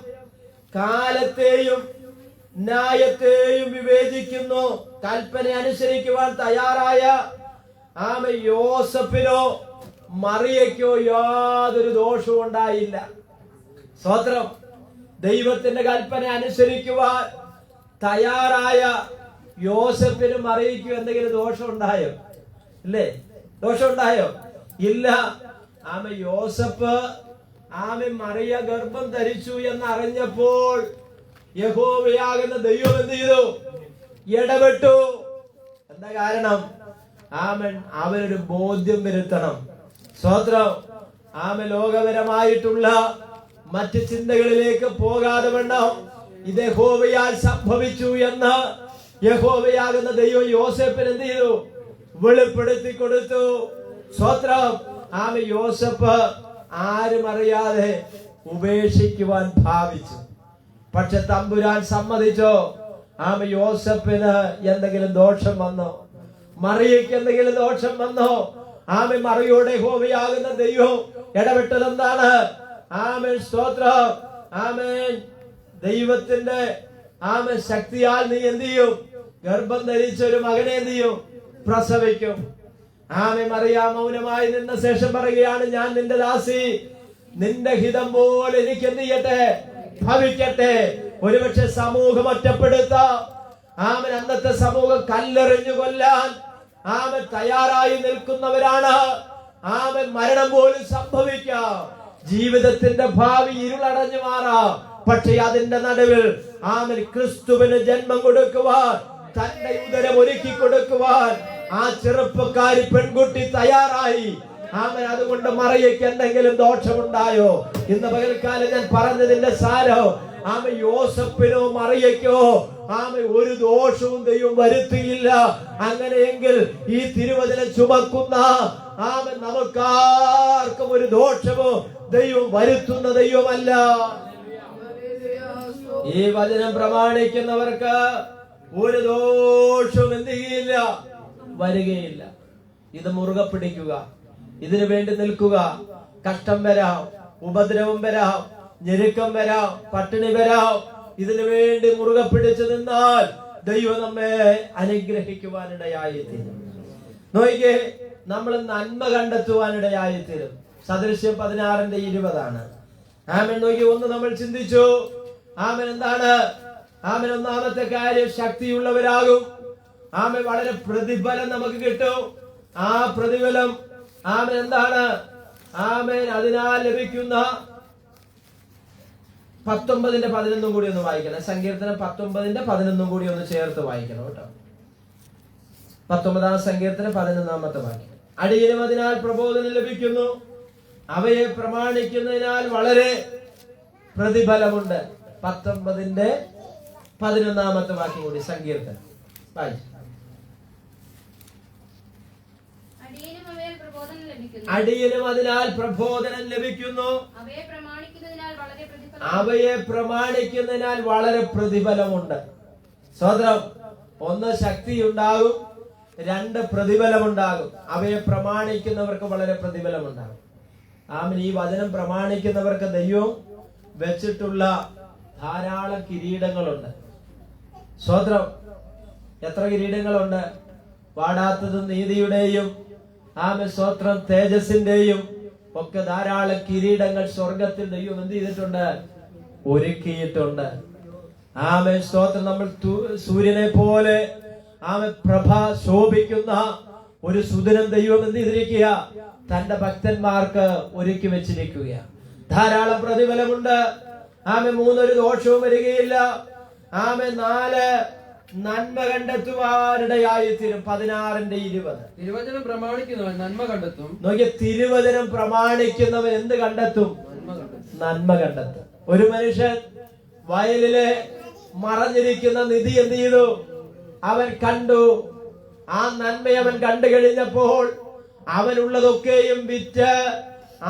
കാലത്തെയും ന്യായത്തെയും വിവേചിക്കുന്നു. കൽപ്പന അനുസരിക്കുവാൻ തയ്യാറായ യോസഫിനോ മറിയയ്ക്കോ യാതൊരു ദോഷവും ഉണ്ടായില്ല. സ്തോത്രം. ദൈവത്തിന്റെ കൽപ്പന അനുസരിക്കുവാൻ തയ്യാറായ യോസഫിനും മറിയയ്ക്കും എന്തെങ്കിലും ദോഷം ഉണ്ടായോ? ഇല്ലേ? ദോഷം ഉണ്ടായോ? ഇല്ല. യോസഫ് മറിയ ഗർഭം ധരിച്ചു എന്ന് അറിഞ്ഞപ്പോൾ യഹോവയാകുന്ന ദൈവം എന്ത് ചെയ്തു? ഇടപെട്ടു. എന്താ കാരണം? അവനൊരു ബോധ്യം വരുത്തണം. സ്വത്രം. ലോകപരമായിട്ടുള്ള മറ്റ് ചിന്തകളിലേക്ക് പോകാതെ വേണം ഇത് യഹോവയാൽ സംഭവിച്ചു എന്ന് യഹോവയാകുന്ന ദൈവം യോസേഫിന് എന്ത് ചെയ്തു? വെളിപ്പെടുത്തി കൊടുത്തു. സ്വത്രം. യോസഫ് ആരും അറിയാതെ ഉപേക്ഷിക്കുവാൻ ഭാവിച്ചു. പക്ഷെ തമ്പുരാൻ സമ്മതിച്ചോ? യോസഫിന് എന്തെങ്കിലും ദോഷം വന്നോ? മറിയയ്ക്ക് എന്തെങ്കിലും ദോഷം വന്നോ? മറിയോടെ യഹോവയാകുന്ന ദൈവം ഇടപെട്ടത് എന്താണ്? സ്തോത്രം. ദൈവത്തിന്റെ ശക്തിയാൽ നീ എന്ത് ചെയ്യും? ഗർഭം ധരിച്ച ഒരു മകനെ എന്ത് ചെയ്യും? പ്രസവിക്കും. മറിയ മൗനമായി നിന്ന ശേഷം പറയുകയാണ്, ഞാൻ നിന്റെ ദാസി, നിന്റെ ഹിതം പോലെ എനിക്ക് എന്ത് ചെയ്യട്ടെ? ഭവിക്കട്ടെ. ഒരുപക്ഷെ സമൂഹം ഒറ്റപ്പെടുത്താം. അന്നത്തെ സമൂഹം കല്ലെറിഞ്ഞു കൊല്ലാൻ തയ്യാറായി നിൽക്കുന്നവരാണ്. മരണം പോലും സംഭവിക്കാം. ജീവിതത്തിന്റെ ഭാവി ഇരുളടഞ്ഞു മാറാം. പക്ഷെ അതിന്റെ നടുവിൽ ക്രിസ്തുവിന് ജന്മം കൊടുക്കുവാൻ, തന്റെ ഉദരം ഒരുക്കി കൊടുക്കുവാൻ ആ ചെറുപ്പക്കാരി പെൺകുട്ടി തയ്യാറായി. അതുകൊണ്ട് മറിയയ്ക്ക് എന്തെങ്കിലും ദോഷമുണ്ടായോ? ഇന്ന് പകൽക്കാലം ഞാൻ പറഞ്ഞതിന്റെ സാരം, യോസഫിനോ മറിയയ്ക്കോ ഒരു ദോഷവും ദൈവം വരുത്തിയില്ല. അങ്ങനെയെങ്കിൽ ഈ തിരുവചനം ചുമക്കുന്ന നമുക്കാർക്കും ഒരു ദോഷമോ ദൈവം വരുത്തുന്ന ദൈവമല്ല. ഈ വചനം പ്രമാണിക്കുന്നവർക്ക് ഒരു ദോഷവും എന്ത് ചെയ്യില്ല? വരികയില്ല. ഇത് മുറുകെ പിടിക്കുക. ഇതിനു വേണ്ടി നിൽക്കുക. കഷ്ടം വരാം, ഉപദ്രവം വരാം, ഞെരുക്കം വരാം, പട്ടിണി വരാം. ഇതിനു വേണ്ടി മുറുകെ പിടിച്ചു നിന്നാൽ ദൈവം നമ്മെ അനുഗ്രഹിക്കുവാനിടയായിത്തീരും. നോക്കിക്കേ, നമ്മൾ നന്മ കണ്ടെത്തുവാനിടയായിത്തീരും. സദൃശ്യം 16:20. നോക്കി, ഒന്ന് നമ്മൾ ചിന്തിച്ചു. എന്താണ്? ഒന്നാമത്തെ കാര്യം, ശക്തിയുള്ളവരാകും. വളരെ പ്രതിഫലം നമുക്ക് കിട്ടും. ആ പ്രതിഫലം എന്താണ്? അതിനാൽ ലഭിക്കുന്ന 19:11 കൂടി ഒന്ന് വായിക്കണം. സങ്കീർത്തനം 19:11 കൂടി ഒന്ന് ചേർത്ത് വായിക്കണം കേട്ടോ. 19-ാം സങ്കീർത്തനം 11-ാമത്തെ വാക്യം. അടിയനും അതിനാൽ പ്രബോധനം ലഭിക്കുന്നു, അവയെ പ്രമാണിക്കുന്നതിനാൽ വളരെ പ്രതിഫലമുണ്ട്. 19:11 വാക്യം കൂടി സങ്കീർത്തനം വായിച്ചു. അടിയനും അതിനാൽ പ്രബോധനം ലഭിക്കുന്നു, അവയെ പ്രമാണിക്കുന്നതിനാൽ വളരെ പ്രതിഫലമുണ്ട്. സ്വതന്ത്രം. ഒന്ന്, ശക്തി ഉണ്ടാകും. 2, പ്രതിഫലമുണ്ടാകും. അവയെ പ്രമാണിക്കുന്നവർക്ക് വളരെ പ്രതിഫലമുണ്ടാകും. ഈ വചനം പ്രമാണിക്കുന്നവർക്ക് ദൈവം വെച്ചിട്ടുള്ള ധാരാളം കിരീടങ്ങളുണ്ട്. സ്വതന്ത്രം. എത്ര കിരീടങ്ങളുണ്ട്? വാടാത്തതും നീതിയുടെയും ആമേൻ സ്തോത്രം തേജസ്സിന്റെയും ഒക്കെ ധാരാളം കിരീടങ്ങൾ സ്വർഗത്തിൽ ദൈവം എന്ത് ചെയ്തിട്ടുണ്ട്? ഒരുക്കിയിട്ടുണ്ട്. ആമേൻ സ്തോത്രം. നമ്മൾ സൂര്യനെ പോലെ ആമേൻ പ്രഭ ശോഭിക്കുന്ന ഒരു സുദിനം ദൈവം എന്ത് ചെയ്തിരിക്കുക? തന്റെ ഭക്തന്മാർക്ക് ഒരുക്കി വെച്ചിരിക്കുക. ധാരാളം പ്രതിഫലമുണ്ട്. ആമേൻ 3 ഒരു ദോഷവും വരികയില്ല. ആമേൻ 4 നന്മ കണ്ടെത്തുവാനിടയായി തീരും. 16:20 തിരുവചനം പ്രമാണിക്കുന്നവൻ നന്മ കണ്ടെത്തും. നോക്കിയ തിരുവചനം പ്രമാണിക്കുന്നവൻ എന്ത് കണ്ടെത്തും? നന്മ കണ്ടെത്തും. ഒരു മനുഷ്യൻ വയലിലെ മറഞ്ഞിരിക്കുന്ന നിധി എന്ത് ചെയ്തു? അവൻ കണ്ടു. ആ നന്മ അവൻ കണ്ടു കഴിഞ്ഞപ്പോൾ അവനുള്ളതൊക്കെയും വിറ്റ്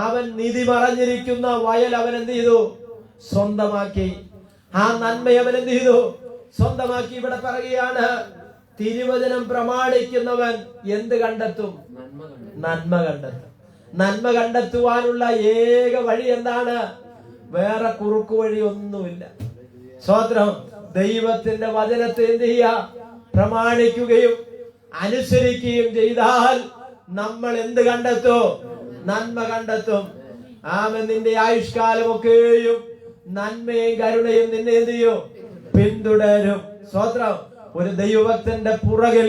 അവൻ നിധി മറഞ്ഞിരിക്കുന്ന വയൽ അവൻ എന്ത് ചെയ്തു? സ്വന്തമാക്കി. ആ നന്മ അവൻ എന്ത് ചെയ്തു? സ്വന്തമാക്കി. ഇവിടെ പറയുകയാണ്, തിരുവചനം പ്രമാണിക്കുന്നവൻ എന്ത് കണ്ടെത്തും? നന്മ കണ്ടെത്തും. നന്മ കണ്ടെത്തുവാനുള്ള ഏക വഴി എന്താണ്? വേറെ കുറുക്കു വഴി ഒന്നുമില്ല. സ്തോത്രം. ദൈവത്തിന്റെ വചനത്തെ എന്ത് ചെയ്യുക? പ്രമാണിക്കുകയും അനുസരിക്കുകയും ചെയ്താൽ നമ്മൾ എന്ത് കണ്ടെത്തും? നന്മ കണ്ടെത്തും. ആമേൻ. നിന്റെ ആയുഷ്കാലമൊക്കെയും നന്മയും കരുണയും നിന്നെ എന്ത് ചെയ്യും? പിന്തുടരും. സ്തോത്രം. ഒരു ദൈവഭക്തന്റെ പുറകിൽ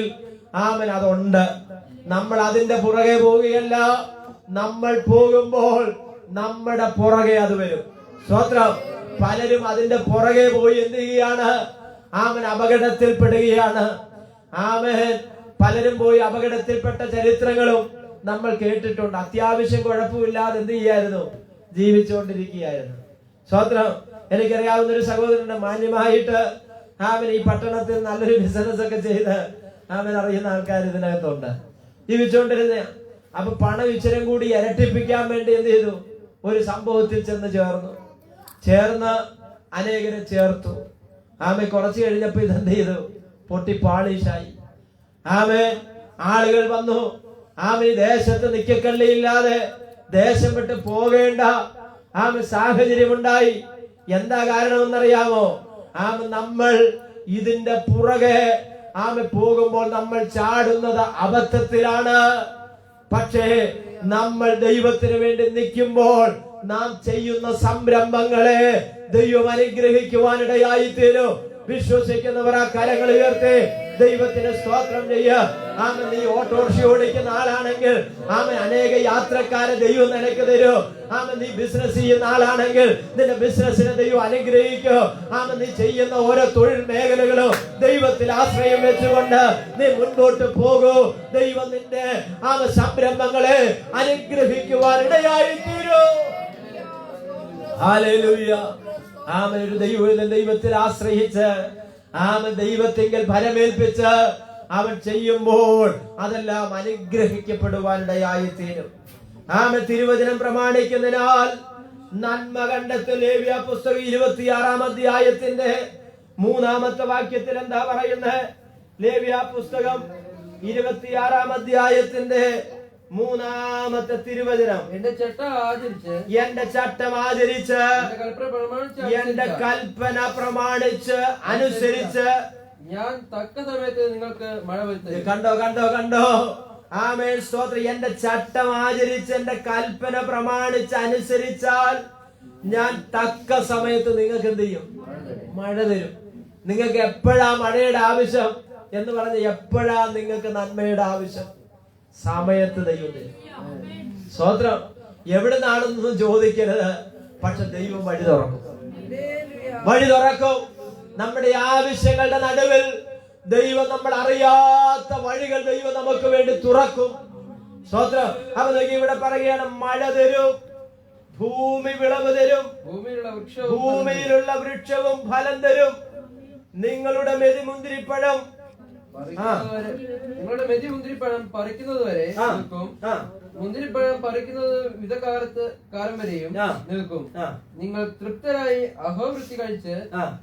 ആമേൻ അതുണ്ട്. നമ്മൾ അതിന്റെ പുറകെ പോവുകയല്ല, നമ്മൾ പോകുമ്പോൾ നമ്മുടെ പുറകെ അത് വരും. സ്തോത്രം. പലരും അതിന്റെ പുറകെ പോയി എന്ത് ചെയ്യുകയാണ്? ആമേൻ അപകടത്തിൽപ്പെടുകയാണ്. ആമേൻ. പലരും പോയി അപകടത്തിൽപ്പെട്ട ചരിത്രങ്ങളും നമ്മൾ കേട്ടിട്ടുണ്ട്. അത്യാവശ്യം കുഴപ്പമില്ലാതെ എന്ത് ചെയ്യായിരുന്നു? ജീവിച്ചുകൊണ്ടിരിക്കുകയായിരുന്നു. സ്തോത്രം. എനിക്കറിയാവുന്ന ഒരു സഹോദരന്റെ മാന്യമായിട്ട് ആമേൻ ഈ പട്ടണത്തിൽ നല്ലൊരു ബിസിനസ് ഒക്കെ ചെയ്ത് ആമേൻ അറിയുന്ന ആൾക്കാർ ഇതിനകത്തുണ്ട്. ജീവിച്ചുകൊണ്ടിരുന്ന അപ്പൊ പണം ഇച്ചിരം കൂടി ഇരട്ടിപ്പിക്കാൻ വേണ്ടി എന്ത് ചെയ്തു? ഒരു സംഭവത്തിൽ ചേർന്ന് അനേകരെ ചേർത്തു. ആമേൻ. കുറച്ച് കഴിഞ്ഞപ്പോ ഇതെന്ത് ചെയ്തു? പൊട്ടി പാളീഷായി. ആമേൻ. ആളുകൾ വന്നു. ആമേൻ. ദേശത്ത് നിക്കക്കള്ളിയില്ലാതെ ദേശം വിട്ട് പോകേണ്ട ആമേൻ സാഹചര്യം ഉണ്ടായി. എന്താ കാരണമെന്നറിയാമോ? ആമേൻ. നമ്മൾ ഇതിന്റെ പുറകെ ആമേൻ പോകുമ്പോൾ നമ്മൾ ചാടുന്നത് അബദ്ധത്തിലാണ്. പക്ഷേ നമ്മൾ ദൈവത്തിന് വേണ്ടി നിൽക്കുമ്പോൾ നാം ചെയ്യുന്ന സംരംഭങ്ങളെ ദൈവം അനുഗ്രഹിക്കുവാനിടയായി തീരും. വിശ്വസിക്കുന്നവർ ആ കരങ്ങൾ ഉയർത്തി ദൈവത്തിന് സ്തോത്രം ചെയ്യുക. ആമേൻ. നീ ഓട്ടോറിക്ഷ ഓടിക്കുന്ന ആളാണെങ്കിൽ ആമേൻ അനേക യാത്രക്കാരെ ദൈവം നിനക്ക് തരും. ആമേൻ. നീ ബിസിനസ് ചെയ്യുന്ന ആളാണെങ്കിൽ നിന്റെ ബിസിനസിനെ ദൈവം അനുഗ്രഹിക്കും. ആമേൻ. നീ ചെയ്യുന്ന ഓരോ തൊഴിൽ മേഖലകളും ദൈവത്തിൽ ആശ്രയം വെച്ചുകൊണ്ട് നീ മുൻപോട്ട് പോകൂ. ദൈവം നിന്റെ ആമേൻ സംരംഭങ്ങളെ അനുഗ്രഹിക്കുവാനിടയായി തീരും. ഹല്ലേലൂയ. ആമേൻ. ഒരു ദൈവത്തിൽ ആശ്രയിച്ച് ആമേൻ ദൈവത്തിങ്കൽ ഫലമേൽപ്പിച്ച് അവൻ ചെയ്യുമ്പോൾ അതെല്ലാം അനുഗ്രഹിക്കപ്പെടുവാനിടയായി തീരും. ആമേൻ. തിരുവചനം പ്രമാണിക്കുന്നതിനാൽ നന്മ കണ്ടെത്തും. ലേവ്യ പുസ്തകം 26-ാം അധ്യായത്തിന്റെ 3-ാമത്തെ വാക്യത്തിൽ എന്താ പറയുന്നത്? ലേവ്യ പുസ്തകം 26-ാം അധ്യായത്തിന്റെ 3-ാമത്തെ തിരുവചനം. എന്റെ ചട്ടം ആചരിച്ച് എന്റെ കൽപ്പന പ്രമാണിച്ച് അനുസരിച്ച് ഞാൻ തക്ക സമയത്ത് നിങ്ങൾക്ക് മഴ വരുത്തും. കണ്ടോ. ആമേൻ. സ്തോത്രം. എന്റെ ചട്ടം ആചരിച്ച് എന്റെ കൽപ്പന പ്രമാണിച്ച് അനുസരിച്ചാൽ ഞാൻ തക്ക സമയത്ത് നിങ്ങൾക്ക് എന്ത് ചെയ്യും? മഴ തരും. നിങ്ങൾക്ക് എപ്പോഴാ മഴയുടെ ആവശ്യം എന്ന് പറഞ്ഞ എപ്പോഴാ നിങ്ങൾക്ക് നന്മയുടെ ആവശ്യം? സമയത്ത് ദൈവം തരും. സ്തോത്രം. എവിടുന്നാണെന്നൊന്നും ചോദിക്കരുത്. പക്ഷെ ദൈവം വഴി തുറക്കും. നമ്മുടെ ആവശ്യങ്ങളുടെ നടുവിൽ ദൈവം നമ്മൾ അറിയാത്ത വഴികൾ ദൈവം നമുക്ക് വേണ്ടി തുറക്കും. സ്തോത്രം. അവൻ ഇവിടെ പറയുകയാണ്, മഴ തരും, ഭൂമി വിളവ് തരും, ഭൂമിയിലുള്ള വൃക്ഷവും ഫലം തരും. നിങ്ങളുടെ മെതിമുന്തിരിപ്പഴം നിങ്ങളുടെ മെതിമുന്തിരിപ്പഴം പറിക്കുന്നത് വരെ നിൽക്കും. മുന്തിരിപ്പഴം പറിക്കുന്നത് കാലം വരെയും നിൽക്കും. നിങ്ങൾ തൃപ്തരായി അഹോവൃത്തി കഴിച്ച്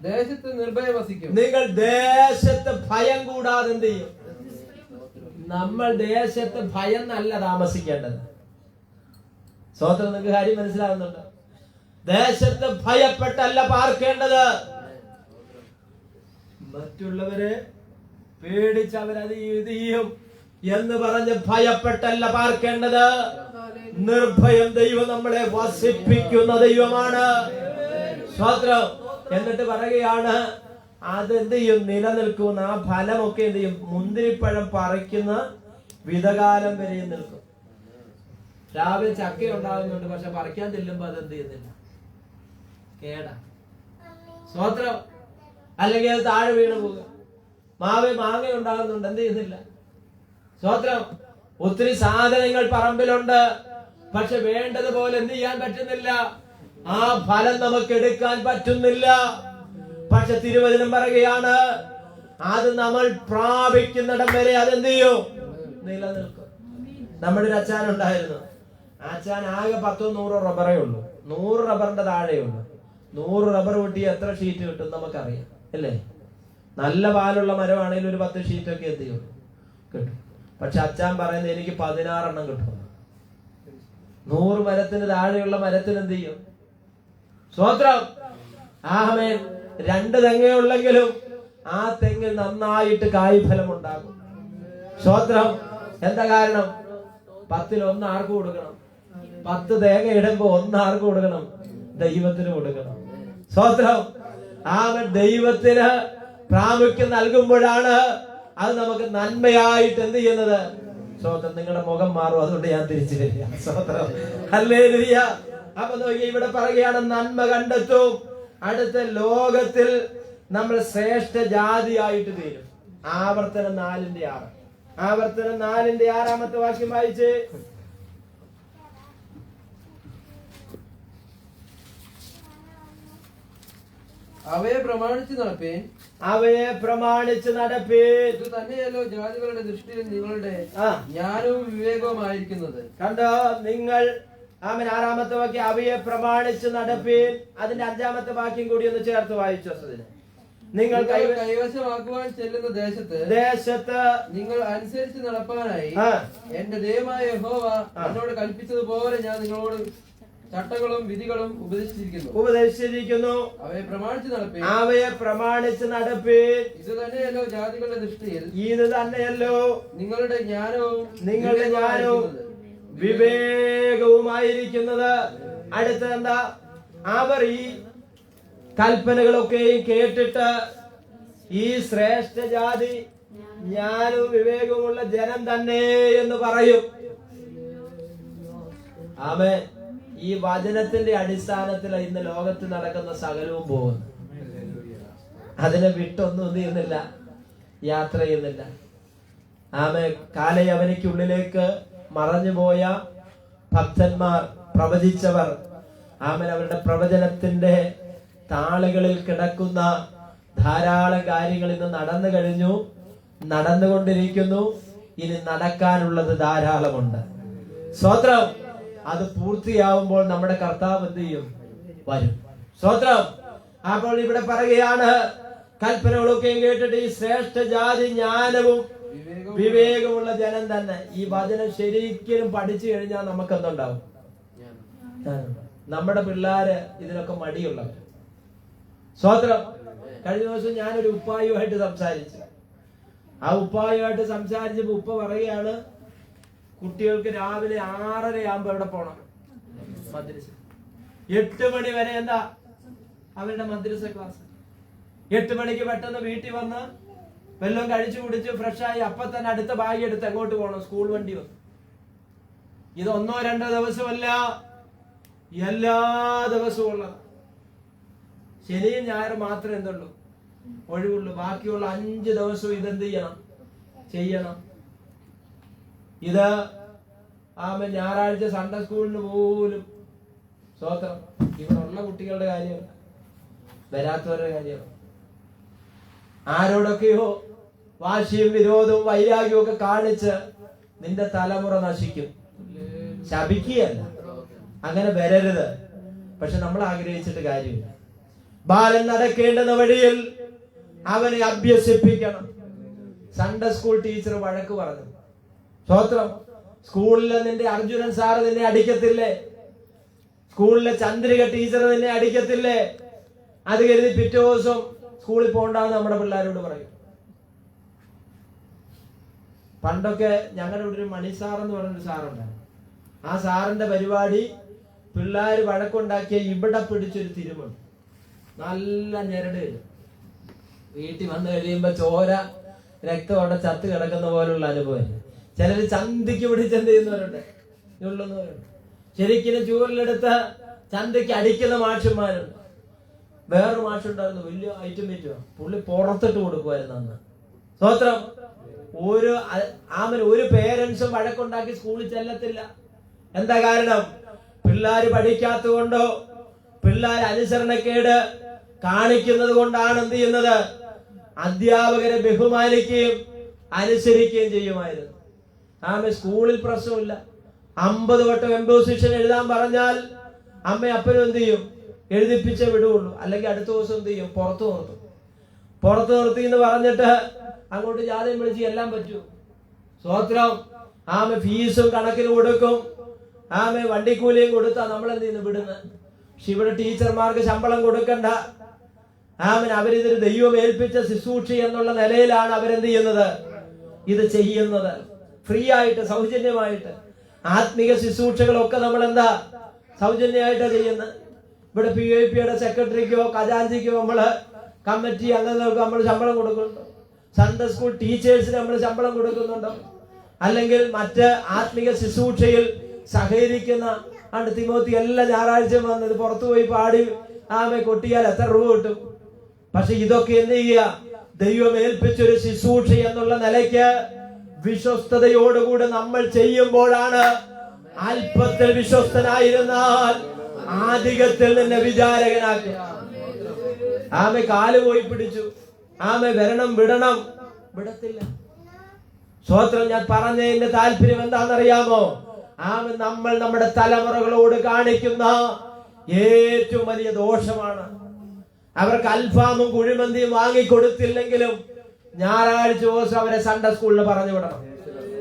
ദേശത്ത് നിർഭയം വസിക്കും. നിങ്ങൾ ദേശത്ത് ഭയം കൂടാതെ എന്ത് ചെയ്യും? നമ്മൾ ദേശത്ത് ഭയം നല്ല താമസിക്കേണ്ടത്. സ്വതന്ത്രം. നിങ്ങൾക്ക് കാര്യം മനസ്സിലാകുന്നുണ്ട്? ദേശത്ത് ഭയപ്പെട്ടല്ല പാർക്കേണ്ടത്. മറ്റുള്ളവരെ പേടിച്ച് അവരത് ചെയ്യും. എന്ന് പറഞ്ഞ് ഭയപ്പെട്ടല്ല പാർക്കേണ്ടത്. നിർഭയം ദൈവം നമ്മളെ വസിപ്പിക്കുന്ന ദൈവമാണ്. സ്തോത്രം. എന്നിട്ട് പറയുകയാണ് അതെന്ത് ചെയ്യും? നിലനിൽക്കുന്ന ആ ഫലമൊക്കെ എന്ത് ചെയ്യും? മുന്തിരിപ്പഴം പറിക്കുന്ന വിധകാലം വരെയും നിൽക്കും. രാവിലെ ചക്ക ഉണ്ടാകുന്നുണ്ട്, പക്ഷെ പറിക്കാൻ ചെല്ലുമ്പോ അതെന്ത് ചെയ്യുന്നില്ല, കേടാ. സ്തോത്രം. അല്ലെങ്കിൽ അത് താഴെ വീണ് പോകുക. മാങ്ങ ഉണ്ടാകുന്നുണ്ട്, എന്ത് ചെയ്യുന്നില്ല. സ്തോത്രം. ഒത്തിരി സാധനങ്ങൾ പറമ്പിലുണ്ട്, പക്ഷെ വേണ്ടതുപോലെ എന്ത് ചെയ്യാൻ പറ്റുന്നില്ല, ആ ഫലം നമുക്ക് എടുക്കാൻ പറ്റുന്നില്ല. പക്ഷെ തിരുവചനം പറയുകയാണ് അത് നമ്മൾ പ്രാപിക്കുന്നിടം വരെ അതെന്ത് ചെയ്യും? നിലനിൽക്കും. നമ്മുടെ ഒരു അച്ഛൻ ഉണ്ടായിരുന്നു. അച്ഛൻ ആകെ 10-100 റബ്ബറേ ഉള്ളൂ. 100 റബ്ബറിന്റെ താഴെയുള്ളൂ. 100 റബ്ബർ കൂട്ടി എത്ര ഷീറ്റ് കിട്ടും നമുക്കറിയാം അല്ലേ? നല്ല പാലുള്ള മരമാണെങ്കിൽ ഒരു 10 ഷീറ്റൊക്കെ എന്ത് ചെയ്യും? കിട്ടും. പക്ഷെ അച്ഛൻ പറയുന്നത് എനിക്ക് 16 എണ്ണം കിട്ടും. 100 മരത്തിന് താഴെയുള്ള മരത്തിന് എന്ത് ചെയ്യും? സ്തോത്രം. ആമേൻ. 2 തെങ്ങേ ഉള്ളെങ്കിലും ആ തെങ്ങിൽ നന്നായിട്ട് കായ്ഫലം ഉണ്ടാകും. സ്തോത്രം. എന്താ കാരണം? 10-ൽ 1 ആർക്ക് കൊടുക്കണം? 10 തേങ്ങ ഇടുമ്പോ 1 ആർക്ക് കൊടുക്കണം? ദൈവത്തിന് കൊടുക്കണം. സ്തോത്രം. ആമേൻ. ദൈവത്തിന് പ്രാമുഖ്യം നൽകുമ്പോഴാണ് അത് നമുക്ക് നന്മയായിട്ട് എന്ത് ചെയ്യുന്നത്? സ്തോത്രം. നിങ്ങളുടെ മുഖം മാറും, അതുകൊണ്ട് ഞാൻ തിരിച്ചു വരിക. സ്തോത്രം. ഹല്ലേലൂയ. അപ്പൊ നോക്കി ഇവിടെ പറയുകയാണ് നന്മ കണ്ടെത്തും. അടുത്ത ലോകത്തിൽ നമ്മൾ ശ്രേഷ്ഠ ജാതിയായിട്ട് തീരും. ആവർത്തനം 4:6. ആവർത്തനം 4:6 വാക്യം വായിച്ച്. അവയെ പ്രമാണിച്ച് നടപ്പേൻ. അവയെ പ്രമാണിച്ച് നടപ്പേൻ. ഇത് തന്നെയല്ലോ ജാതികളുടെ ദൃഷ്ടിയിൽ നിങ്ങളുടെ ജ്ഞാനവും വിവേകവുമായിരിക്കുന്നത്. കണ്ടോ നിങ്ങൾ? ആമേൻ. 6 വാക്യം അവയെ പ്രമാണിച്ച് നടപ്പേൻ. അതിന്റെ 5 വാക്യം കൂടി ഒന്ന് ചേർത്ത് വായിച്ചു. അതിന് നിങ്ങൾ കൈവശമാക്കുവാൻ ചെല്ലുന്ന ദേശത്ത് നിങ്ങൾ അനുസരിച്ച് നടപ്പാനായി എന്റെ ദൈവമായ യഹോവ എന്നോട് കൽപ്പിച്ചതുപോലെ ഞാൻ നിങ്ങളോട് ചട്ടങ്ങളും വിധികളും ഉപദേശിച്ചിരിക്കുന്നു. അവയെ പ്രമാണിച്ച് നടപ്പേൻ. അവയെ പ്രമാണിച്ച് നടപ്പേൻ. ഇത് തന്നെയല്ലോ ജാതികളുടെ ദൃഷ്ടിയിൽ ഇത് തന്നെയല്ലോ നിങ്ങളുടെ ജ്ഞാനവും വിവേകവുമായിരിക്കുന്നത്. അടുത്ത എന്താ? അവർ ഈ കൽപ്പനകളൊക്കെയും കേട്ടിട്ട് ഈ ശ്രേഷ്ഠ ജാതി ജ്ഞാനവും വിവേകവുമുള്ള ജനം തന്നെ എന്ന് പറയും. ആമേൻ. ഈ വചനത്തിന്റെ അടിസ്ഥാനത്തിൽ ഇന്ന് ലോകത്ത് നടക്കുന്ന സകലവും പോകുന്നു. അതിനെ വിട്ടൊന്നും ചെയ്യുന്നില്ല, യാത്ര ചെയ്യുന്നില്ല. ആമേൻ. കാലയവനിക്കുള്ളിലേക്ക് മറഞ്ഞുപോയ ഭക്തന്മാർ, പ്രവചിച്ചവർ, ആമേൻ, അവരുടെ പ്രവചനത്തിന്റെ താളുകളിൽ കിടക്കുന്ന ധാരാളം കാര്യങ്ങൾ ഇന്ന് നടന്നു കഴിഞ്ഞു, നടന്നുകൊണ്ടിരിക്കുന്നു. ഇനി നടക്കാനുള്ളത് ധാരാളമുണ്ട്. സ്തോത്രം. അത് പൂർത്തിയാവുമ്പോൾ നമ്മുടെ കർത്താവ് എന്ത് ചെയ്യും? വരും. സ്തോത്രം. അപ്പോൾ ഇവിടെ പറയുകയാണ് കൽപ്പനകളൊക്കെയും കേട്ടിട്ട് ഈ ശ്രേഷ്ഠ ജാതി ജ്ഞാനവും വിവേകമുള്ള ജനം തന്നെ. ഈ വചനം ശരിക്കും പഠിച്ചു കഴിഞ്ഞാൽ നമുക്ക് എന്തുണ്ടാവും? നമ്മുടെ പിള്ളേര് ഇതിനൊക്കെ മടിയുള്ളവർ. സ്തോത്രം. കഴിഞ്ഞ ദിവസം ഞാനൊരു ഉപ്പായുമായിട്ട് സംസാരിച്ചു. ആ ഉപ്പായുമായിട്ട് സംസാരിച്ചപ്പോ ഉപ്പ പറയുകയാണ് കുട്ടികൾക്ക് രാവിലെ 6:30 എവിടെ പോണം? മദ്രസ. 8 മണി വരെ എന്താ അവരുടെ മദ്രസ ക്ലാസ്. 8 മണിക്ക് പെട്ടെന്ന് വീട്ടിൽ വന്ന് വെള്ളം കഴിച്ചു കുടിച്ച് ഫ്രഷായി അപ്പൊ തന്നെ അടുത്ത ബാഗ് എടുത്ത് എങ്ങോട്ട് പോകണം? സ്കൂൾ വണ്ടി വന്നു. ഇത് 1-2 ദിവസമല്ല, എല്ലാ ദിവസവും ഉള്ളത്. ശനിയും ഞായറും മാത്രമേ എന്തുള്ളൂ? ഒഴിവുള്ളൂ. ബാക്കിയുള്ള 5 ദിവസവും ഇതെന്ത് ചെയ്യണം. ഇത് ഞായറാഴ്ച സൺഡേ സ്കൂളിന് പോലും. സ്തോത്രം. ഇവിടെ ഉള്ള കുട്ടികളുടെ കാര്യമാണ്, വരാത്തവരുടെ കാര്യമാണ്. ആരോടൊക്കെയോ വാശിയും വിരോധവും വൈരാഗ്യവും ഒക്കെ കാണിച്ച് നിന്റെ തലമുറ നശിക്കും. ശപിക്കുകയല്ല, അങ്ങനെ വരരുത്. പക്ഷെ നമ്മൾ ആഗ്രഹിച്ചിട്ട് കാര്യമില്ല. ബാലൻ നടക്കേണ്ടുന്ന വഴിയിൽ അവനെ അഭ്യസിപ്പിക്കണം. സൺഡേ സ്കൂൾ ടീച്ചർ വഴക്ക് പറഞ്ഞു. സ്തോത്രം. സ്കൂളിലെ നിന്റെ അർജുനൻ സാറ് നിന്നെ അടിക്കത്തില്ലേ? സ്കൂളിലെ ചന്ദ്രിക ടീച്ചർ നിന്നെ അടിക്കത്തില്ലേ? അത് കരുതി പിറ്റേ ദിവസം സ്കൂളിൽ പോകണ്ടെന്ന് നമ്മുടെ പിള്ളേരോട് പറയും. പണ്ടൊക്കെ ഞങ്ങളുടെ ഇവിടെ ഒരു മണി സാർ എന്ന് പറഞ്ഞൊരു സാറുണ്ടായിരുന്നു. ആ സാറിന്റെ പരിപാടി പിള്ളേർ വഴക്കുണ്ടാക്കിയ ഇവിടെ പിടിച്ചൊരു തിരുമുണ്ട്, നല്ല ഞെരട് വരും. വീട്ടിൽ വന്നു കഴിയുമ്പോ ചോര രക്തമോടെ ചത്ത് കിടക്കുന്ന പോലുള്ള അനുഭവം. ചിലര് ചന്തിക്ക് പിടിച്ചെന്ത് ചെയ്യുന്നവരുണ്ട്, ഉള്ളുന്നവരുണ്ട്. ശരിക്കും ചൂരിലെടുത്ത് ചന്തിക്ക് അടിക്കുന്ന മാഷന്മാരുണ്ട്. വേറൊരു മാഷുണ്ടായിരുന്നു, വലിയ ഐറ്റം വെറ്റുക, പുള്ളി പുറത്തിട്ട് കൊടുക്കുമായിരുന്നു അന്ന്. സ്തോത്രം. ഒരു പേരൻസും വഴക്കുണ്ടാക്കി സ്കൂളിൽ ചെല്ലത്തില്ല. എന്താ കാരണം? പിള്ളേര് പഠിക്കാത്തത് കൊണ്ടോ പിള്ളേർ അനുസരണക്കേട് കാണിക്കുന്നത് കൊണ്ടാണ് എന്ത് ചെയ്യുന്നത്? അധ്യാപകരെ ബഹുമാനിക്കുകയും അനുസരിക്കുകയും ചെയ്യുമായിരുന്നു. സ്കൂളിൽ പ്രശ്നമില്ല. 50 വട്ടം എംബോസിഷൻ എഴുതാൻ പറഞ്ഞാൽ അമ്മ അപ്പനും എന്ത് ചെയ്യും? എഴുതിപ്പിച്ചേ വിടുകയുള്ളൂ. അല്ലെങ്കിൽ അടുത്ത ദിവസം എന്ത് ചെയ്യും? പുറത്തു നിർത്തി എന്ന് പറഞ്ഞിട്ട് അങ്ങോട്ട് ജാഥയും വിളിച്ച് എല്ലാം പറ്റൂ. സ്വോത്രം. ഫീസും കണക്കിന് കൊടുക്കും. വണ്ടിക്കൂലിയും കൊടുത്താ നമ്മൾ എന്ത് ചെയ്യുന്നു? വിടുന്നത്. പക്ഷെ ഇവിടെ ടീച്ചർമാർക്ക് ശമ്പളം കൊടുക്കണ്ട. അവരിതൊരു ദൈവം ഏൽപ്പിച്ച ശുശ്രൂഷ എന്നുള്ള നിലയിലാണ് അവരെന്ത് ചെയ്യുന്നത്? ഇത് ചെയ്യുന്നത് ഫ്രീ ആയിട്ട്, സൗജന്യമായിട്ട്. ആത്മീക ശുശ്രൂഷകളൊക്കെ നമ്മൾ എന്താ സൗജന്യമായിട്ടാണ് ചെയ്യുന്നത്. ഇവിടെ PIPയുടെ സെക്രട്ടറിക്കോ ഖജാൻജിക്കോ നമ്മള് കമ്മിറ്റി അംഗങ്ങൾക്ക് നമ്മൾ ശമ്പളം കൊടുക്കുന്നുണ്ടോ? സൺഡേ സ്കൂൾ ടീച്ചേഴ്സിന് നമ്മൾ ശമ്പളം കൊടുക്കുന്നുണ്ടോ? അല്ലെങ്കിൽ മറ്റ് ആത്മീക ശുശ്രൂഷയിൽ സഹകരിക്കുന്ന തിമോത്തി എല്ലാ ഞായറാഴ്ചയും വന്നത് പുറത്തു പോയി പാടി കൊട്ടിയാൽ എത്ര രൂപ കിട്ടും? പക്ഷെ ഇതൊക്കെ എന്ത് ചെയ്യുക? ദൈവം ഏൽപ്പിച്ചൊരു ശുശ്രൂഷ എന്നുള്ള നിലയ്ക്ക് വിശ്വസ്തയോടുകൂടി നമ്മൾ ചെയ്യുമ്പോഴാണ് അല്പത്തിൽ വിശ്വസ്തനായിരുന്നാൽ അധികത്തിൽ നിന്നെ വിചാരകനാക്കുക. കാല് പോയി പിടിച്ചു, വരണം വിടണം, വിടത്തില്ല. സ്വോത്രം. ഞാൻ പറഞ്ഞതിന്റെ താല്പര്യം എന്താണെന്നറിയാമോ? നമ്മൾ നമ്മുടെ തലമുറകളോട് കാണിക്കുന്ന ഏറ്റവും വലിയ ദോഷമാണ്. അവർക്ക് അൽഫാമും കുഴിമന്തിയും വാങ്ങിക്കൊടുത്തില്ലെങ്കിലും ഞായറാഴ്ച ദിവസം അവരെ സൺഡേ സ്കൂളിൽ പറഞ്ഞു വിടണം.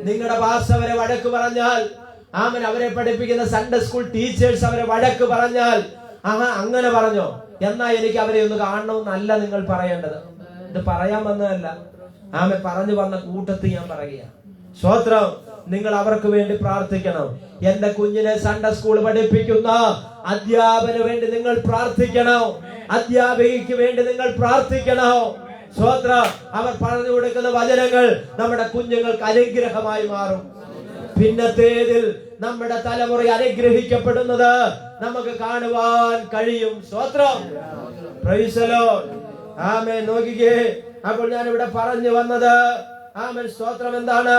നിങ്ങളുടെ പാസ്റ്റർ അവരെ വഴക്ക് പറഞ്ഞാൽ, അവരെ പഠിപ്പിക്കുന്ന സൺഡേ സ്കൂൾ ടീച്ചേഴ്സ് അവരെ വഴക്ക് പറഞ്ഞാൽ, അങ്ങനെ പറഞ്ഞോ, എന്നാ എനിക്ക് അവരെ ഒന്ന് കാണണമെന്നല്ല നിങ്ങൾ പറയേണ്ടത്. ഇത് പറയാൻ വന്നതല്ല, പറഞ്ഞു വന്ന കൂട്ടത്തിൽ ഞാൻ പറയുക. സ്തോത്രം. നിങ്ങൾ അവർക്ക് വേണ്ടി പ്രാർത്ഥിക്കണം. എന്റെ കുഞ്ഞിനെ സൺഡേ സ്കൂൾ പഠിപ്പിക്കുന്ന അധ്യാപകന് വേണ്ടി നിങ്ങൾ പ്രാർത്ഥിക്കണം. അധ്യാപികയ്ക്ക് വേണ്ടി നിങ്ങൾ പ്രാർത്ഥിക്കണം. സ്തോത്രം. അവർ പറഞ്ഞു കൊടുക്കുന്ന വചനങ്ങൾ നമ്മുടെ കുഞ്ഞുങ്ങൾക്ക് അനുഗ്രഹമായി മാറും. പിന്നത്തേതിൽ നമ്മുടെ തലമുറ അനുഗ്രഹിക്കപ്പെടുന്നത് നമുക്ക് കാണുവാൻ കഴിയും. സ്തോത്രം. Praise the lord. ആമേൻ. നോക്കിക്കേ, അപ്പോൾ ഞാൻ ഇവിടെ പറഞ്ഞു വന്നത് സ്തോത്രം എന്താണ്?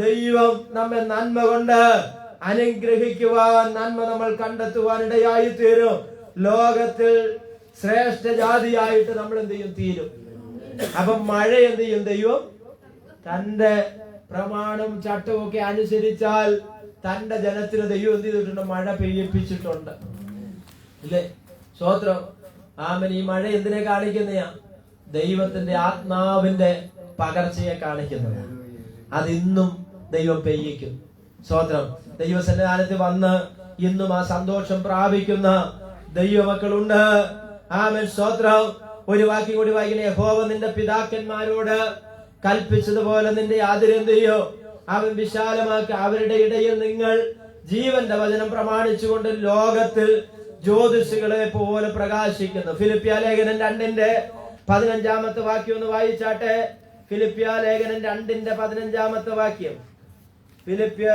ദൈവം നമ്മെ നന്മ കൊണ്ട് അനുഗ്രഹിക്കുവാൻ, നന്മ നമ്മൾ കണ്ടെത്തുവാൻ ഇടയായി തീരും. ലോകത്തിൽ ശ്രേഷ്ഠ ജാതിയായിട്ട് നമ്മൾ എന്ത് ചെയ്യും? തീരും. മഴ എന്ത് ചെയ്യും? ദൈവം തന്റെ പ്രമാണം ചട്ടവും ഒക്കെ അനുസരിച്ചാൽ തന്റെ ജനത്തിന് ദൈവം എന്ത് ചെയ്തിട്ടുണ്ട്? മഴ പെയ്യിപ്പിച്ചിട്ടുണ്ട്, ഇല്ലേ? സ്തോത്രം. ഈ മഴ എന്തിനെ കാണിക്കുന്നയാ? ദൈവത്തിന്റെ ആത്മാവിന്റെ പകർച്ചയെ കാണിക്കുന്നത്. അതിന്നും ദൈവം പെയ്യിക്കും. സ്തോത്രം. ദൈവസന്നിധാനത്തിൽ വന്ന് ഇന്നും ആ സന്തോഷം പ്രാപിക്കുന്ന ദൈവമക്കളുണ്ട്. സ്തോത്രം. ഒരു വാക്യം കൂടി വായിക്കണേ. യഹോവ നിന്റെ പിതാക്കന്മാരോട് കൽപ്പിച്ചതുപോലെ നിന്റെ അതിരെന്ത് ചെയ്യോ? അവൻ വിശാലമാക്കി. അവരുടെ ഇടയിൽ നിങ്ങൾ ജീവന്റെ വചനം പ്രമാണിച്ചുകൊണ്ട് ലോകത്തിൽ ജ്യോതിഷുകളെ പോലെ പ്രകാശിക്കുന്നു. ഫിലിപ്പിയ ലേഖനം 2:15 വാക്യം ഒന്ന് വായിച്ചാട്ടെ. ഫിലിപ്പിയ ലേഖനം 2:15 വാക്യം. ഫിലിപ്പിയ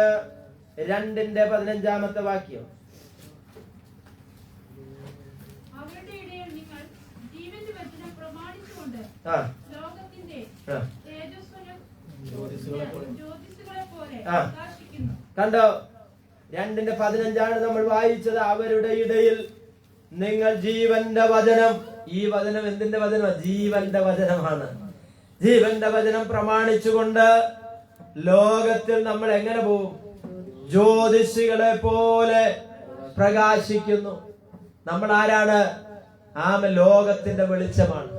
2:15 വാക്യം. കണ്ടോ? 2:15 നമ്മൾ വായിച്ചത്. അവരുടെ ഇടയിൽ നിങ്ങൾ ജീവന്റെ വചനം. ഈ വചനം എന്തിന്റെ വചനം? ജീവന്റെ വചനമാണ്. ജീവന്റെ വചനം പ്രമാണിച്ചുകൊണ്ട് ലോകത്തിൽ നമ്മൾ എങ്ങനെ പോകും? ജ്യോതിഷികളെ പോലെ പ്രകാശിക്കുന്നു. നമ്മൾ ആരാണ്? ലോകത്തിന്റെ വെളിച്ചമാണ്.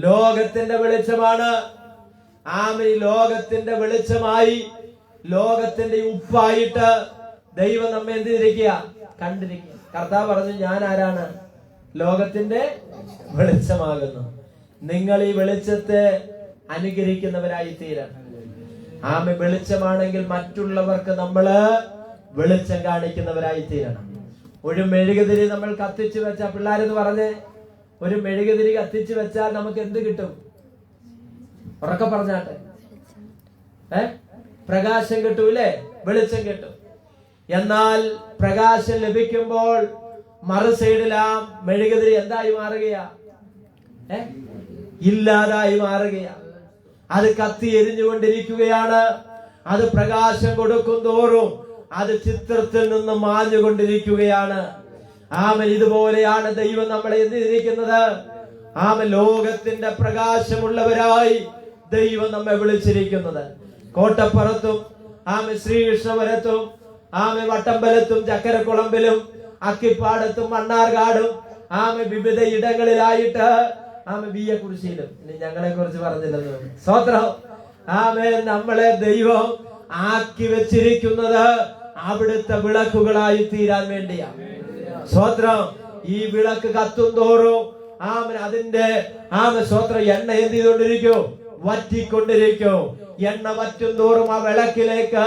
ലോകത്തിന്റെ വെളിച്ചമാണ്. ഈ ലോകത്തിന്റെ വെളിച്ചമായി, ലോകത്തിന്റെ ഉപ്പായിട്ട് ദൈവം നമ്മെ എന്ത് ചെയ്തിരിക്കുക? കണ്ടിരിക്കുക. കർത്താവ് പറഞ്ഞു, ഞാൻ ആരാണ്? ലോകത്തിന്റെ വെളിച്ചമാകുന്നു. നിങ്ങൾ ഈ വെളിച്ചത്തെ അനുകരിക്കുന്നവരായി തീരണം. ആമേ വെളിച്ചമാണെങ്കിൽ മറ്റുള്ളവർക്ക് നമ്മള് വെളിച്ചം കാണിക്കുന്നവരായി തീരണം. ഒരു മെഴുകുതിരി നമ്മൾ കത്തിച്ചു വെച്ചാൽ, പിള്ളേരെന്ന് പറഞ്ഞ്, ഒരു മെഴുകുതിരി കത്തിച്ചു വെച്ചാൽ നമുക്ക് എന്ത് കിട്ടും? ഉറക്കെ പറഞ്ഞാട്ടെ. പ്രകാശം കിട്ടൂലേ? വെളിച്ചം കിട്ടും. എന്നാൽ പ്രകാശം ലഭിക്കുമ്പോൾ മറു സൈഡിലാ മെഴുകുതിരി എന്തായി മാറുകയാ? ഇല്ലാതായി മാറുകയാ. അത് കത്തി എരിഞ്ഞുകൊണ്ടിരിക്കുകയാണ്. അത് പ്രകാശം കൊടുക്കും തോറും അത് ചിത്രത്തിൽ നിന്ന് മാഞ്ഞുകൊണ്ടിരിക്കുകയാണ്. ആമൻ, ഇതുപോലെയാണ് ദൈവം നമ്മളെ എന്തിരിക്കുന്നത്? ആമൻ, ലോകത്തിന്റെ പ്രകാശമുള്ളവരായി ദൈവം നമ്മെ വിളിച്ചിരിക്കുന്നത്. കോട്ടപ്പുറത്തും ആമൻ ശ്രീകൃഷ്ണപുരത്തും ആമൻ വട്ടമ്പലത്തും ചക്കരക്കുളമ്പിലും അക്കിപ്പാടത്തും മണ്ണാർക്കാടും ആമൻ വിവിധ ഇടങ്ങളിലായിട്ട് ആമൻ കുരിശിയിലും. ഇനി ഞങ്ങളെ കുറിച്ച് പറഞ്ഞില്ലെന്ന്. സ്തോത്രം. ആമേൻ, നമ്മളെ ദൈവം ആക്കി വെച്ചിരിക്കുന്നത് അവിടുത്തെ വിളക്കുകളായി തീരാൻ വേണ്ടിയാണ്. സ്തോത്രം. ഈ വിളക്ക് കത്തും തോറും ആമൻ അതിന്റെ സ്തോത്രം എണ്ണ എന്ത് ചെയ്തുകൊണ്ടിരിക്കും? വറ്റിക്കൊണ്ടിരിക്കും. എണ്ണ വറ്റും തോറും ആ വിളക്കിലേക്ക്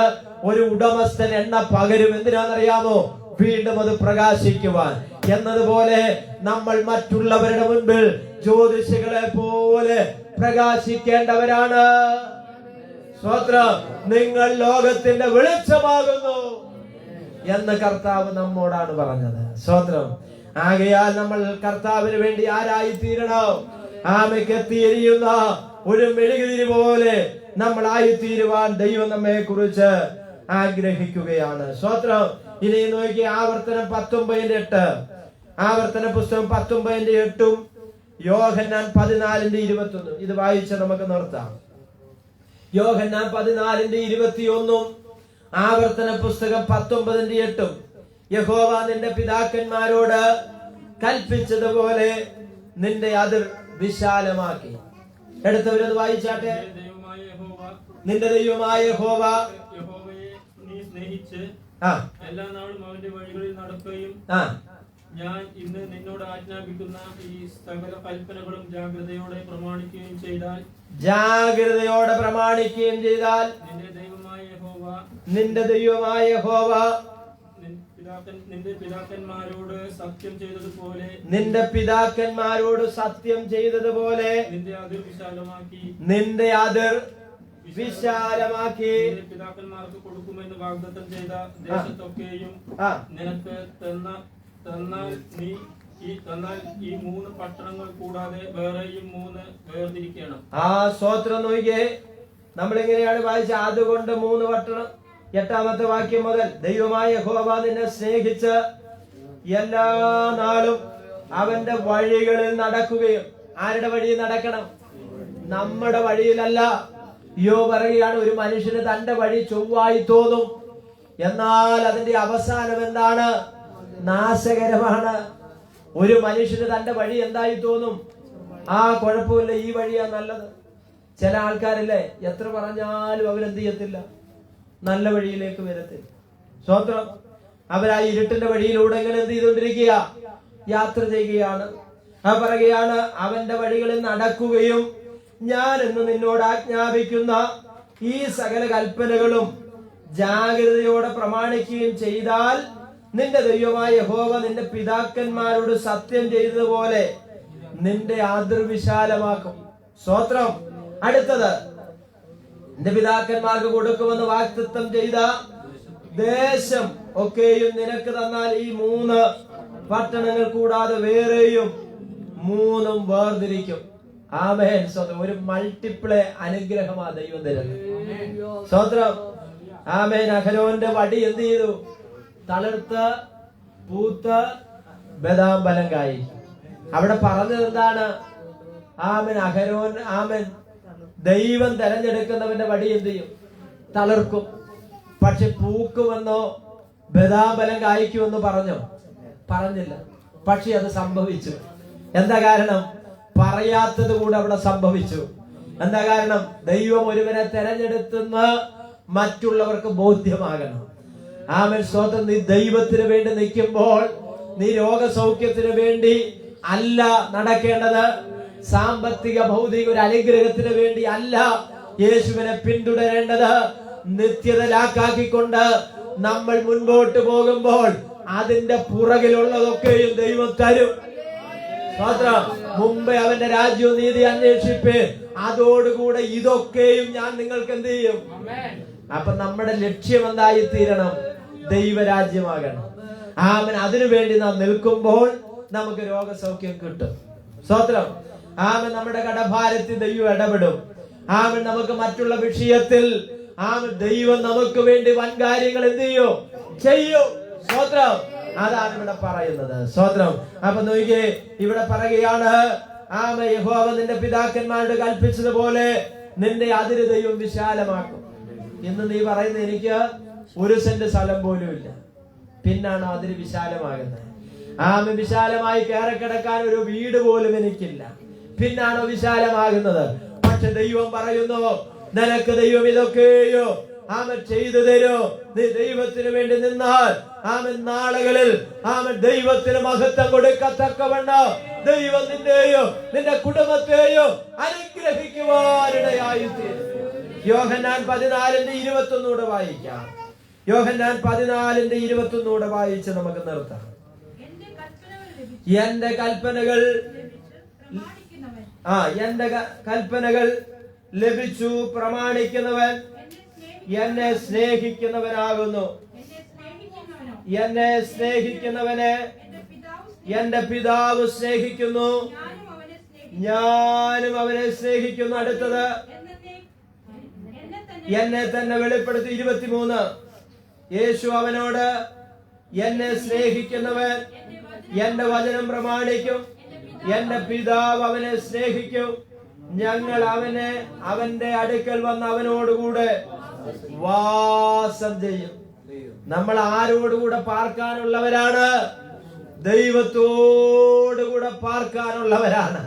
ഒരു ഉടമസ്ഥൻ എണ്ണ പകരും. എന്തിനാണെന്നറിയാമോ? വീണ്ടും അത് പ്രകാശിക്കുവാൻ. എന്നതുപോലെ നമ്മൾ മറ്റുള്ളവരുടെ മുൻപിൽ ജ്യോതിഷികളെ പോലെ പ്രകാശിക്കേണ്ടവരാണ്. സ്തോത്രം. നിങ്ങൾ ലോകത്തിന്റെ വെളിച്ചമാകുന്നു എന്ന് കർത്താവ് നമ്മോടാണ് പറഞ്ഞത്. സ്തോത്രം. ആകയാൽ നമ്മൾ കർത്താവിന് വേണ്ടി ആരായി തീരണം? ആമയ്ക്ക് എത്തിയിരിക്കുന്ന ഒരു മെഴുകുതിരി പോലെ നമ്മളായി തീരുവാൻ ദൈവം നമ്മെ കുറിച്ച് ആഗ്രഹിക്കുകയാണ്. സ്തോത്രം. ഇനി നോക്കി ആവർത്തനം 19:8. ആവർത്തന പുസ്തകം 19:8 യോഹന്നാൻ 14:21. ഇത് വായിച്ച് നമുക്ക് നിർത്താം. യോഹന്നാൻ 14:21 ആവർത്തന പുസ്തകം 19:8. യഹോവ നിന്റെ പിതാക്കന്മാരോട് കൽപ്പിച്ചതുപോലെ നിന്റെ അതിർ വിശാലമാക്കി. എടുത്തവരത് വായിച്ചാട്ടെ. നിന്റെ ദൈവമായ യഹോവ നീ സ്നേഹിച്ച് എല്ലാ നാളും അവന്റെ വഴികളിൽ നടക്കുകയും ഞാൻ ഇന്ന് നിന്നോട് ആജ്ഞാപിക്കുന്ന ഈ സകല കൽപ്പനകളും ജാഗ്രതയോടെ പ്രമാണിക്കുകയും ചെയ്താൽ നിന്റെ ദൈവമായ യഹോവ നിന്റെ പിതാക്കന്മാരോട് സത്യം ചെയ്തതുപോലെ നിന്റെ അതിർ വിശാലമാക്കി പിതാക്കന്മാർക്ക് കൊടുക്കുമെന്ന് വാഗ്ദത്തം ചെയ്ത ദേശത്തൊക്കെയും നിനക്ക് തന്നാൽ ഈ 3 പട്ടണങ്ങൾ കൂടാതെ വേറെയും 3 വേർതിരിക്കണം. സ്തോത്രം. നോക്കിയേ, നമ്മളെങ്ങനെയാണ് വായിച്ചത്? അതുകൊണ്ട് 3 പട്ടണം. 8-ാമത്തെ വാക്യം മുതൽ ദൈവമായ യഹോവ നിന്നെ സ്നേഹിച്ച് എല്ലാ നാളും അവന്റെ വഴികളിൽ നടക്കുകയും. ആരുടെ വഴിയിൽ നടക്കണം? നമ്മുടെ വഴിയിലല്ല. പറയുകയാണ്, ഒരു മനുഷ്യന് തന്റെ വഴി ചൊവ്വായി തോന്നും, എന്നാൽ അതിന്റെ അവസാനം എന്താണ്? നാശകരമാണ്. ഒരു മനുഷ്യന് തന്റെ വഴി എന്തായി തോന്നും? കുഴപ്പമില്ല, ഈ വഴിയാ നല്ലത്. ചില ആൾക്കാരില്ലേ, എത്ര പറഞ്ഞാലും അവരെന്ത് ചെയ്യത്തില്ല? നല്ല വഴിയിലേക്ക് വരത്തില്ല. സ്തോത്രം. അവരാ ഇരുട്ടിന്റെ വഴിയിലൂടെ എങ്ങനെ എന്ത് ചെയ്തുകൊണ്ടിരിക്കുക? യാത്ര ചെയ്യുകയാണ്. പറയുകയാണ്, അവന്റെ വഴികളിൽ നടക്കുകയും ഞാൻ എന്ന് നിന്നോട് ആജ്ഞാപിക്കുന്ന ഈ സകല കൽപ്പനകളും ജാഗ്രതയോടെ പ്രമാണിക്കുകയും ചെയ്താൽ നിന്റെ ദൈവമായ യഹോവ നിന്റെ പിതാക്കന്മാരോട് സത്യം ചെയ്തതുപോലെ നിന്റെ അതിർ വിശാലമാക്കും. സ്തോത്രം. അടുത്തത്, നിന്റെ പിതാക്കന്മാർക്ക് കൊടുക്കുമെന്ന് വാഗ്ദത്തം ചെയ്ത ദേശം ഒക്കെയും നിനക്ക് തന്നാൽ ഈ 3 പട്ടണങ്ങൾ കൂടാതെ വേറെയും 3 വേർതിരിക്കും. ആമേൻ. സ്തോത്രം. ഒരു മൾട്ടിപ്പിളെ അനുഗ്രഹമാ ദൈവം തരുന്നത്. സ്തോത്രം. ആമേൻ. അഹരോന്റെ വടി എന്ത് ചെയ്തു? തളിർത്ത് പൂത്ത് ബദാം ഫലം കായി. അവിടെ പറഞ്ഞത് എന്താണ്? ആമേൻ. ആമേൻ. ദൈവം തെരഞ്ഞെടുക്കുന്നവന്റെ വടി എന്ത് ചെയ്യും? തളിർക്കും. പക്ഷെ പൂക്കുമെന്നോ ബദാം ഫലം കായ്ക്കുമെന്നോ പറഞ്ഞില്ല. പക്ഷെ അത് സംഭവിച്ചു. എന്താ കാരണം? പറയാത്തത് കൂടെ അവിടെ സംഭവിച്ചു. എന്താ കാരണം? ദൈവം ഒരുവനെ തെരഞ്ഞെടുത്തുന്ന മറ്റുള്ളവർക്ക് ബോധ്യമാകണം. ആമേൻ. സ്തോത്രം. നീ ദൈവത്തിന് വേണ്ടി നിൽക്കുമ്പോൾ നീ രോഗസൗഖ്യത്തിന് വേണ്ടി അല്ല നടക്കേണ്ടത്. സാമ്പത്തിക ഭൗതിക ഒരു അനുഗ്രഹത്തിന് വേണ്ടി അല്ല യേശുവിനെ പിന്തുടരേണ്ടത് നിത്യതയിലാക്കിക്കൊണ്ട് നമ്മൾ മുൻപോട്ട് പോകുമ്പോൾ അതിന്റെ പുറകിലുള്ളതൊക്കെയും ദൈവം തരും. മുമ്പേ അവന്റെ രാജ്യവും നീതി അന്വേഷിപ്പേ, അതോടുകൂടെ ഇതൊക്കെയും ഞാൻ നിങ്ങൾക്ക് എന്ത് ചെയ്യും? അപ്പൊ നമ്മുടെ ലക്ഷ്യം എന്തായി തീരണം? ദൈവരാജ്യമാകണം. ആമൻ. അതിനുവേണ്ടി നാം നിൽക്കുമ്പോൾ നമുക്ക് രോഗസൗഖ്യം കിട്ടും. സ്തോത്രം. ആമൻ. നമ്മുടെ കടഭാരത്തിൽ ദൈവം ഇടപെടും. ആമൻ. നമുക്ക് മറ്റുള്ള വിഷയത്തിൽ ആമൻ ദൈവം നമുക്ക് വേണ്ടി വൻ കാര്യങ്ങൾ എന്ത് ചെയ്യും? ചെയ്യും. സ്തോത്രം. അതാണ് ഇവിടെ പറയുന്നത്. സ്തോത്രം. അപ്പൊ നോക്കിയേ, ഇവിടെ പറയുകയാണ്, ആമ യഹോവ നിന്റെ പിതാക്കന്മാരോട് കൽപ്പിച്ചതുപോലെ നിന്റെ അതിര് ദൈവം വിശാലമാക്കും. ഇന്ന് നീ പറയുന്നത് എനിക്ക് 1 സെന്റ് സ്ഥലം പോലും ഇല്ല, പിന്നാണ് അതിര് വിശാലമാകുന്നത്. ആമ വിശാലമായി കയറി കിടക്കാൻ ഒരു വീട് പോലും എനിക്കില്ല, പിന്നാണോ വിശാലമാകുന്നത്. പക്ഷെ ദൈവം പറയുന്നു, നിനക്ക് ദൈവം ഇതൊക്കെയോ ആമൻ ചെയ്തു തരൂ. നീ ദൈവത്തിന് വേണ്ടി നിന്നാൽ ആമൻ നാളുകളിൽ ആമൻ ദൈവത്തിന് മഹത്വം കൊടുക്കത്തക്കവണ്ണം ദൈവം നിന്റെയോ നിന്റെ കുടുംബത്തെയോ അനുഗ്രഹിക്കുവാനിടയായി തീരും. യോഹന്നാൻ 14:21 വായിക്കാം. യോഹന്നാൻ 14:21 വായിച്ച് നമുക്ക് നിർത്താം. എന്റെ കൽപ്പനകൾ ലഭിച്ചു പ്രമാണിക്കുന്നവൻ എന്നെ സ്നേഹിക്കുന്നവനാകുന്നു. എന്നെ സ്നേഹിക്കുന്നവനെ എന്റെ പിതാവ് സ്നേഹിക്കുന്നു, ഞാനും അവനെ സ്നേഹിക്കുന്നു. അടുത്തത് എന്നെ തന്നെ വെളിപ്പെടുത്തി 23. യേശു അവനോട്, എന്നെ സ്നേഹിക്കുന്നവൻ എന്റെ വചനം പ്രമാണിക്കും, എന്റെ പിതാവ് അവനെ സ്നേഹിക്കും, ഞങ്ങൾ അവന്റെ അടുക്കൽ വന്ന് അവനോടുകൂടെ വാസം ചെയ്യും. നമ്മൾ ആരോടുകൂടെ പാർക്കാനുള്ളവരാണ്? ദൈവത്തോടുകൂടെ പാർക്കാനുള്ളവരാണ്.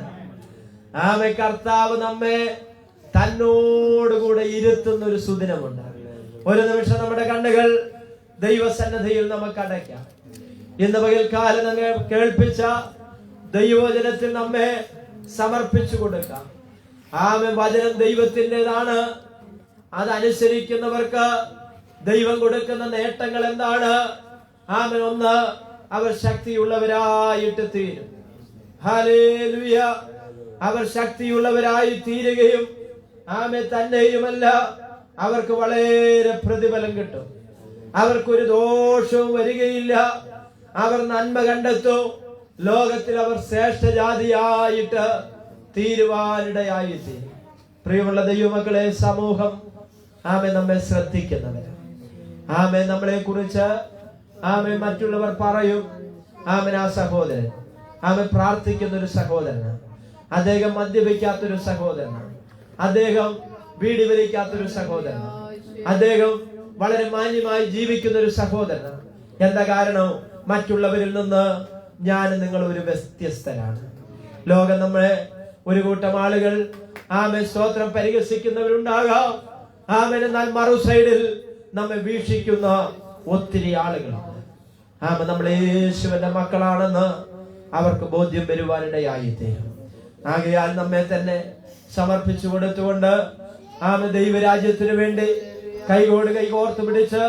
ആമേ. കർത്താവ് നമ്മെ തന്നോടുകൂടെ ഇരുത്തുന്ന ഒരു സുദിനമുണ്ട്. ഒരു നിമിഷം നമ്മുടെ കണ്ണുകൾ ദൈവസന്നിധിയിൽ നമുക്ക് അടയ്ക്കാം. ഇന്ന് പകൽക്കാലം നമ്മെ കേൾപ്പിച്ച ദൈവവചനത്തിൽ നമ്മെ സമർപ്പിച്ചു കൊടുക്കാം. ആമേ. വചനം ദൈവത്തിൻ്റെതാണ്. അതനുസരിക്കുന്നവർക്ക് ദൈവം കൊടുക്കുന്ന നേട്ടങ്ങൾ എന്താണ്? ആമേൻ. 1, അവർ ശക്തിയുള്ളവരായിട്ട് തീരും. ഹല്ലേലൂയ. അവർ ശക്തിയുള്ളവരായി തീരുകയും ആമേൻ തന്നെയുമല്ല, അവർക്ക് വളരെ പ്രതിഫലം കിട്ടും. അവർക്കൊരു ദോഷവും വരികയില്ല. അവർ നന്മ കണ്ടെത്തും. ലോകത്തിൽ അവർ ശ്രേഷ്ഠ ജാതിയായിട്ട് തീരുവാനിടയായി തീരും. പ്രിയമുള്ള ദൈവമക്കളെ, സമൂഹം ആമേൻ നമ്മെ ശ്രദ്ധിക്കുന്നവര്, ആമേൻ നമ്മളെ കുറിച്ച് ആമേൻ മറ്റുള്ളവർ പറയും, ആമേൻ ആ സഹോദരൻ ആമേൻ പ്രാർത്ഥിക്കുന്ന ഒരു സഹോദരനാണ്, അദ്ദേഹം മദ്യപിക്കാത്തൊരു സഹോദരനാണ്, അദ്ദേഹം വീടി വലിക്കാത്തൊരു സഹോദരനാണ്, അദ്ദേഹം വളരെ മാന്യമായി ജീവിക്കുന്ന ഒരു സഹോദരനാണ്. എന്താ കാരണം? മറ്റുള്ളവരിൽ നിന്ന് ഞാൻ നിങ്ങൾ ഒരു വ്യത്യസ്തരാണ്. ലോകം നമ്മളെ ഒരു കൂട്ടം ആളുകൾ ആമേൻ സ്തോത്രം പരിഹസിക്കുന്നവരുണ്ടാകാം. ആമേൻ. എന്നാൽ മറു സൈഡിൽ നമ്മെ വീക്ഷിക്കുന്ന ഒത്തിരി ആളുകളുണ്ട്. ആമേൻ. നമ്മൾ യേശുവിന്റെ മക്കളാണെന്ന് അവർക്ക് ബോധ്യം വരുവാനിടയായി തീരും. ആകയാൽ നമ്മെ തന്നെ സമർപ്പിച്ചു കൊടുത്തുകൊണ്ട് ആമേൻ ദൈവരാജ്യത്തിന് വേണ്ടി കൈകോട് കൈകോർത്ത് പിടിച്ച്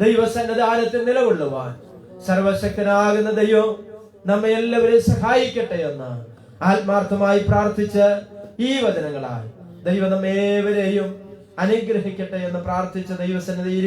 ദൈവസന്നിധാനത്തിൽ നിലകൊള്ളുവാൻ സർവശക്തനാകുന്ന ദൈവം നമ്മെ എല്ലാവരെയും സഹായിക്കട്ടെ എന്ന് ആത്മാർത്ഥമായി പ്രാർത്ഥിച്ച് ഈ വചനങ്ങളാൽ ദൈവം നമ്മേവരെയും അനുഗ്രഹിക്കട്ടെ എന്ന് പ്രാർത്ഥിച്ച് ദൈവസന്നിധിയിൽ